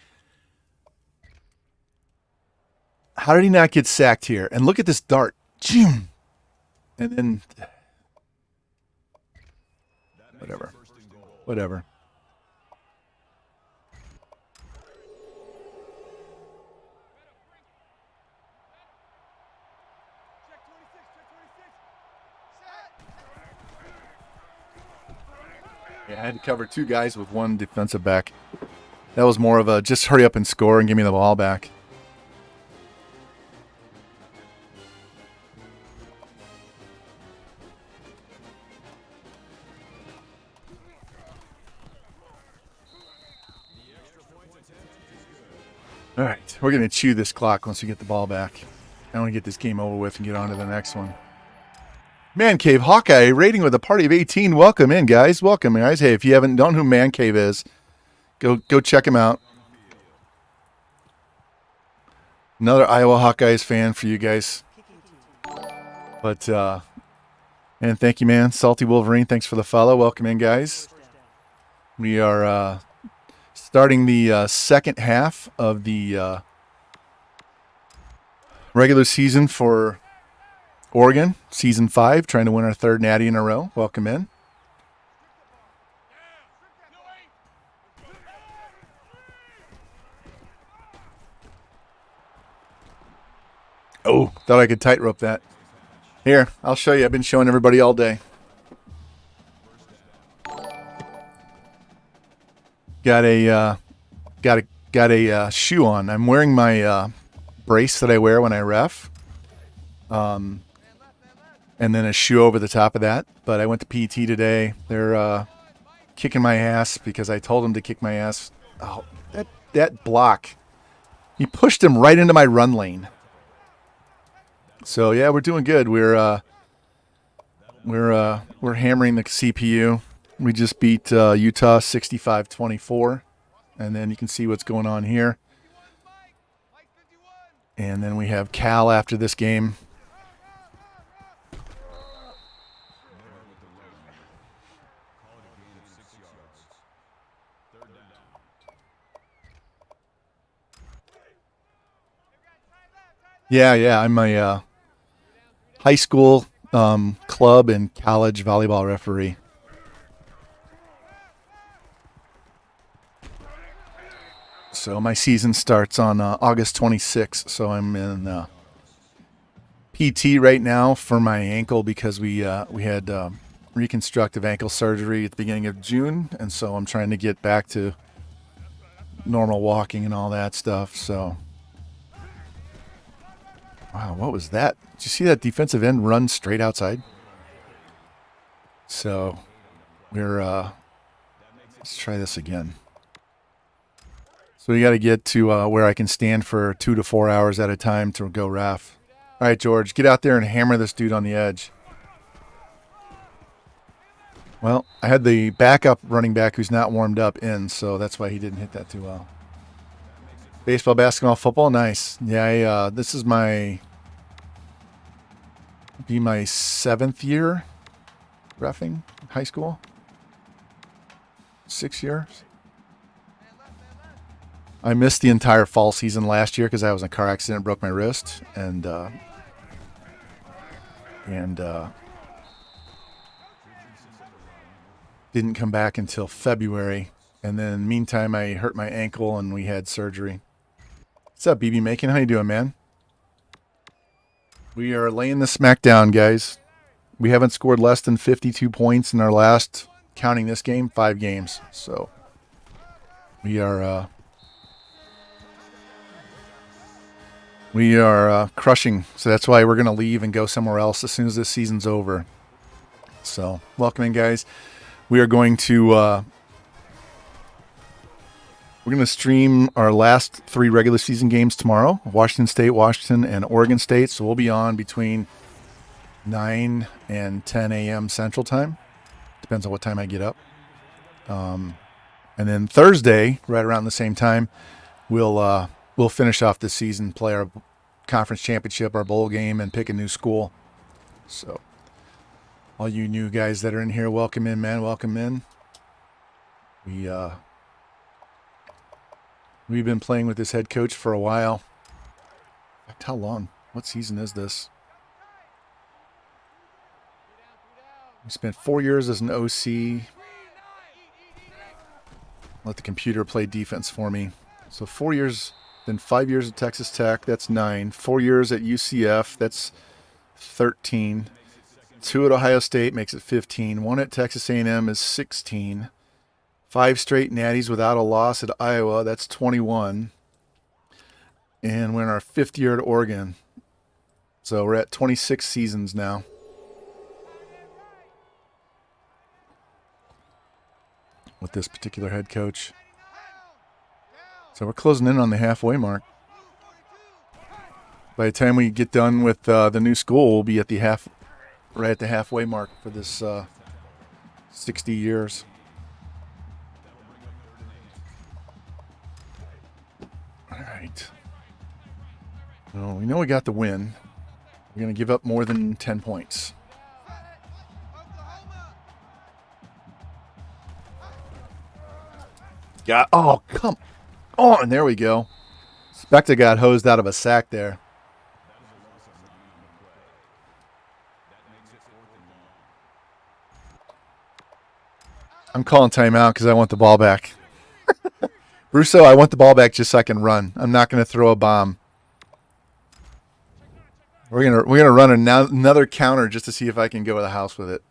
Speaker 1: How did he not get sacked here? And look at this dart. And then... Whatever. Yeah, I had to cover 2 guys with 1 defensive back. That was more of a just hurry up and score and give me the ball back. All right, we're going to chew this clock once we get the ball back. I want to get this game over with and get on to the next one. Man Cave Hawkeye rating with a party of 18. Welcome in, guys. Welcome, guys. Hey, if you haven't known who Man Cave is, go check him out. Another Iowa Hawkeyes fan for you guys. But and thank you, man. Salty Wolverine, thanks for the follow. Welcome in, guys. We are starting the second half of the regular season for Oregon, season 5, trying to win our 3rd natty in a row. Welcome in. Oh, thought I could tightrope that. Here, I'll show you. I've been showing everybody all day. Got a shoe on. I'm wearing my brace that I wear when I ref, and then a shoe over the top of that. But I went to PT today. They're kicking my ass because I told them to kick my ass. Oh, that block! He pushed him right into my run lane. So yeah, we're doing good. We're hammering the CPU. We just beat Utah 65-24, and then you can see what's going on here. And then we have Cal after this game. Yeah, I'm a high school club and college volleyball referee. So my season starts on August 26th. So I'm in PT right now for my ankle because we had reconstructive ankle surgery at the beginning of June, and so I'm trying to get back to normal walking and all that stuff. So, wow, what was that? Did you see that defensive end run straight outside? So let's try this again. So we got to get to where I can stand for 2 to 4 hours at a time to go ref. All right, George, get out there and hammer this dude on the edge. Well, I had the backup running back who's not warmed up in, so that's why he didn't hit that too well. Baseball, basketball, football, nice. Yeah, this is my 7th year reffing high school. 6 years. I missed the entire fall season last year because I was in a car accident, broke my wrist, and didn't come back until February. And then meantime, I hurt my ankle and we had surgery. What's up, BB Macon? How you doing, man? We are laying the smack down, guys. We haven't scored less than 52 points in our last, counting this game, 5 games. So we are crushing. So that's why we're going to leave and go somewhere else as soon as this season's over. So welcome in, guys. We are going to stream our last 3 regular season games tomorrow. Washington State, Washington, and Oregon State. So we'll be on between 9 and 10 a.m. Central Time. Depends on what time I get up. And then Thursday, right around the same time, we'll finish off the season, play our conference championship, our bowl game, and pick a new school. So all you new guys that are in here, welcome in, man. Welcome in. We've been playing with this head coach for a while. In fact, how long? What season is this? We spent 4 years as an OC. Let the computer play defense for me. So 4 years, then 5 years at Texas Tech. That's 9. 4 years at UCF. That's 13. 2 at Ohio State makes it 15. 1 at Texas A&M is 16. 5 straight natties without a loss at Iowa. That's 21. And we're in our 5th year at Oregon. So we're at 26 seasons now. With this particular head coach. So we're closing in on the halfway mark. By the time we get done with the new school, we'll be at right at the halfway mark for this 60 years. All right. Well, we know we got the win. We're going to give up more than 10 points. Oh, come on. There we go. Specta got hosed out of a sack there. I'm calling timeout because I want the ball back. Russo, I want the ball back just so I can run. I'm not going to throw a bomb. We're gonna run another counter just to see if I can go to the house with it.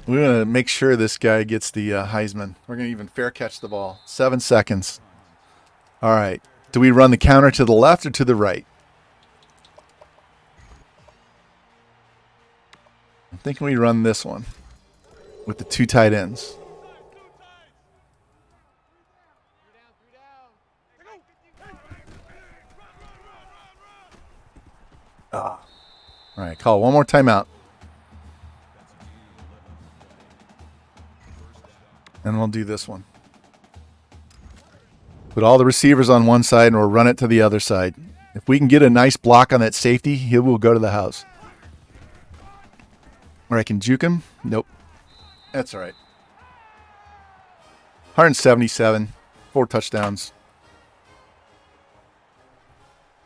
Speaker 1: We're gonna make sure this guy gets the Heisman. We're gonna even fair catch the ball. 7 seconds. All right. Do we run the counter to the left or to the right? I'm thinking we run this one with the 2 tight ends. All right, call one more timeout. And we'll do this one. Put all the receivers on one side and we'll run it to the other side. If we can get a nice block on that safety, he will go to the house. Or I can juke him. Nope. That's all right. 177. 4 touchdowns.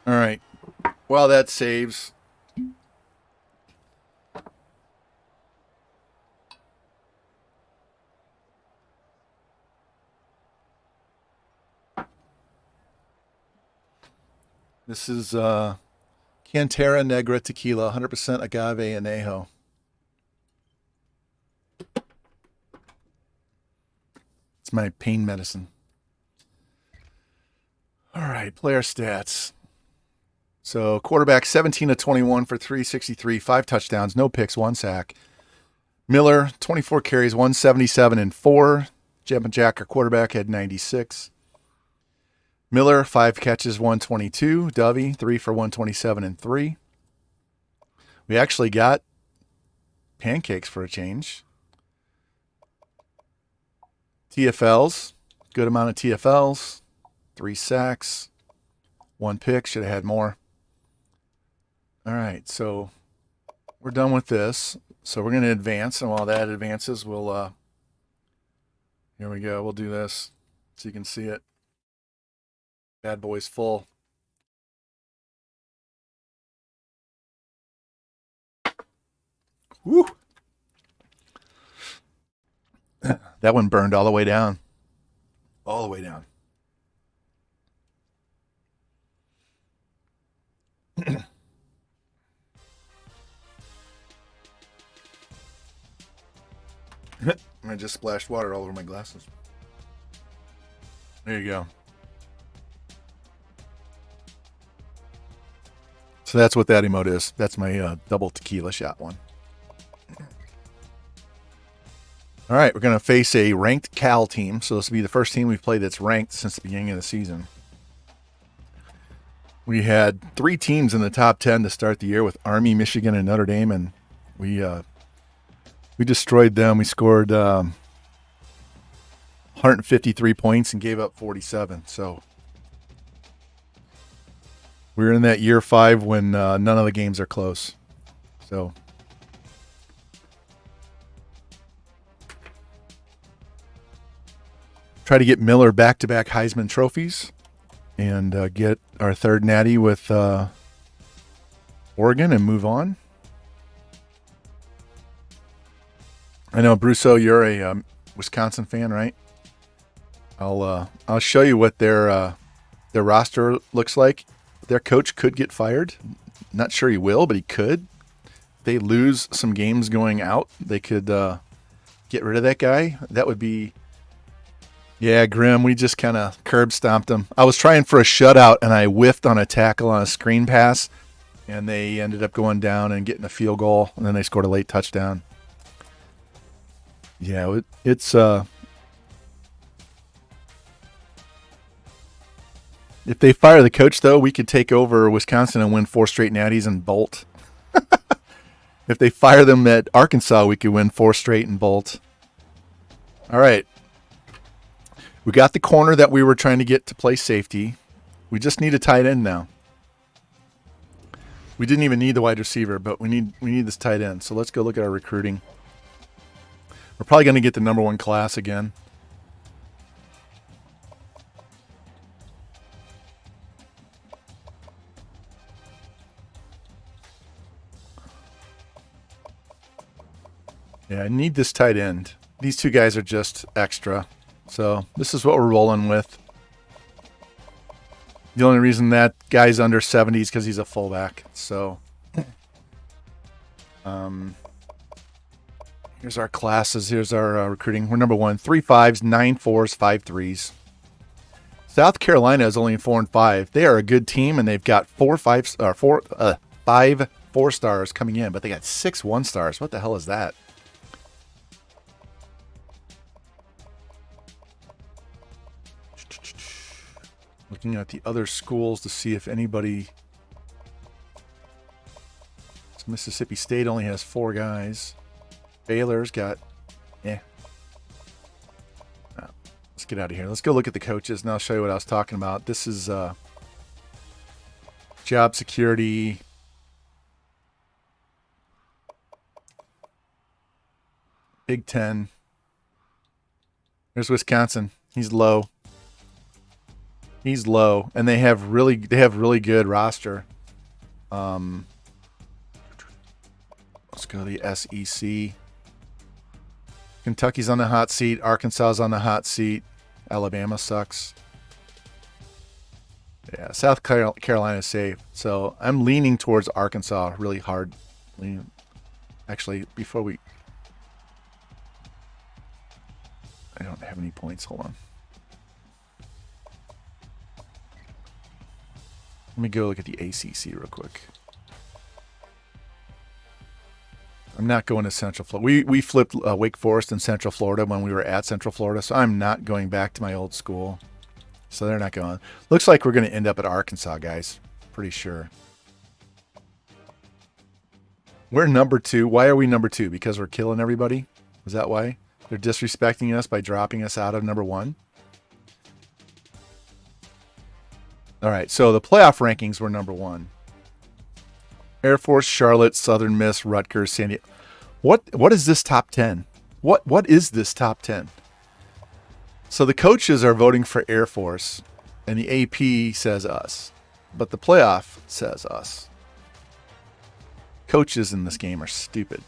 Speaker 1: All right. Well, that saves. This is Cantera Negra Tequila, 100% agave anejo. It's my pain medicine. All right, player stats. So quarterback 17 of 21 for 363, 5 touchdowns, no picks, 1 sack. Miller 24 carries, 177 and 4. Jeb Jack, our quarterback, had 96. Miller 5 catches, 122. Dovey 3 for 127 and 3. We actually got pancakes for a change. TFLs, good amount of TFLs, 3 sacks, 1 pick, should have had more. All right, so we're done with this. So we're going to advance, and while that advances, we'll, here we go, we'll do this so you can see it. Bad boy's full. Woo! That one burned all the way down. All the way down. I just splashed water all over my glasses. There you go. So that's what that emote is. That's my double tequila shot one. All right, we're going to face a ranked Cal team. So this will be the first team we've played that's ranked since the beginning of the season. We had 3 teams in the top 10 to start the year with Army, Michigan, and Notre Dame, and we destroyed them. We scored 153 points and gave up 47. So we're in that year 5 when none of the games are close. So try to get Miller back-to-back Heisman trophies and get our 3rd natty with Oregon and move on. I know, Brusso, you're a Wisconsin fan, right? I'll show you what their roster looks like. Their coach could get fired. Not sure he will, but he could. If they lose some games going out, they could get rid of that guy. That would be, yeah, grim. We just kind of curb stomped him. I was trying for a shutout, and I whiffed on a tackle on a screen pass, and they ended up going down and getting a field goal, and then they scored a late touchdown. Yeah, it's if they fire the coach, though, we could take over Wisconsin and win 4 straight natties and bolt. If they fire them at Arkansas, we could win 4 straight and bolt. All right. We got the corner that we were trying to get to play safety. We just need a tight end now. We didn't even need the wide receiver, but we need this tight end. So let's go look at our recruiting. We're probably going to get the number 1 class again. Yeah, I need this tight end. These 2 guys are just extra. So this is what we're rolling with. The only reason that guy's under 70 is because he's a fullback. So, here's our classes. Here's our recruiting. We're number 1. 3 5s, 9 4s, 5 3s. South Carolina is only 4 and 5. They are a good team, and they've got 5 4-stars coming in, but they got 6 1-stars. What the hell is that? Looking at the other schools to see if anybody. Mississippi State only has 4 guys. Baylor's got, let's get out of here. Let's go look at the coaches, and I'll show you what I was talking about. This is job security. Big Ten. There's Wisconsin. He's low. He's low, and they have really good roster. Let's go to the SEC. Kentucky's on the hot seat. Arkansas's on the hot seat. Alabama sucks. Yeah, South Carolina's safe. So I'm leaning towards Arkansas really hard. Actually, before we... I don't have any points. Hold on. Let me go look at the ACC real quick. I'm not going to Central Florida. We flipped Wake Forest and Central Florida when we were at Central Florida, so I'm not going back to my old school. So they're not going. Looks like we're going to end up at Arkansas, guys. Pretty sure. We're number 2. Why are we number 2? Because we're killing everybody? Is that why? They're disrespecting us by dropping us out of number 1? All right, so the playoff rankings were number 1. Air Force, Charlotte, Southern Miss, Rutgers, San Diego. What is this top 10? What is this top 10? So the coaches are voting for Air Force, and the AP says us, but the playoff says us. Coaches in this game are stupid.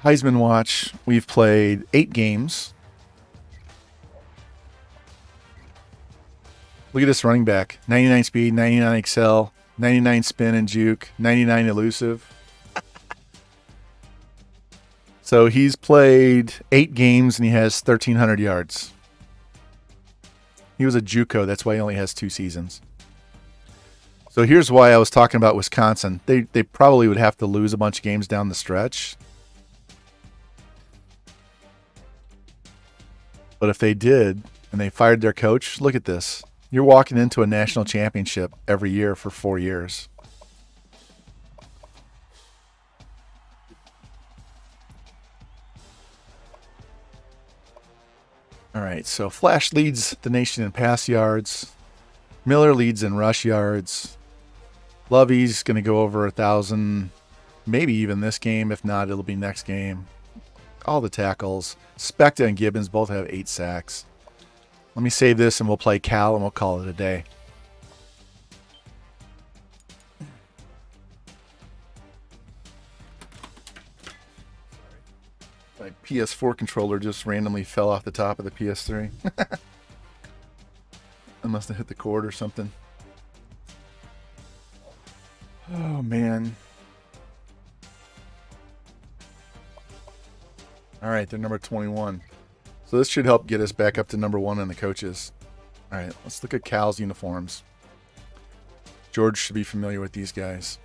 Speaker 1: Heisman Watch, we've played 8 games. Look at this running back. 99 speed, 99 excel, 99 spin and juke, 99 elusive. So he's played 8 games and he has 1,300 yards. He was a JUCO. That's why he only has 2 seasons. So here's why I was talking about Wisconsin. They probably would have to lose a bunch of games down the stretch. But if they did and they fired their coach, look at this. You're walking into a national championship every year for 4 years. All right, so Flash leads the nation in pass yards. Miller leads in rush yards. Lovey's going to go over 1,000, maybe even this game. If not, it'll be next game. All the tackles. Specta and Gibbons both have 8 sacks. Let me save this and we'll play Cal and we'll call it a day. My PS4 controller just randomly fell off the top of the PS3. I must have hit the cord or something. Oh, man. All right, they're number 21. So this should help get us back up to number 1 in the coaches. All right, let's look at Cal's uniforms. George should be familiar with these guys.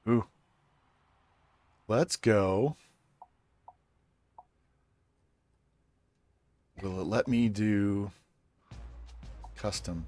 Speaker 1: Ooh. Let's go. Will it let me do custom?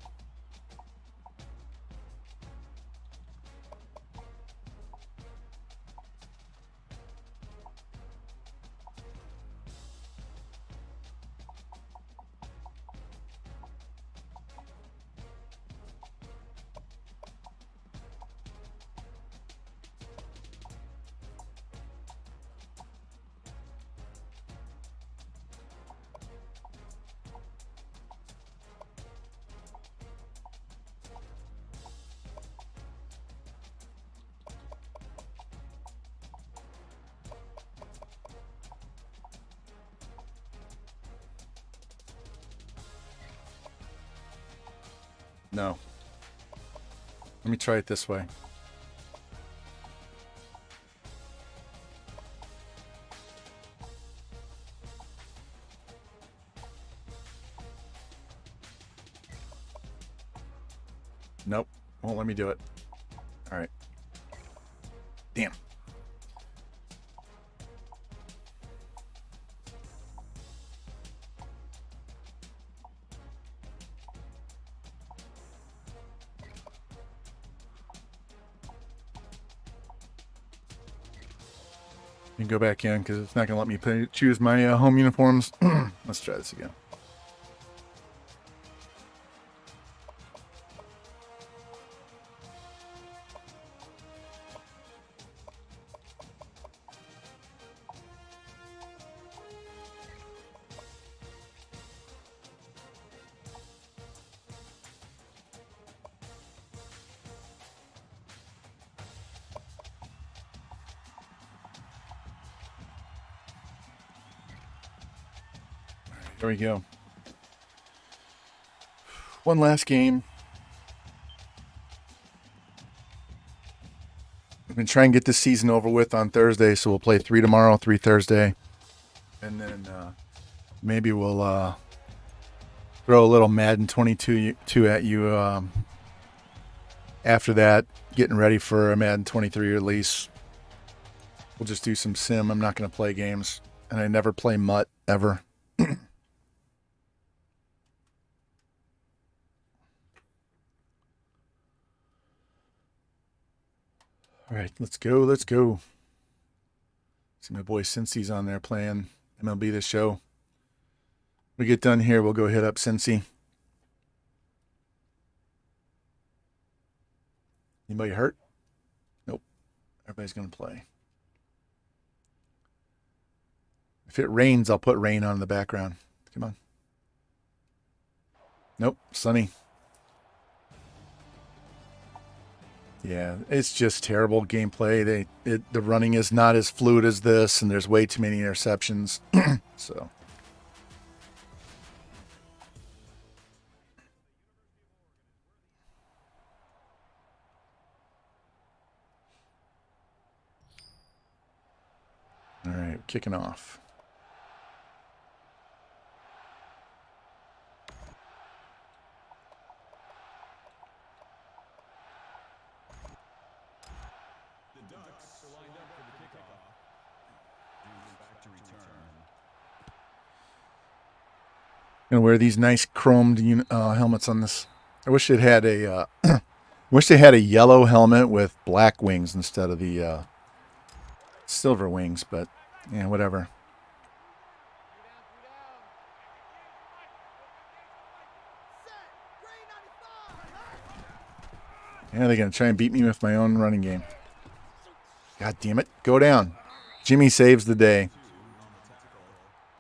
Speaker 1: No. Let me try it this way. Nope. Won't let me do it. All right. Damn. You can go back in because it's not going to let me choose my home uniforms. Let's try this again. There we go. One last game. We've been trying to get this season over with on Thursday, so we'll play 3 tomorrow, 3 Thursday. And then maybe we'll throw a little Madden 22 at you after that, getting ready for a Madden 23 release. We'll just do some sim. I'm not going to play games, and I never play MUT ever. All right, let's go. Let's go. See my boy Cincy's on there playing MLB The Show. When we get done here, we'll go hit up Cincy. Anybody hurt? Nope. Everybody's going to play. If it rains, I'll put rain on in the background. Come on. Nope, sunny. Yeah, it's just terrible gameplay. The running is not as fluid as this, and there's way too many interceptions. So. All right, kicking off. Gonna wear these nice chromed helmets on this. I wish it had a wish they had a yellow helmet with black wings instead of the silver wings, but yeah, whatever. Yeah, they're gonna try and beat me with my own running game. God damn it. Go down. Jimmy saves the day.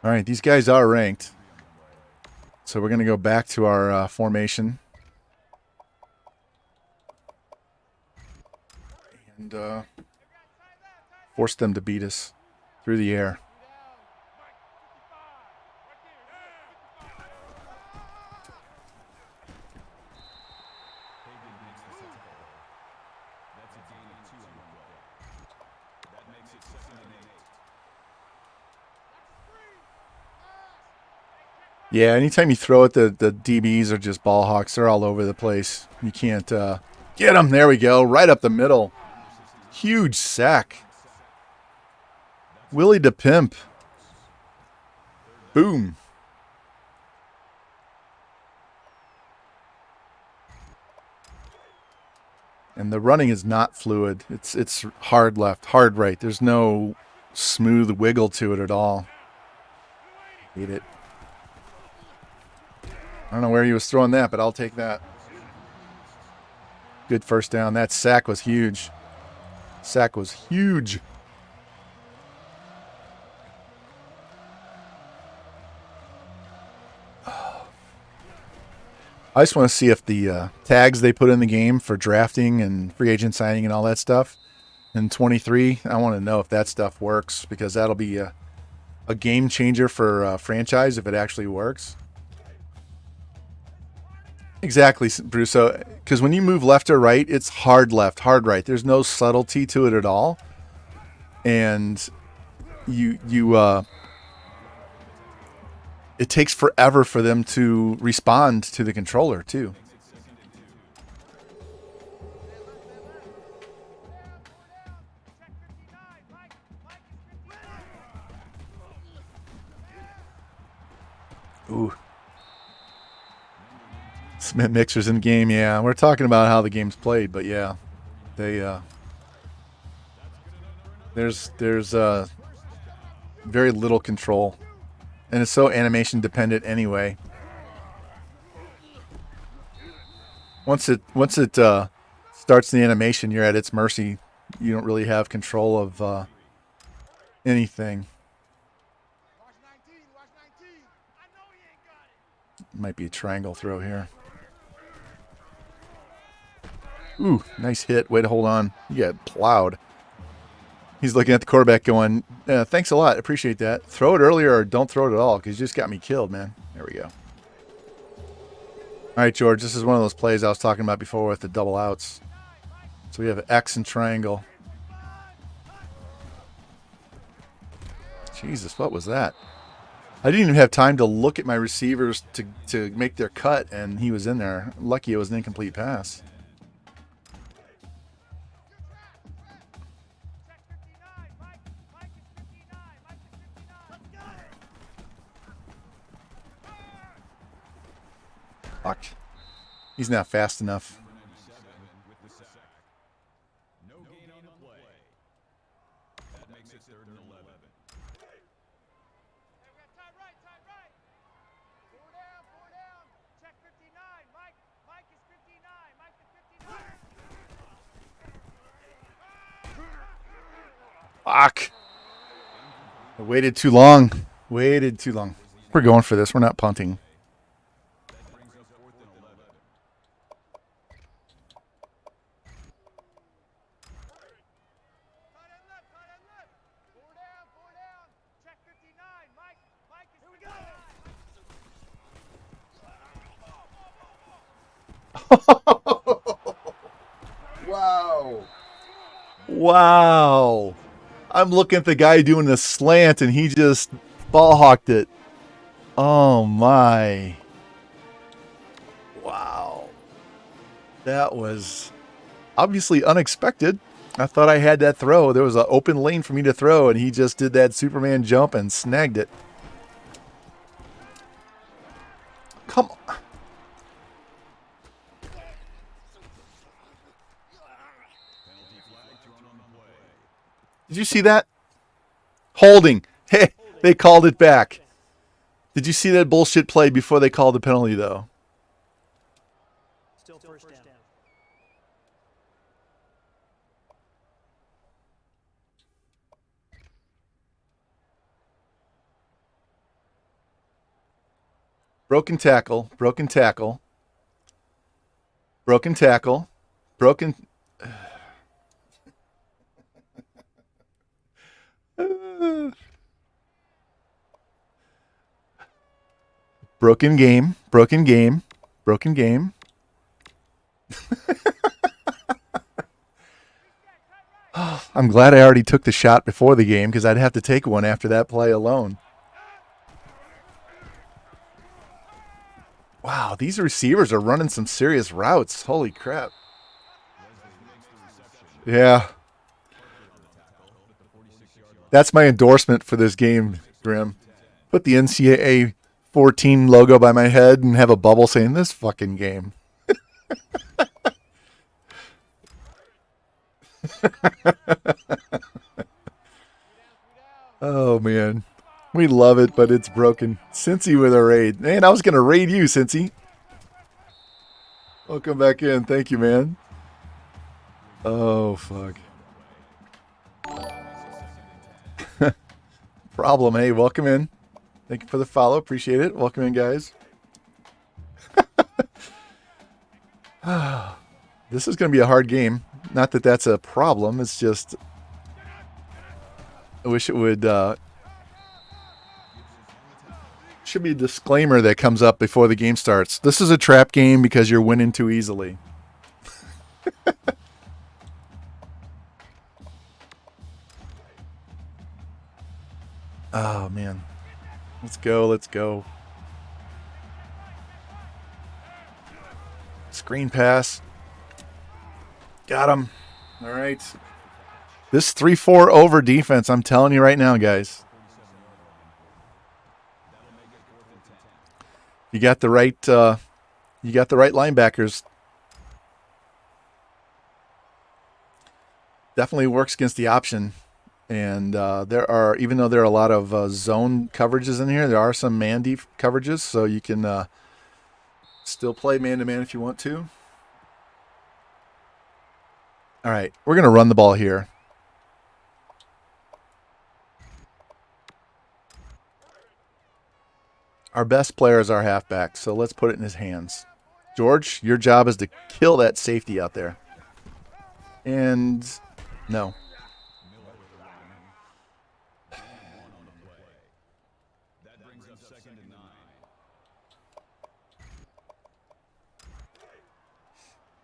Speaker 1: All right, these guys are ranked. So we're going to go back to our formation. And force them to beat us through the air. Yeah, anytime you throw it, the DBs are just ball hawks. They're all over the place. You can't get them. There we go. Right up the middle. Huge sack. Willie the Pimp. Boom. And the running is not fluid. It's hard left, hard right. There's no smooth wiggle to it at all. Hate it. I don't know where he was throwing that, but I'll take that. Good first down. That sack was huge. Sack was huge. I just want to see if the tags they put in the game for drafting and free agent signing and all that stuff in 23, I want to know if that stuff works, because that'll be a game changer for a franchise if it actually works. Exactly, Bruce. So, because when you move left or right, it's hard left, hard right. There's no subtlety to it at all, and you it takes forever for them to respond to the controller too. Ooh. Smith mixers in the game, yeah. We're talking about how the game's played, but yeah, they there's very little control, and it's so animation dependent anyway. Once it starts the animation, you're at its mercy. You don't really have control of anything.
Speaker 6: Watch 19, watch 19. I know he ain't got it.
Speaker 1: Might be a triangle throw here. Ooh, nice hit. Way to hold on. You got plowed. He's looking at the quarterback going, thanks a lot. Appreciate that. Throw it earlier or don't throw it at all because you just got me killed, man. There we go. All right, George. This is one of those plays I was talking about before with the double outs. So we have X and triangle. Jesus, what was that? I didn't even have time to look at my receivers to make their cut, and he was in there. Lucky it was an incomplete pass.
Speaker 6: Check 59, Mike. Mike is 59. Mike is 59. Let's go.
Speaker 1: Fuck. He's not fast enough.
Speaker 4: No gain on the play. That makes it 3rd and 11.
Speaker 6: Hey, we got time right, time right. Four down. Check 59, Mike. Mike is 59. Mike is 59.
Speaker 1: Fuck. I waited too long. Waited too long. We're going for this. We're not punting.
Speaker 4: That brings us 4th and 11.
Speaker 6: Tight end left. Four down. Check 59, Mike. Mike is 59.
Speaker 1: Wow. Wow. I'm looking at the guy doing the slant and he just ball hawked it. Oh my. Wow. That was obviously unexpected. I thought I had that throw. There was an open lane for me to throw and he just did that Superman jump and snagged it. Come on.
Speaker 4: Penalty flag thrown on the play.
Speaker 1: Did you see that? Holding. Hey, they called it back. Did you see that bullshit play before they called the penalty, though?
Speaker 7: Still first down.
Speaker 1: Broken tackle. Broken tackle. Broken tackle. Broken. Broken game. Broken game. Broken game. I'm glad I already took the shot before the game because I'd have to take one after that play alone. Wow, these receivers are running some serious routes. Holy crap. Yeah. That's my endorsement for this game, Grim. Put the NCAA 14 logo by my head and have a bubble saying this fucking game. Oh, man. We love it, but it's broken. Cincy with a raid. Man, I was going to raid you, Cincy. Welcome back in. Thank you, man. Oh, fuck. Problem, hey, welcome in. Thank you for the follow. Appreciate it. Welcome in, guys. This is going to be a hard game. Not that that's a problem. It's just I wish it would should be a disclaimer that comes up before the game starts. This is a trap game because you're winning too easily. Oh, man. Let's go. Let's go. Screen pass. Got him. All right. This 3-4 over defense, I'm telling you right now, guys. You got the right linebackers. Definitely works against the option. And there are, even though there are a lot of zone coverages in here, there are some man coverages, so you can still play man-to-man if you want to. All right, we're going to run the ball here. Our best player is our halfback, so let's put it in his hands. George, your job is to kill that safety out there. And no.
Speaker 4: That brings up 2nd and 9.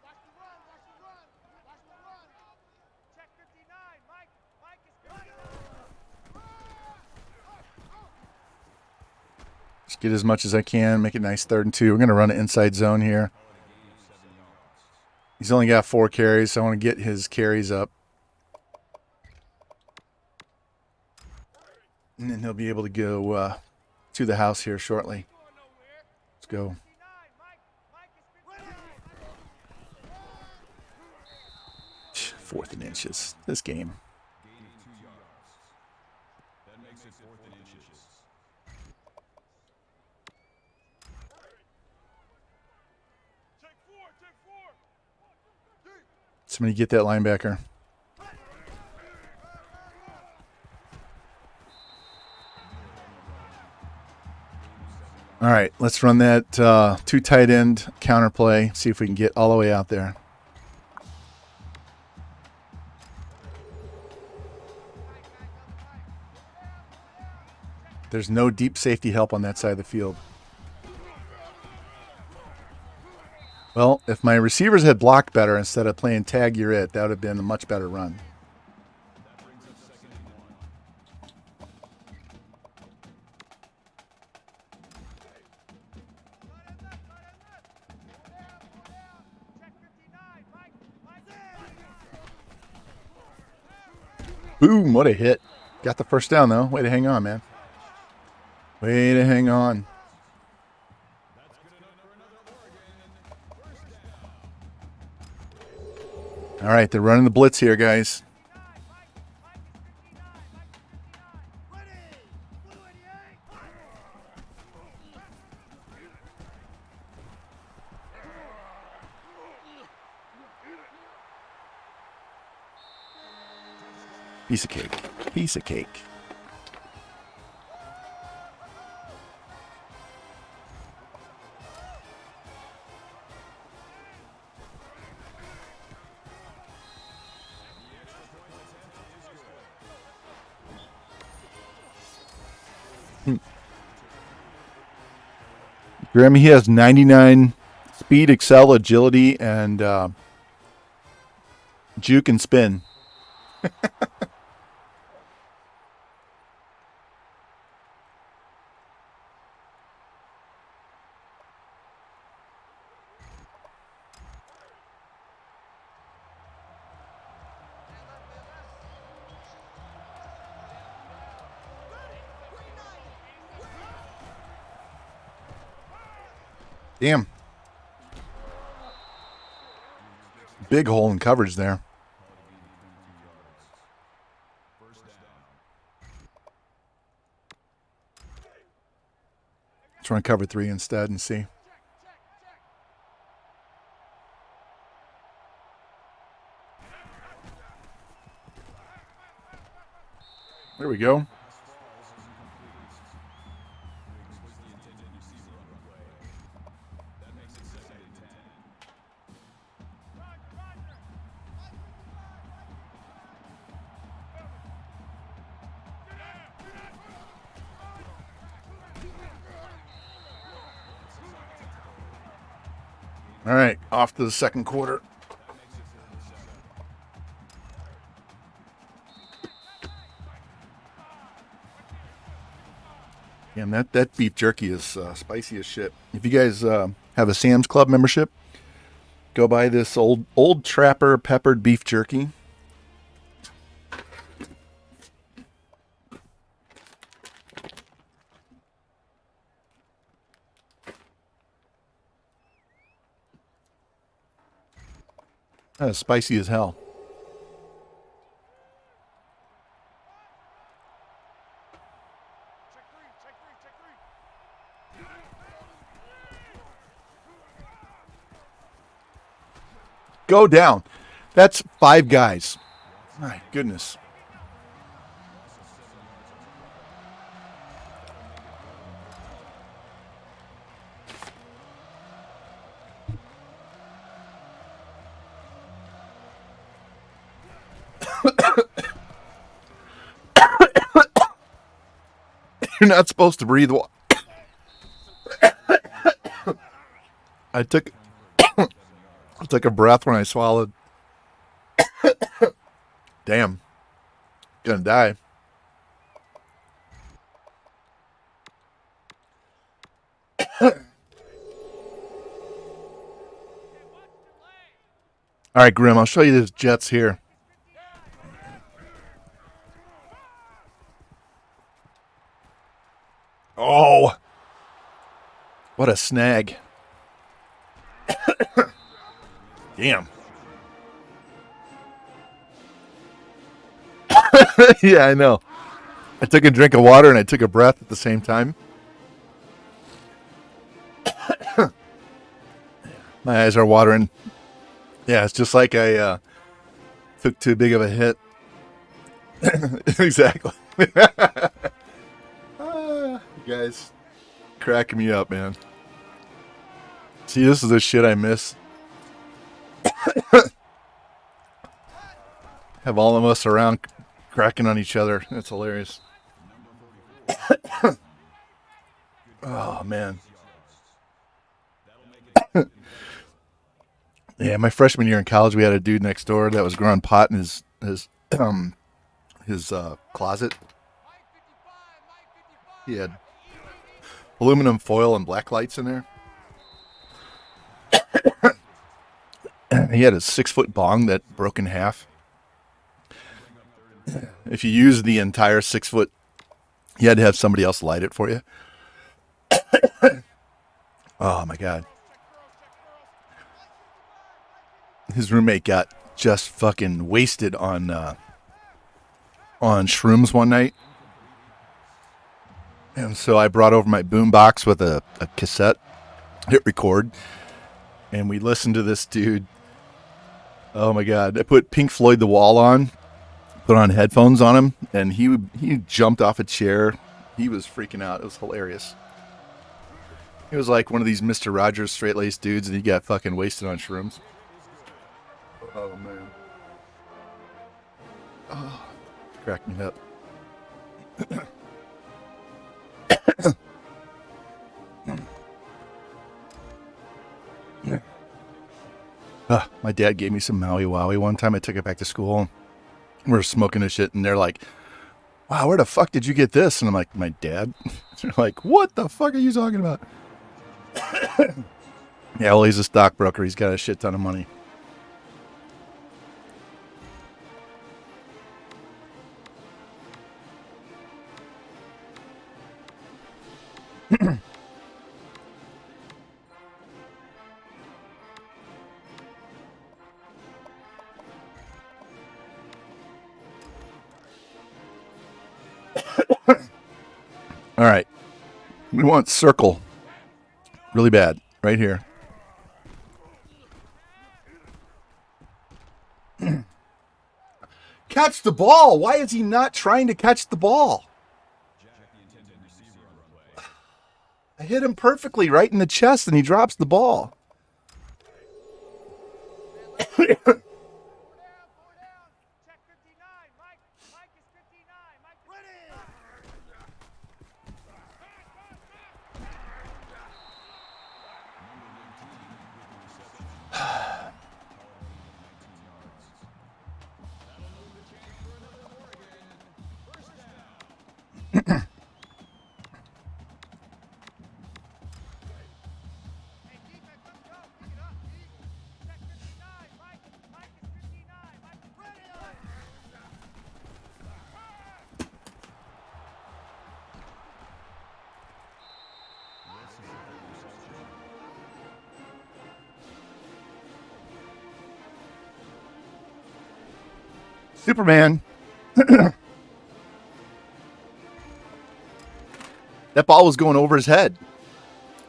Speaker 6: Watch the run, watch the run, watch the run. Check 59, Mike. Mike is coming.
Speaker 1: Just get as much as I can, make it nice 3rd and 2. We're going to run an inside zone here. He's only got 4 carries, so I want to get his carries up. And then he'll be able to go to the house here shortly. Let's go. 4th and inches. This game.
Speaker 4: Gaining 2 yards. That makes it 4th and inches.
Speaker 6: Take 4, take 4.
Speaker 1: Somebody get that linebacker. All right, let's run that 2 tight end counter play. See if we can get all the way out there. There's no deep safety help on that side of the field. Well, if my receivers had blocked better instead of playing tag you're it, that would have been a much better run.
Speaker 4: That brings up 2nd and 1.
Speaker 6: Check 59, Mike. Mike.
Speaker 1: Boom, what a hit. Got the first down, though. Way to hang on, man. Way to hang on. All right, they're running the blitz here, guys. Piece of cake. Piece of cake. Grammy, he has 99 speed, excel, agility, and juke and spin. Damn. Big hole in coverage there. Let's run cover 3 instead and see. There we go. All right, off to the second quarter. And that beef jerky is spicy as shit. If you guys have a Sam's Club membership, go buy this old Trapper peppered beef jerky. That is spicy as hell.
Speaker 6: Check three, check three, check three.
Speaker 1: Go down. That's 5 guys. My goodness. You're not supposed to breathe. I took a breath when I swallowed. Damn. Gonna die. All right, Grim, I'll show you this Jets here. Oh, what a snag. Damn. Yeah, I know. I took a drink of water and I took a breath at the same time. My eyes are watering. Yeah, it's just like I took too big of a hit. Exactly. You guys cracking me up, man. See, this is the shit I miss. Have all of us around cracking on each other. It's hilarious. Oh, man. Yeah, my freshman year in college, we had a dude next door that was growing pot in his closet. He had aluminum foil and black lights in there. He had a 6-foot bong that broke in half. If you use the entire 6 foot, you had to have somebody else light it for you. Oh my God. His roommate got just fucking wasted on shrooms one night. And so I brought over my boombox with a cassette, hit record, and we listened to this dude. Oh my God. I put Pink Floyd The Wall on, put on headphones on him, and he jumped off a chair. He was freaking out. It was hilarious. He was like one of these Mr. Rogers straight-laced dudes, and he got fucking wasted on shrooms. Oh, man. Oh, cracked me up. My dad gave me some Maui Wowie one time. I took it back to school. We were smoking this shit, and they're like, wow, where the fuck did you get this? And I'm like, my dad? They're like, what the fuck are you talking about? Yeah, well, he's a stockbroker. He's got a shit ton of money. All right. We want circle really bad right here. Catch the ball. Why is he not trying to catch the ball? I hit him perfectly right in the chest and he drops the ball.
Speaker 6: Four down. Check 59. Mike is 59. Mike is ready.
Speaker 1: Superman. That ball was going over his head.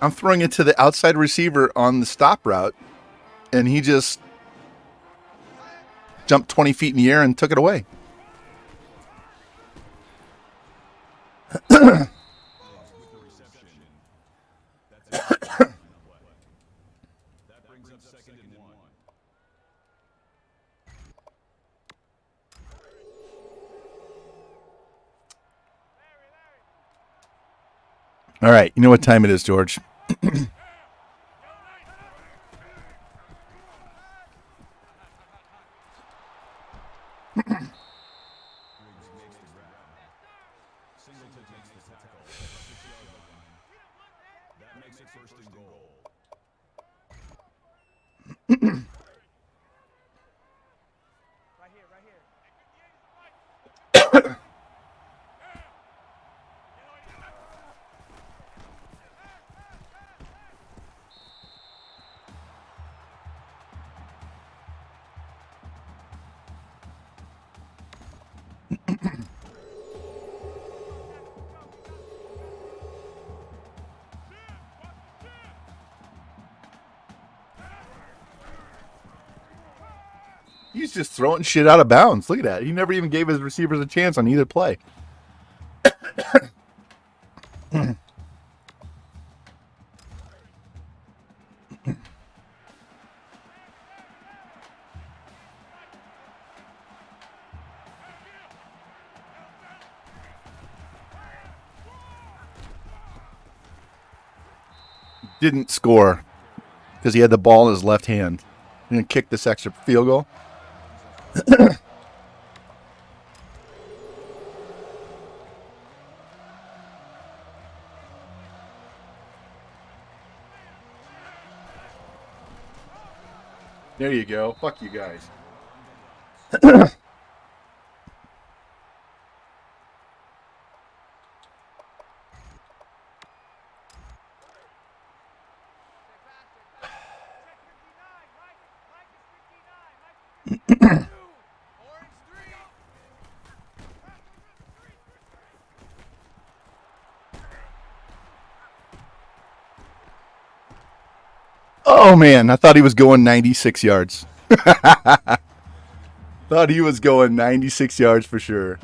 Speaker 1: I'm throwing it to the outside receiver on the stop route, and he just jumped 20 feet in the air and took it away.
Speaker 4: That brings up 2nd and 1.
Speaker 1: All right, you know what time it is, George.
Speaker 4: Singleton takes the tackle at the 6-yard line. That makes it 1st and goal.
Speaker 6: Right here, right here.
Speaker 1: He's just throwing shit out of bounds. Look at that. He never even gave his receivers a chance on either play. Didn't score because he had the ball in his left hand. He's going to kick this extra field goal. There you go. Fuck you guys. Oh man, I thought he was going 96 yards. Thought he was going 96 yards for sure.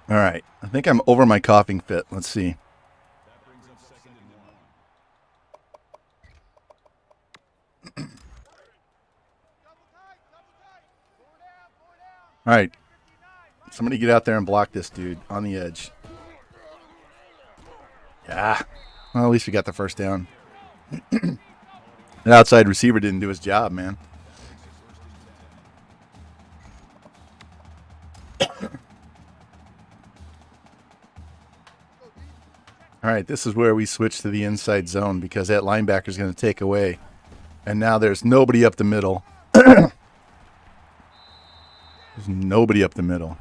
Speaker 1: All right, I think I'm over my coughing fit. Let's see.
Speaker 4: That brings up 2nd and 1.
Speaker 6: Double tight, double tight. 4 down, 4 down.
Speaker 1: All right, somebody get out there and block this dude on the edge. Yeah. Well, at least we got the first down. The outside receiver didn't do his job, man. All right, this is where we switch to the inside zone because that linebacker is going to take away. And now there's nobody up the middle. There's nobody up the middle.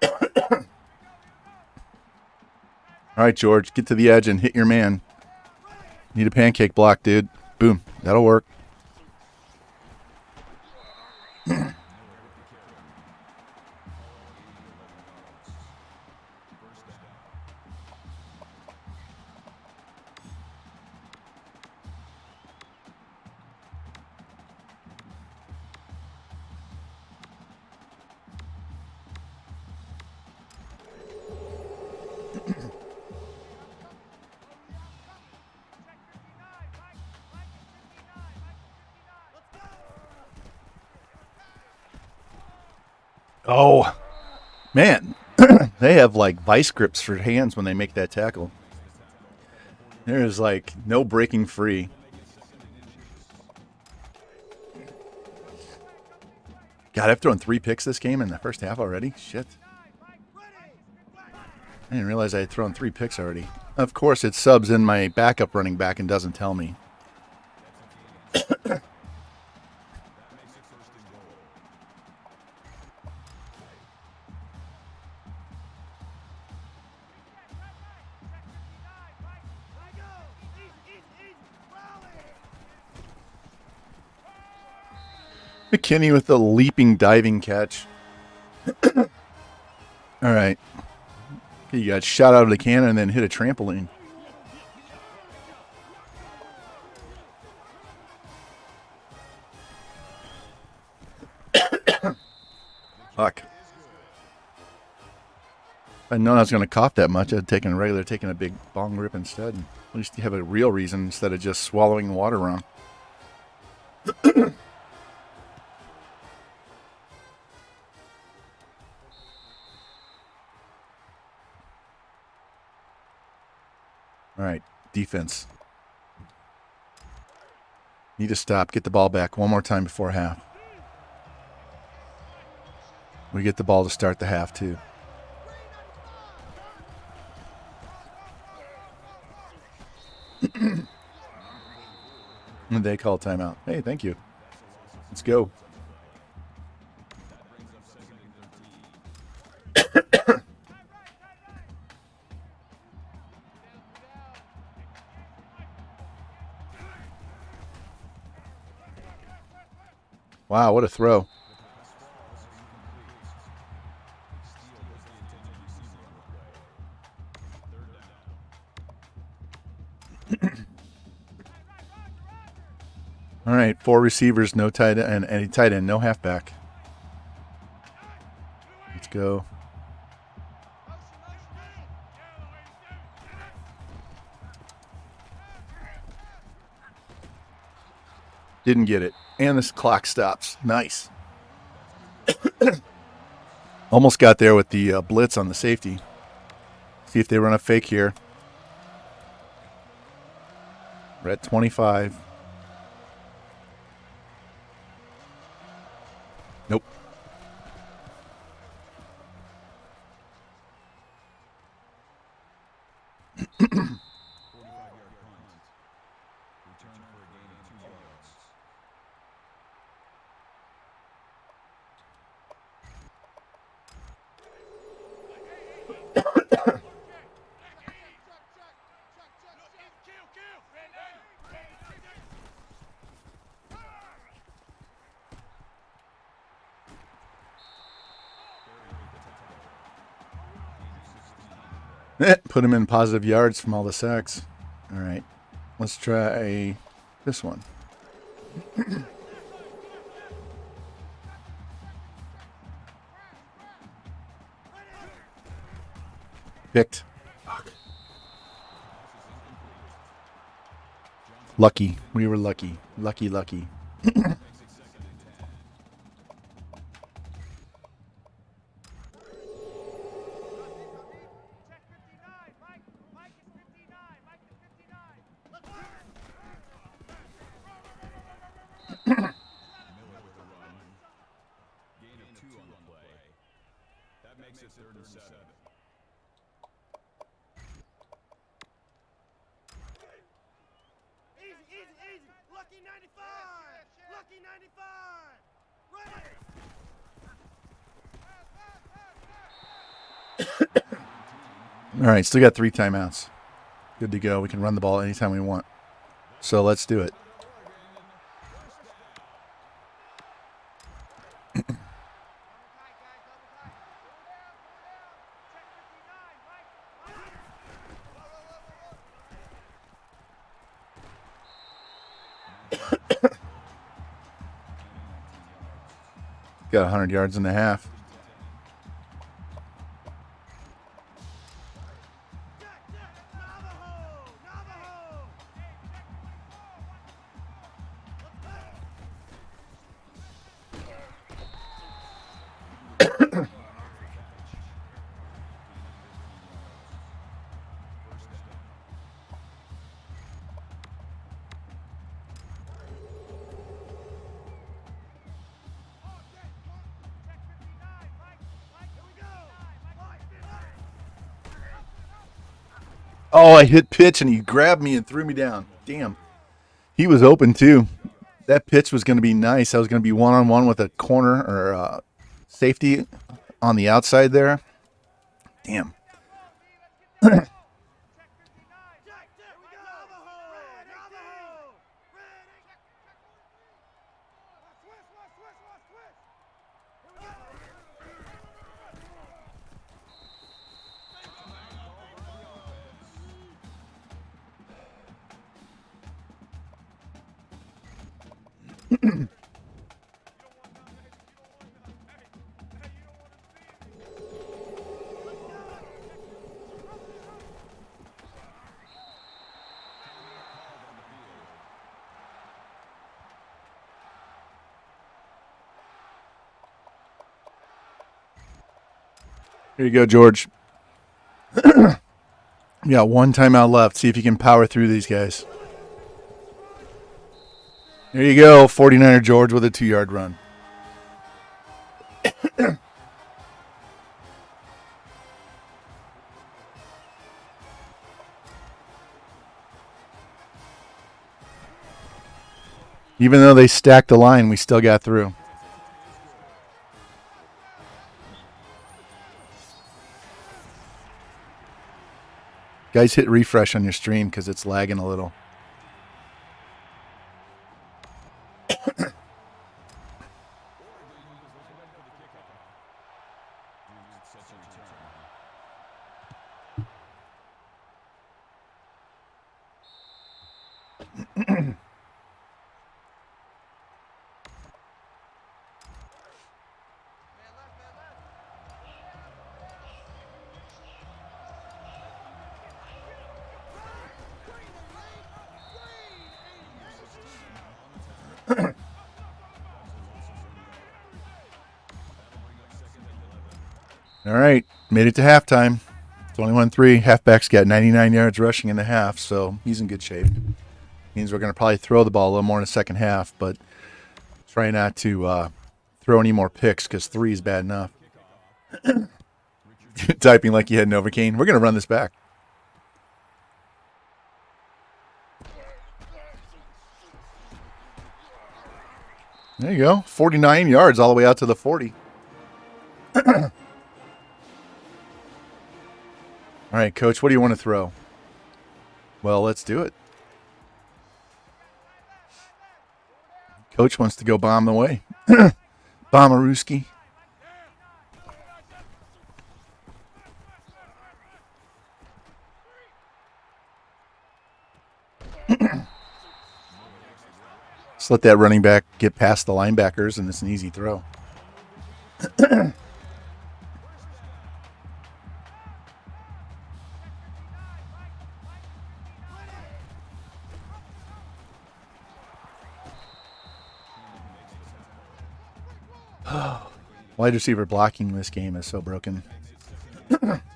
Speaker 1: All right, George, get to the edge and hit your man. Need a pancake block, dude. Boom. That'll work. Oh, man. They have like vice grips for hands when they make that tackle. There's like no breaking free. God, I've thrown 3 picks this game in the first half already. Shit. I didn't realize I had thrown 3 picks already. Of course, it subs in my backup running back and doesn't tell me. McKinney with the leaping diving catch. All right. You got shot out of the cannon and then hit a trampoline. Fuck. If I'd known I was going to cough that much, I'd taken a big bong rip instead. At least you have a real reason instead of just swallowing water wrong. All right, defense. Need to stop. Get the ball back one more time before half. We get the ball to start the half, too. And they call timeout. Hey, thank you. Let's go. Wow, what a throw. All right, 4 receivers, no tight end, and any tight end, no halfback. Let's go. Didn't get it. And this clock stops. Nice. Almost got there with the blitz on the safety. See if they run a fake here. We're at 25. Nope. Put him in positive yards from all the sacks. All right. Let's try this one. Picked. Fuck. Lucky. We were lucky. Lucky.
Speaker 6: Lucky 95! Lucky 95! Ready!
Speaker 1: All right, still got 3 timeouts. Good to go. We can run the ball anytime we want. So let's do it. Got 100 yards and a half. Oh, I hit pitch and he grabbed me and threw me down. Damn. He was open too. That pitch was going to be nice. I was going to be one-on-one with a corner or safety on the outside there. Damn. Here you go, George. You got one timeout left. See if you can power through these guys. There you go, 49er George with a 2-yard run. Even though they stacked the line, we still got through. Guys, hit refresh on your stream because it's lagging a little. All right, made it to halftime. 21-3. Halfback's got 99 yards rushing in the half, so he's in good shape. Means we're going to probably throw the ball a little more in the second half, but try not to throw any more picks because 3 is bad enough. Typing like you had Novocaine. We're going to run this back. There you go. 49 yards all the way out to the 40. All right, Coach, what do you want to throw? Well, let's do it. Coach wants to go bomb the way. Bombarooski. Just let that running back get past the linebackers, and it's an easy throw. Wide receiver blocking this game is so broken.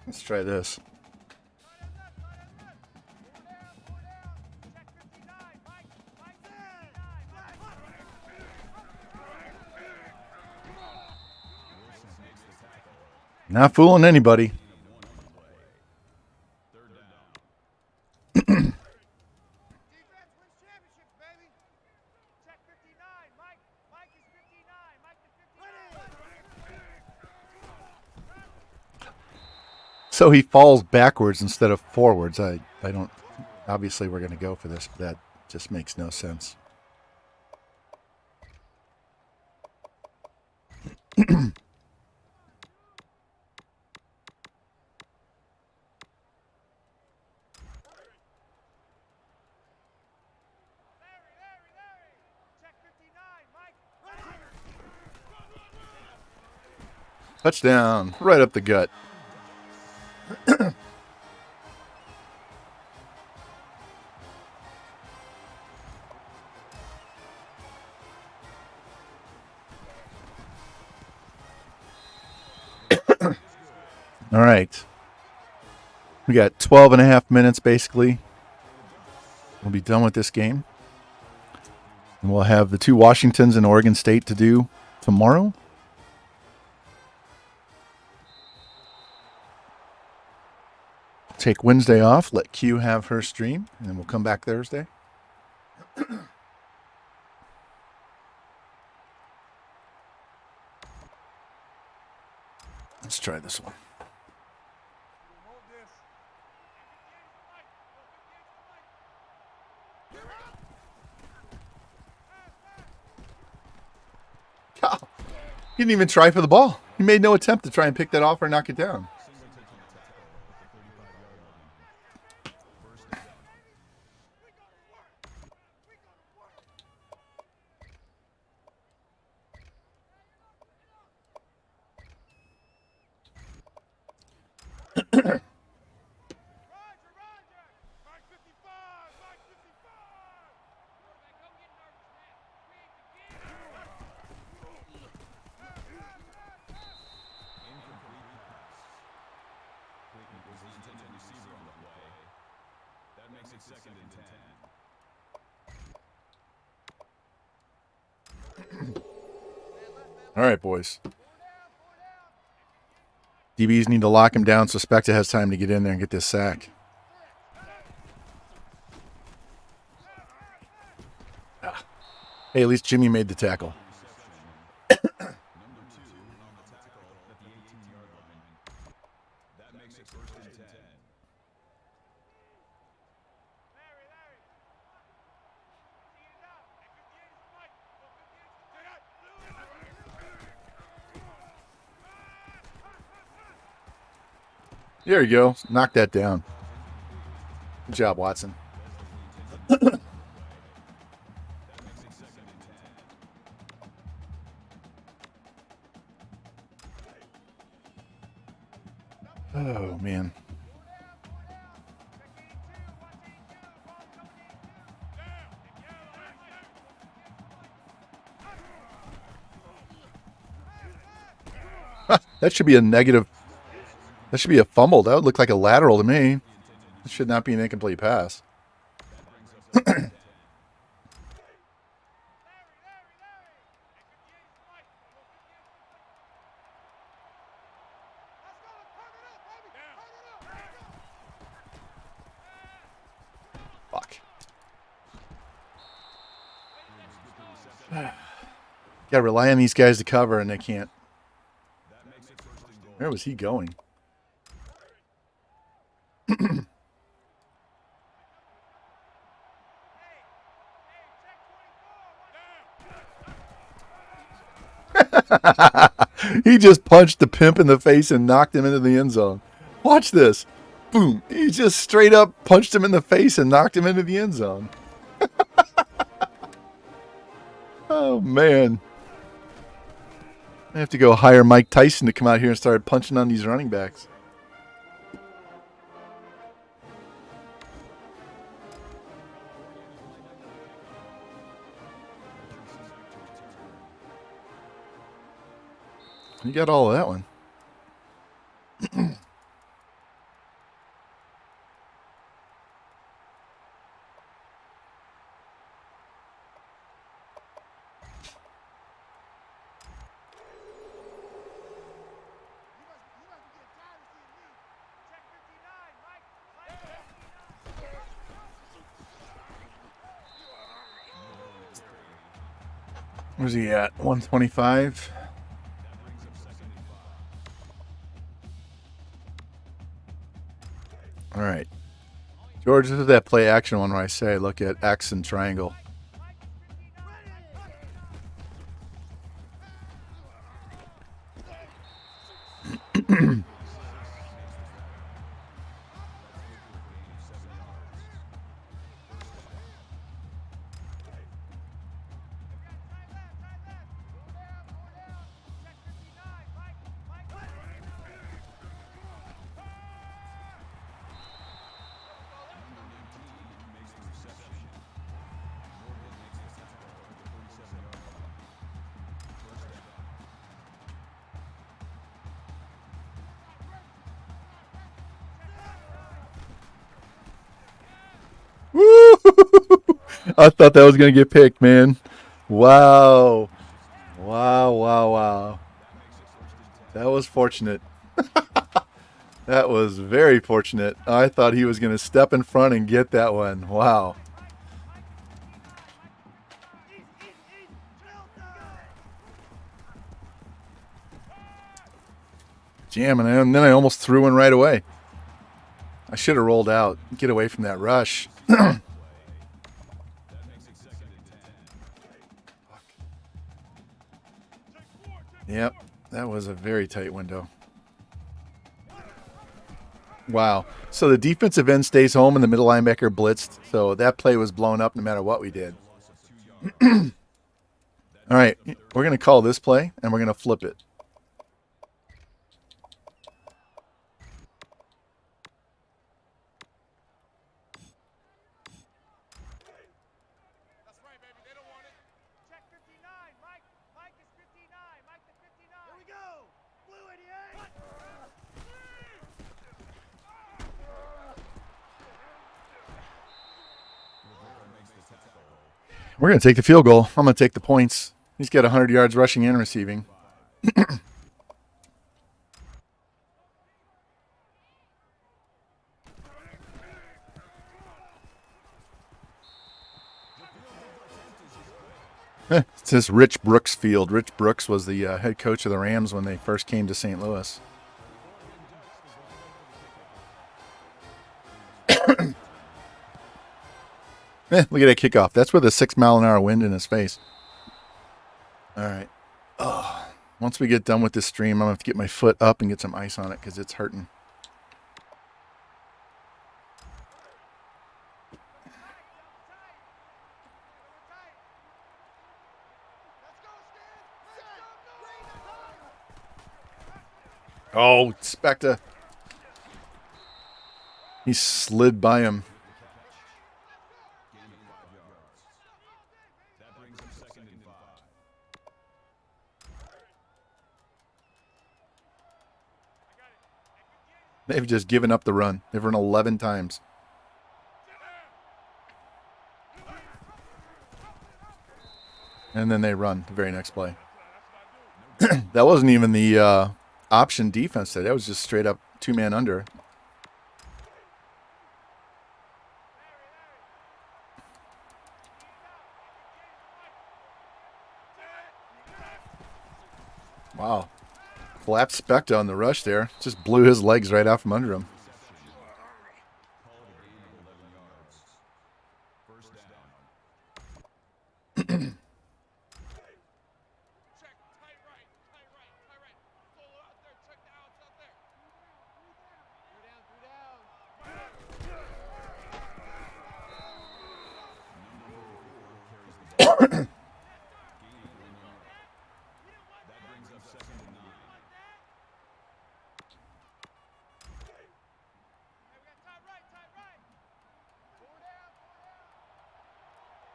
Speaker 1: Let's try this. Not fooling anybody.
Speaker 6: Defense wins championships, baby. Check 59. Mike is 59. Mike the 59.
Speaker 1: So he falls backwards instead of forwards. I don't. Obviously, we're going to go for this, but that just makes no sense.
Speaker 6: Check 59. Mike.
Speaker 1: Touchdown. Right up the gut. All right. We got 12 and a half minutes, basically. We'll be done with this game. And we'll have the 2 Washingtons and Oregon State to do tomorrow. take Wednesday off. Let Q have her stream, and then we'll come back Thursday. Let's try this one. God, he didn't even try for the ball. He made no attempt to try and pick that off or knock it down. All right, boys. DBs need to lock him down so Specta has time to get in there and get this sack. Hey, at least Jimmy made the tackle. There you go. Knock that down. Good job, Watson. Oh, man. That should be a negative. That should be a fumble. That would look like a lateral to me. It should not be an incomplete pass. Fuck. Gotta rely on these guys to cover, and they can't. Where was he going? He just punched the pimp in the face and knocked him into the end zone. Watch this. Boom. He just straight up punched him in the face and knocked him into the end zone. Oh, man. I have to go hire Mike Tyson to come out here and start punching on these running backs. You got all of that one. Where's he at? 125? All right. George, this is that play action one where I say look at X and triangle. I thought that was going to get picked, man. Wow. Wow. That was fortunate. That That was very fortunate. I thought he was going to step in front and get that one. Wow. Jamming, and then I almost threw one right away. I should have rolled out. Get away from that rush. Yep, that was a very tight window. Wow. So the defensive end stays home and the middle linebacker blitzed. So that play was blown up no matter what we did. All right, we're going to call this play and we're going to flip it.
Speaker 6: That's right, baby. They don't want it. Check 59. Mike. Mike is 59. Mike to 59. Here we go. Blue 88.
Speaker 1: We're going to take the field goal. I'm going to take the points. He's got 100 yards rushing and receiving. It's this Rich Brooks field. Rich Brooks was the head coach of the Rams when they first came to St. Louis. Look at that kickoff. That's with a 6-mile-an-hour wind in his face. All right. Oh, once we get done with this stream, I'm going to have to get my foot up and get some ice on it because it's hurting. Oh, Specta. He slid by him. They've just given up the run. They've run 11 times. And then they run the very next play. That wasn't even the option defense today. That was just straight up 2-man under. Wow. Flapped Specta on the rush there. Just blew his legs right out from under him.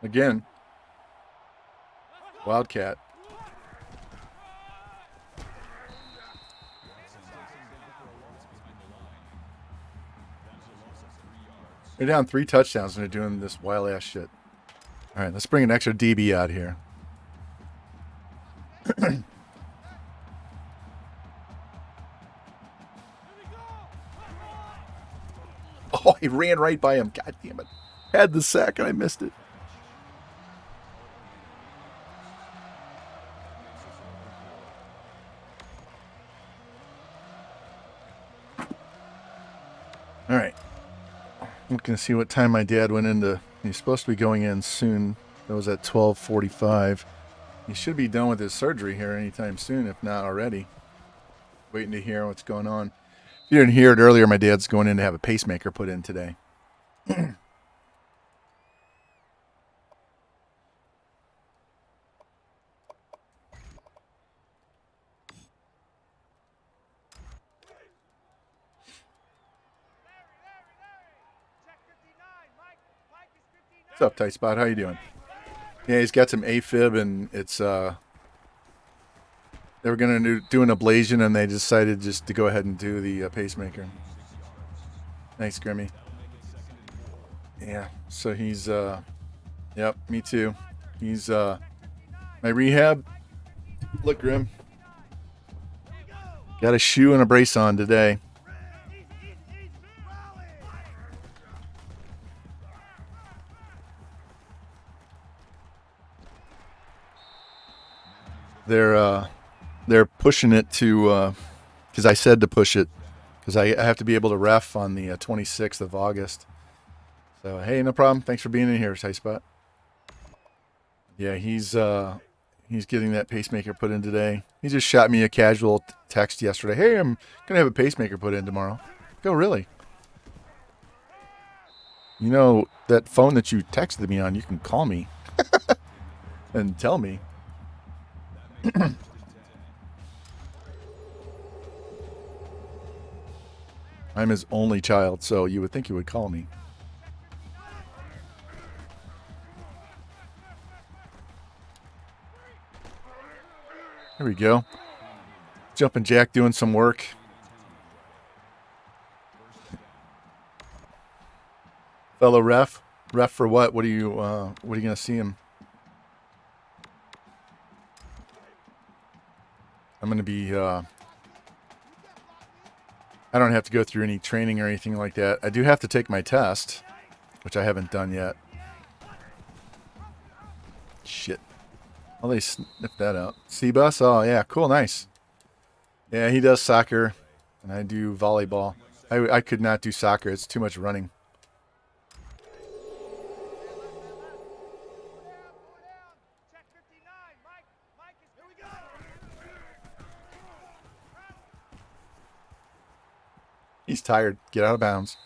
Speaker 1: Again. Wildcat. They're down 3 touchdowns and they're doing this wild ass shit. All right, let's bring an extra DB out here. Oh, he ran right by him. God damn it. Had the sack and I missed it. All right. Looking to see what time my dad went into. He's supposed to be going in soon. That was at 12:45. He should be done with his surgery here anytime soon, if not already. Waiting to hear what's going on. If you didn't hear it earlier, my dad's going in to have a pacemaker put in today. What's up, Tight Spot? How you doing? Yeah, he's got some AFib, and it's they were going to do an ablation, and they decided just to go ahead and do the pacemaker. Thanks, Grimmy. Yeah, so he's yep, me too. He's my rehab. Look, Grim. Got a shoe and a brace on today. they're pushing it to because I said to push it because I have to be able to ref on the 26th of August. So hey, no problem. Thanks for being in here, Tight Spot. Yeah, he's getting that pacemaker put in today. He just shot me a casual text yesterday. Hey, I'm gonna have a pacemaker put in tomorrow. Go, really? You know that phone that you texted me on? You can call me and tell me. I'm his only child, so you would think he would call me. There we go. Jumping Jack doing some work. Fellow ref. Ref for what? What are you gonna see him? I'm gonna be I don't have to go through any training or anything like that. I do have to take my test, which I haven't done yet. Shit. Oh, they sniffed that out. C-Bus? Oh, yeah. Cool. Nice. Yeah, he does soccer, and I do volleyball. I could not do soccer. It's too much running.
Speaker 6: Check 59, Mike. Mike is here. We go.
Speaker 1: He's tired. Get out of bounds.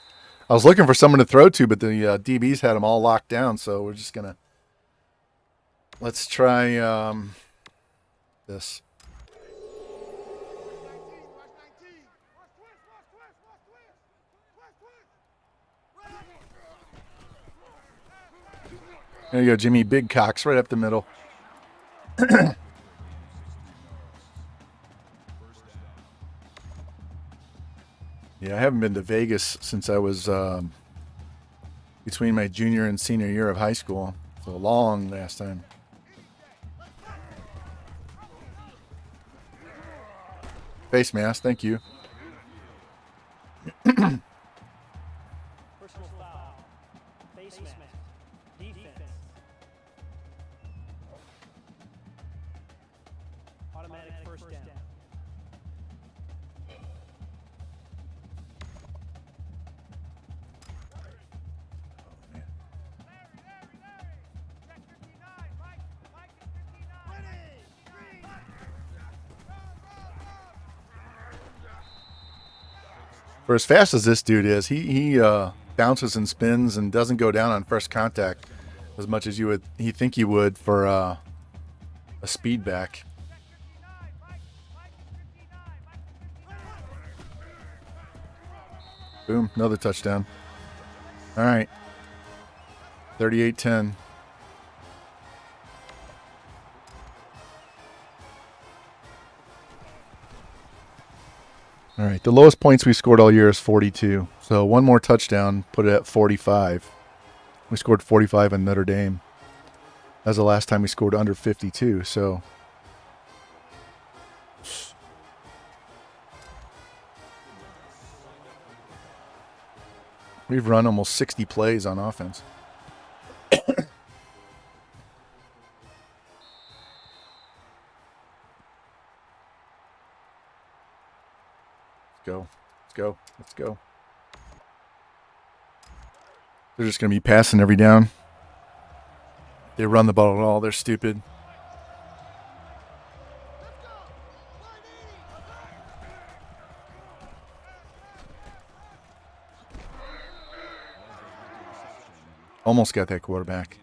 Speaker 1: I was looking for someone to throw to, but the DBs had them all locked down, so we're just going to... Let's try this.
Speaker 6: Watch 19. Watch twist.
Speaker 1: There you go, Jimmy. Big cocks right up the middle. Yeah, I haven't been to Vegas since I was between my junior and senior year of high school. So long last time. Face mask, thank you.
Speaker 7: Personal foul. Face mask. Defense. Automatic first down.
Speaker 6: Check 59, Mike. Mike is 59. Ready. Green.
Speaker 1: For as fast as this dude is, he bounces and spins and doesn't go down on first contact as much as you think he would for a speed back. Boom, another touchdown. All right. 38-10. All right, the lowest points we scored all year is 42. So one more touchdown, put it at 45. We scored 45 in Notre Dame. That was the last time we scored under 52. So we've run almost 60 plays on offense. Let's go. They're just going to be passing every down. They run the ball at all. They're stupid. Almost got that quarterback.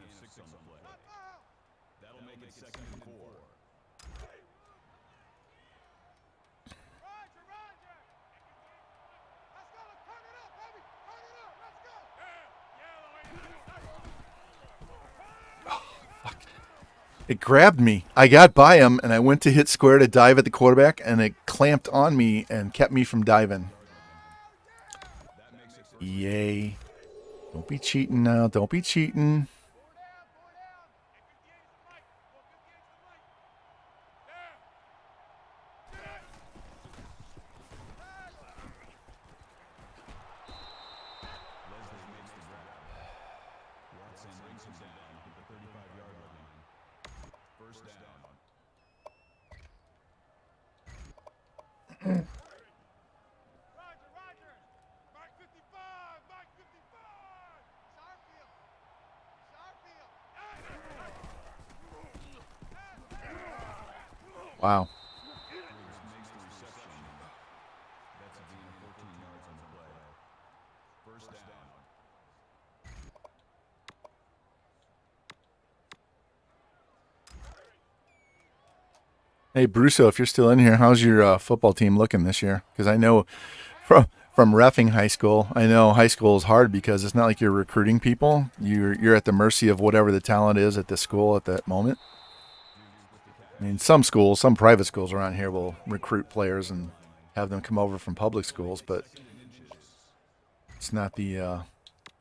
Speaker 4: That'll make it 2nd and 4.
Speaker 6: Roger. Let's go. Let's turn it up, baby. Turn it up. Let's go.
Speaker 1: It grabbed me. I got by him, and I went to hit square to dive at the quarterback, and it clamped on me and kept me from diving. Yay. Don't be cheating now. Don't be cheating.
Speaker 4: Watson brings him down at the 35-yard line. First down.
Speaker 6: Roger, Roger. Mike 55, Mike 55. Sharfield. Sharfield.
Speaker 1: Wow.
Speaker 4: Makes the reception. That's a gain of 14 yards on the play. First down.
Speaker 1: Hey, Brusso, if you're still in here, how's your football team looking this year? Because I know from reffing high school, I know high school is hard because it's not like you're recruiting people. You're at the mercy of whatever the talent is at the school at that moment. I mean, some schools, some private schools around here will recruit players and have them come over from public schools, but it's not the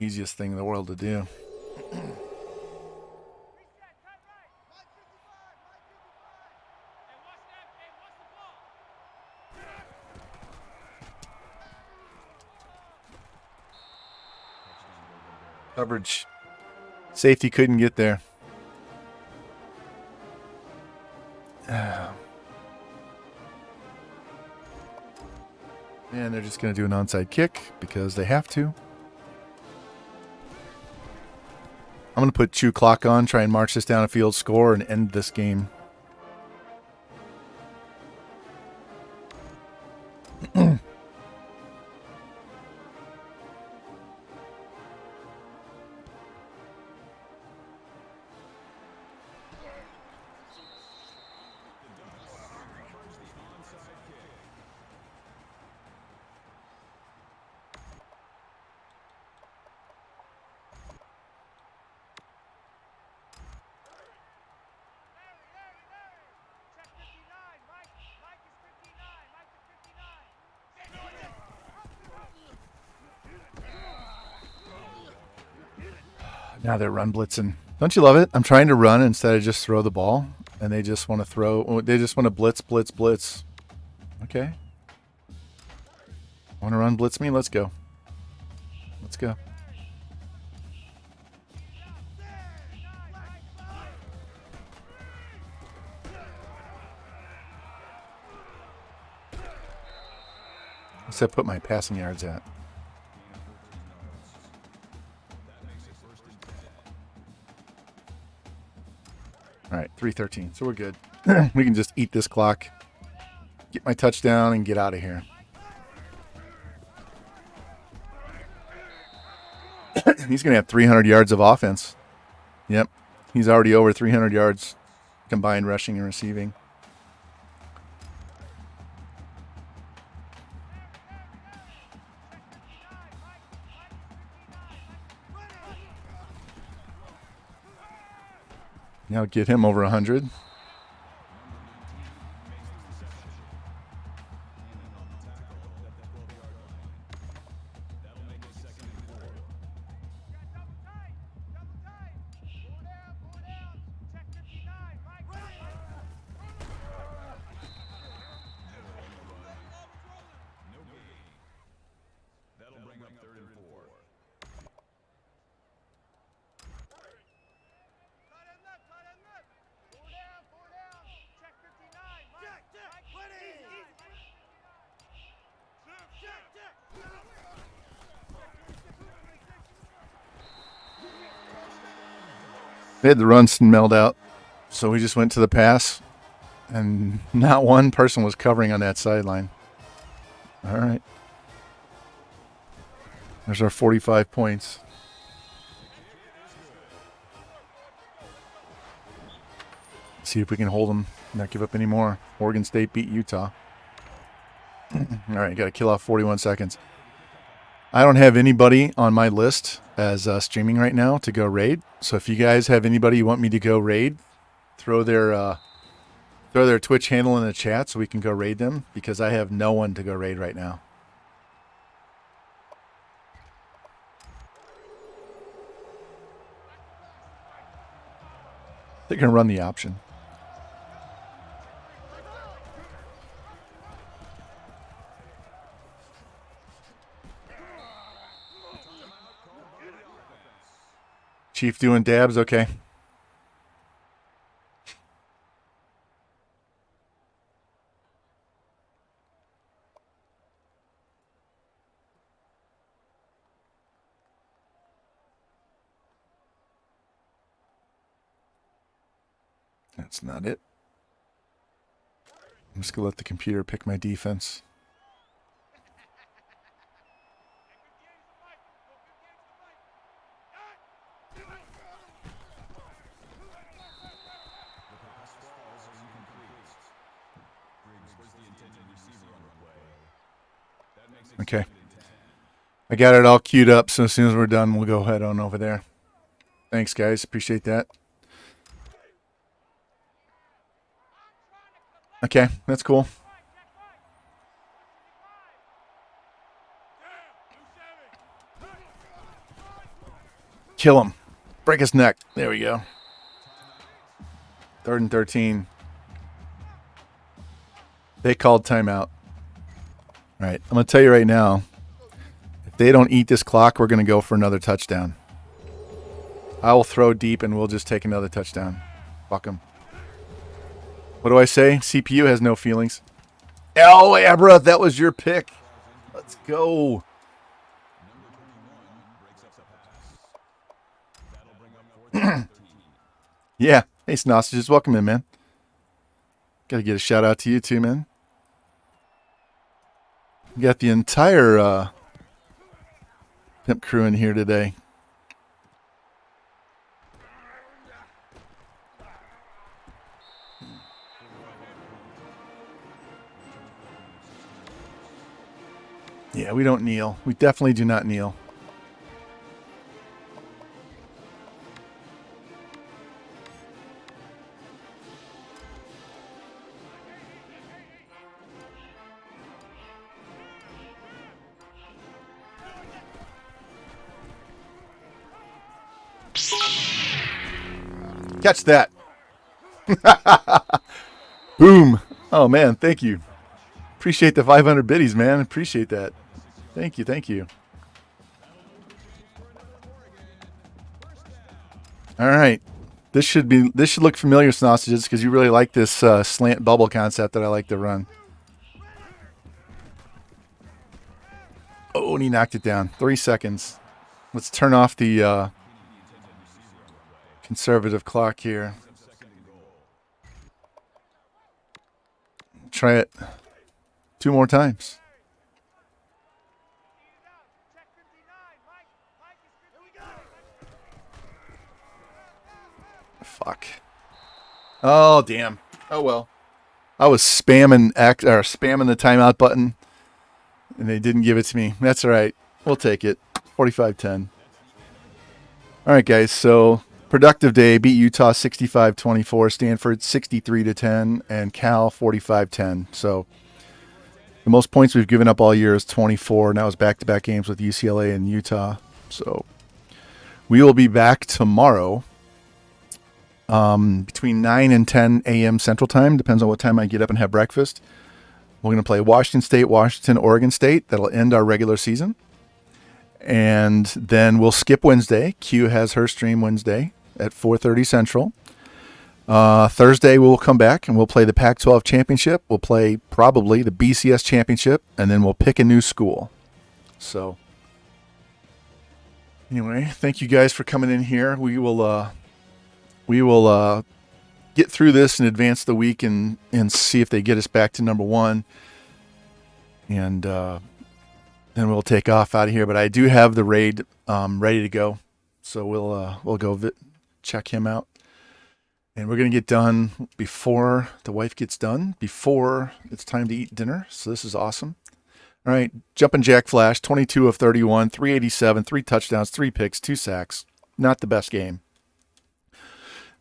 Speaker 1: easiest thing in the world to do. Coverage. Safety couldn't get there. And they're just going to do an onside kick because they have to. I'm going to put Chew clock on, try and march this down a field score, and end this game. Now they're run blitzing. Don't you love it? I'm trying to run instead of just throw the ball, and they just want to throw. They just want to blitz, blitz, blitz. Okay. Want to run blitz me? Let's go. Let's go. What's that put my passing yards at? All right, 3:13. So we're good. We can just eat this clock, get my touchdown, and get out of here. He's going to have 300 yards of offense. Yep. He's already over 300 yards combined rushing and receiving. Now get him over 100.
Speaker 4: That'll bring up 3rd and 4.
Speaker 1: They had the run smelled out, so we just went to the pass, and not one person was covering on that sideline. All right. There's our 45 points. See if we can hold them, not give up any more. Oregon State beat Utah. All right, got to kill off 41 seconds. I don't have anybody on my list as streaming right now to go raid. So if you guys have anybody you want me to go raid, throw their Twitch handle in the chat so we can go raid them, because I have no one to go raid right now. They're going to run the option. Chief doing dabs? Okay. That's not it. I'm just going to let the computer pick my defense. Okay. I got it all queued up, so as soon as we're done, we'll go head on over there. Thanks, guys. Appreciate that. Okay, that's cool. Kill him. Break his neck. There we go. 3rd and 13. They called timeout. All right, I'm going to tell you right now, if they don't eat this clock, we're going to go for another touchdown. I will throw deep, and we'll just take another touchdown. Fuck them. What do I say? CPU has no feelings. Oh, Abra, that was your pick. Let's go. Yeah. Hey, Snossages. Welcome in, man. Got to get a shout out to you, too, man. We got the entire pimp crew in here today. Yeah, we don't kneel. We definitely do not kneel. Catch that. Boom. Oh, man. Thank you. Appreciate the 500 biddies, man. Appreciate that. Thank you. Thank you. All right. This should look familiar, Sausages, because you really like this slant bubble concept that I like to run. Oh, and he knocked it down. 3 seconds. Let's turn off the conservative clock here. Try it 2 more times. Fuck. Oh, damn. Oh, well. I was spamming the timeout button, and they didn't give it to me. That's all right. We'll take it. 45-10. All right, guys. So, productive day. Beat Utah 65-24, Stanford 63-10, and Cal 45-10. So, the most points we've given up all year is 24, and that was back-to-back games with UCLA and Utah. So, we will be back tomorrow. Between 9 and 10 a.m. Central Time. Depends on what time I get up and have breakfast. We're going to play Washington State, Washington, Oregon State. That'll end our regular season. And then we'll skip Wednesday. Q has her stream Wednesday at 4:30 Central. Thursday we'll come back and we'll play the Pac-12 Championship. We'll play probably the BCS Championship. And then we'll pick a new school. So, anyway, thank you guys for coming in here. We will get through this and advance the week and see if they get us back to number 1. And then we'll take off out of here. But I do have the raid ready to go. So we'll go check him out. And we're going to get done before the wife gets done, before it's time to eat dinner. So this is awesome. All right, Jumpin' Jack Flash, 22 of 31, 387, 3 touchdowns, 3 picks, 2 sacks. Not the best game.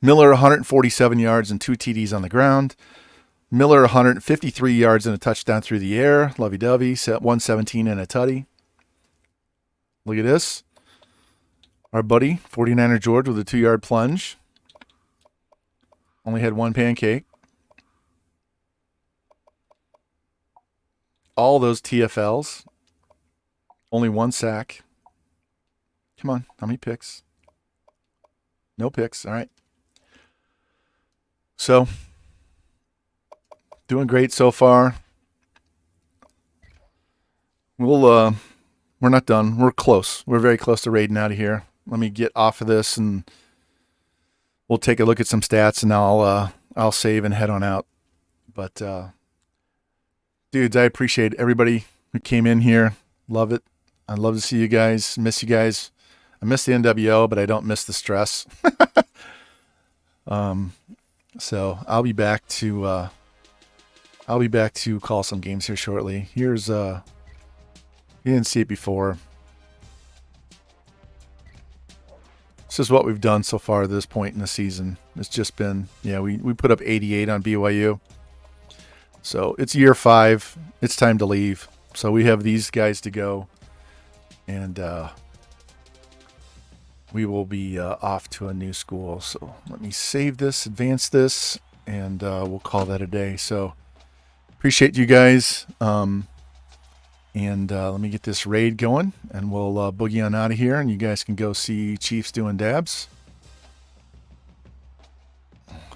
Speaker 1: Miller, 147 yards and 2 TDs on the ground. Miller, 153 yards and a touchdown through the air. Lovey-dovey, 117 and a tutty. Look at this. Our buddy, 49er George, with a 2-yard plunge. Only had 1 pancake. All those TFLs. Only 1 sack. Come on, how many picks? No picks, all right. So, doing great so far. We're not done. We're close. We're very close to raiding out of here. Let me get off of this and we'll take a look at some stats and I'll save and head on out. But dudes, I appreciate everybody who came in here. Love it. I'd love to see you guys. Miss you guys. I miss the NWO, but I don't miss the stress. So I'll be back to call some games here shortly. Here's you didn't see it before. This is what we've done so far at this point in the season. It's just been, we put up 88 on BYU. So it's year 5. It's time to leave. So we have these guys to go. And we will be off to a new school. So let me save this, advance this, and we'll call that a day. So appreciate you guys. And let me get this raid going, and we'll boogie on out of here, and you guys can go see Chiefs doing dabs.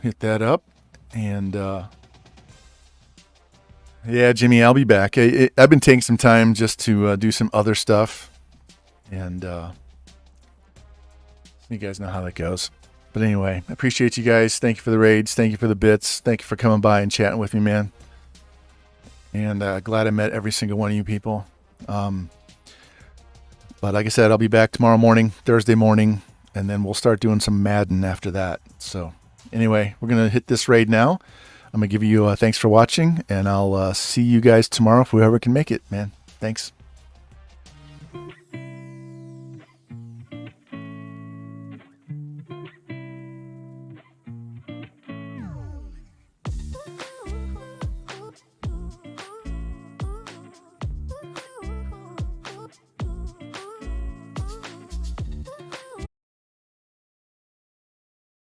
Speaker 1: Hit that up. And yeah, Jimmy, I'll be back. I've been taking some time just to do some other stuff. And you guys know how that goes. But anyway, I appreciate you guys. Thank you for the raids. Thank you for the bits. Thank you for coming by and chatting with me, man. And glad I met every single one of you people. But like I said, I'll be back tomorrow morning, Thursday morning, and then we'll start doing some Madden after that. So anyway, we're going to hit this raid now. I'm going to give you thanks for watching, and I'll see you guys tomorrow if whoever can make it, man. Thanks.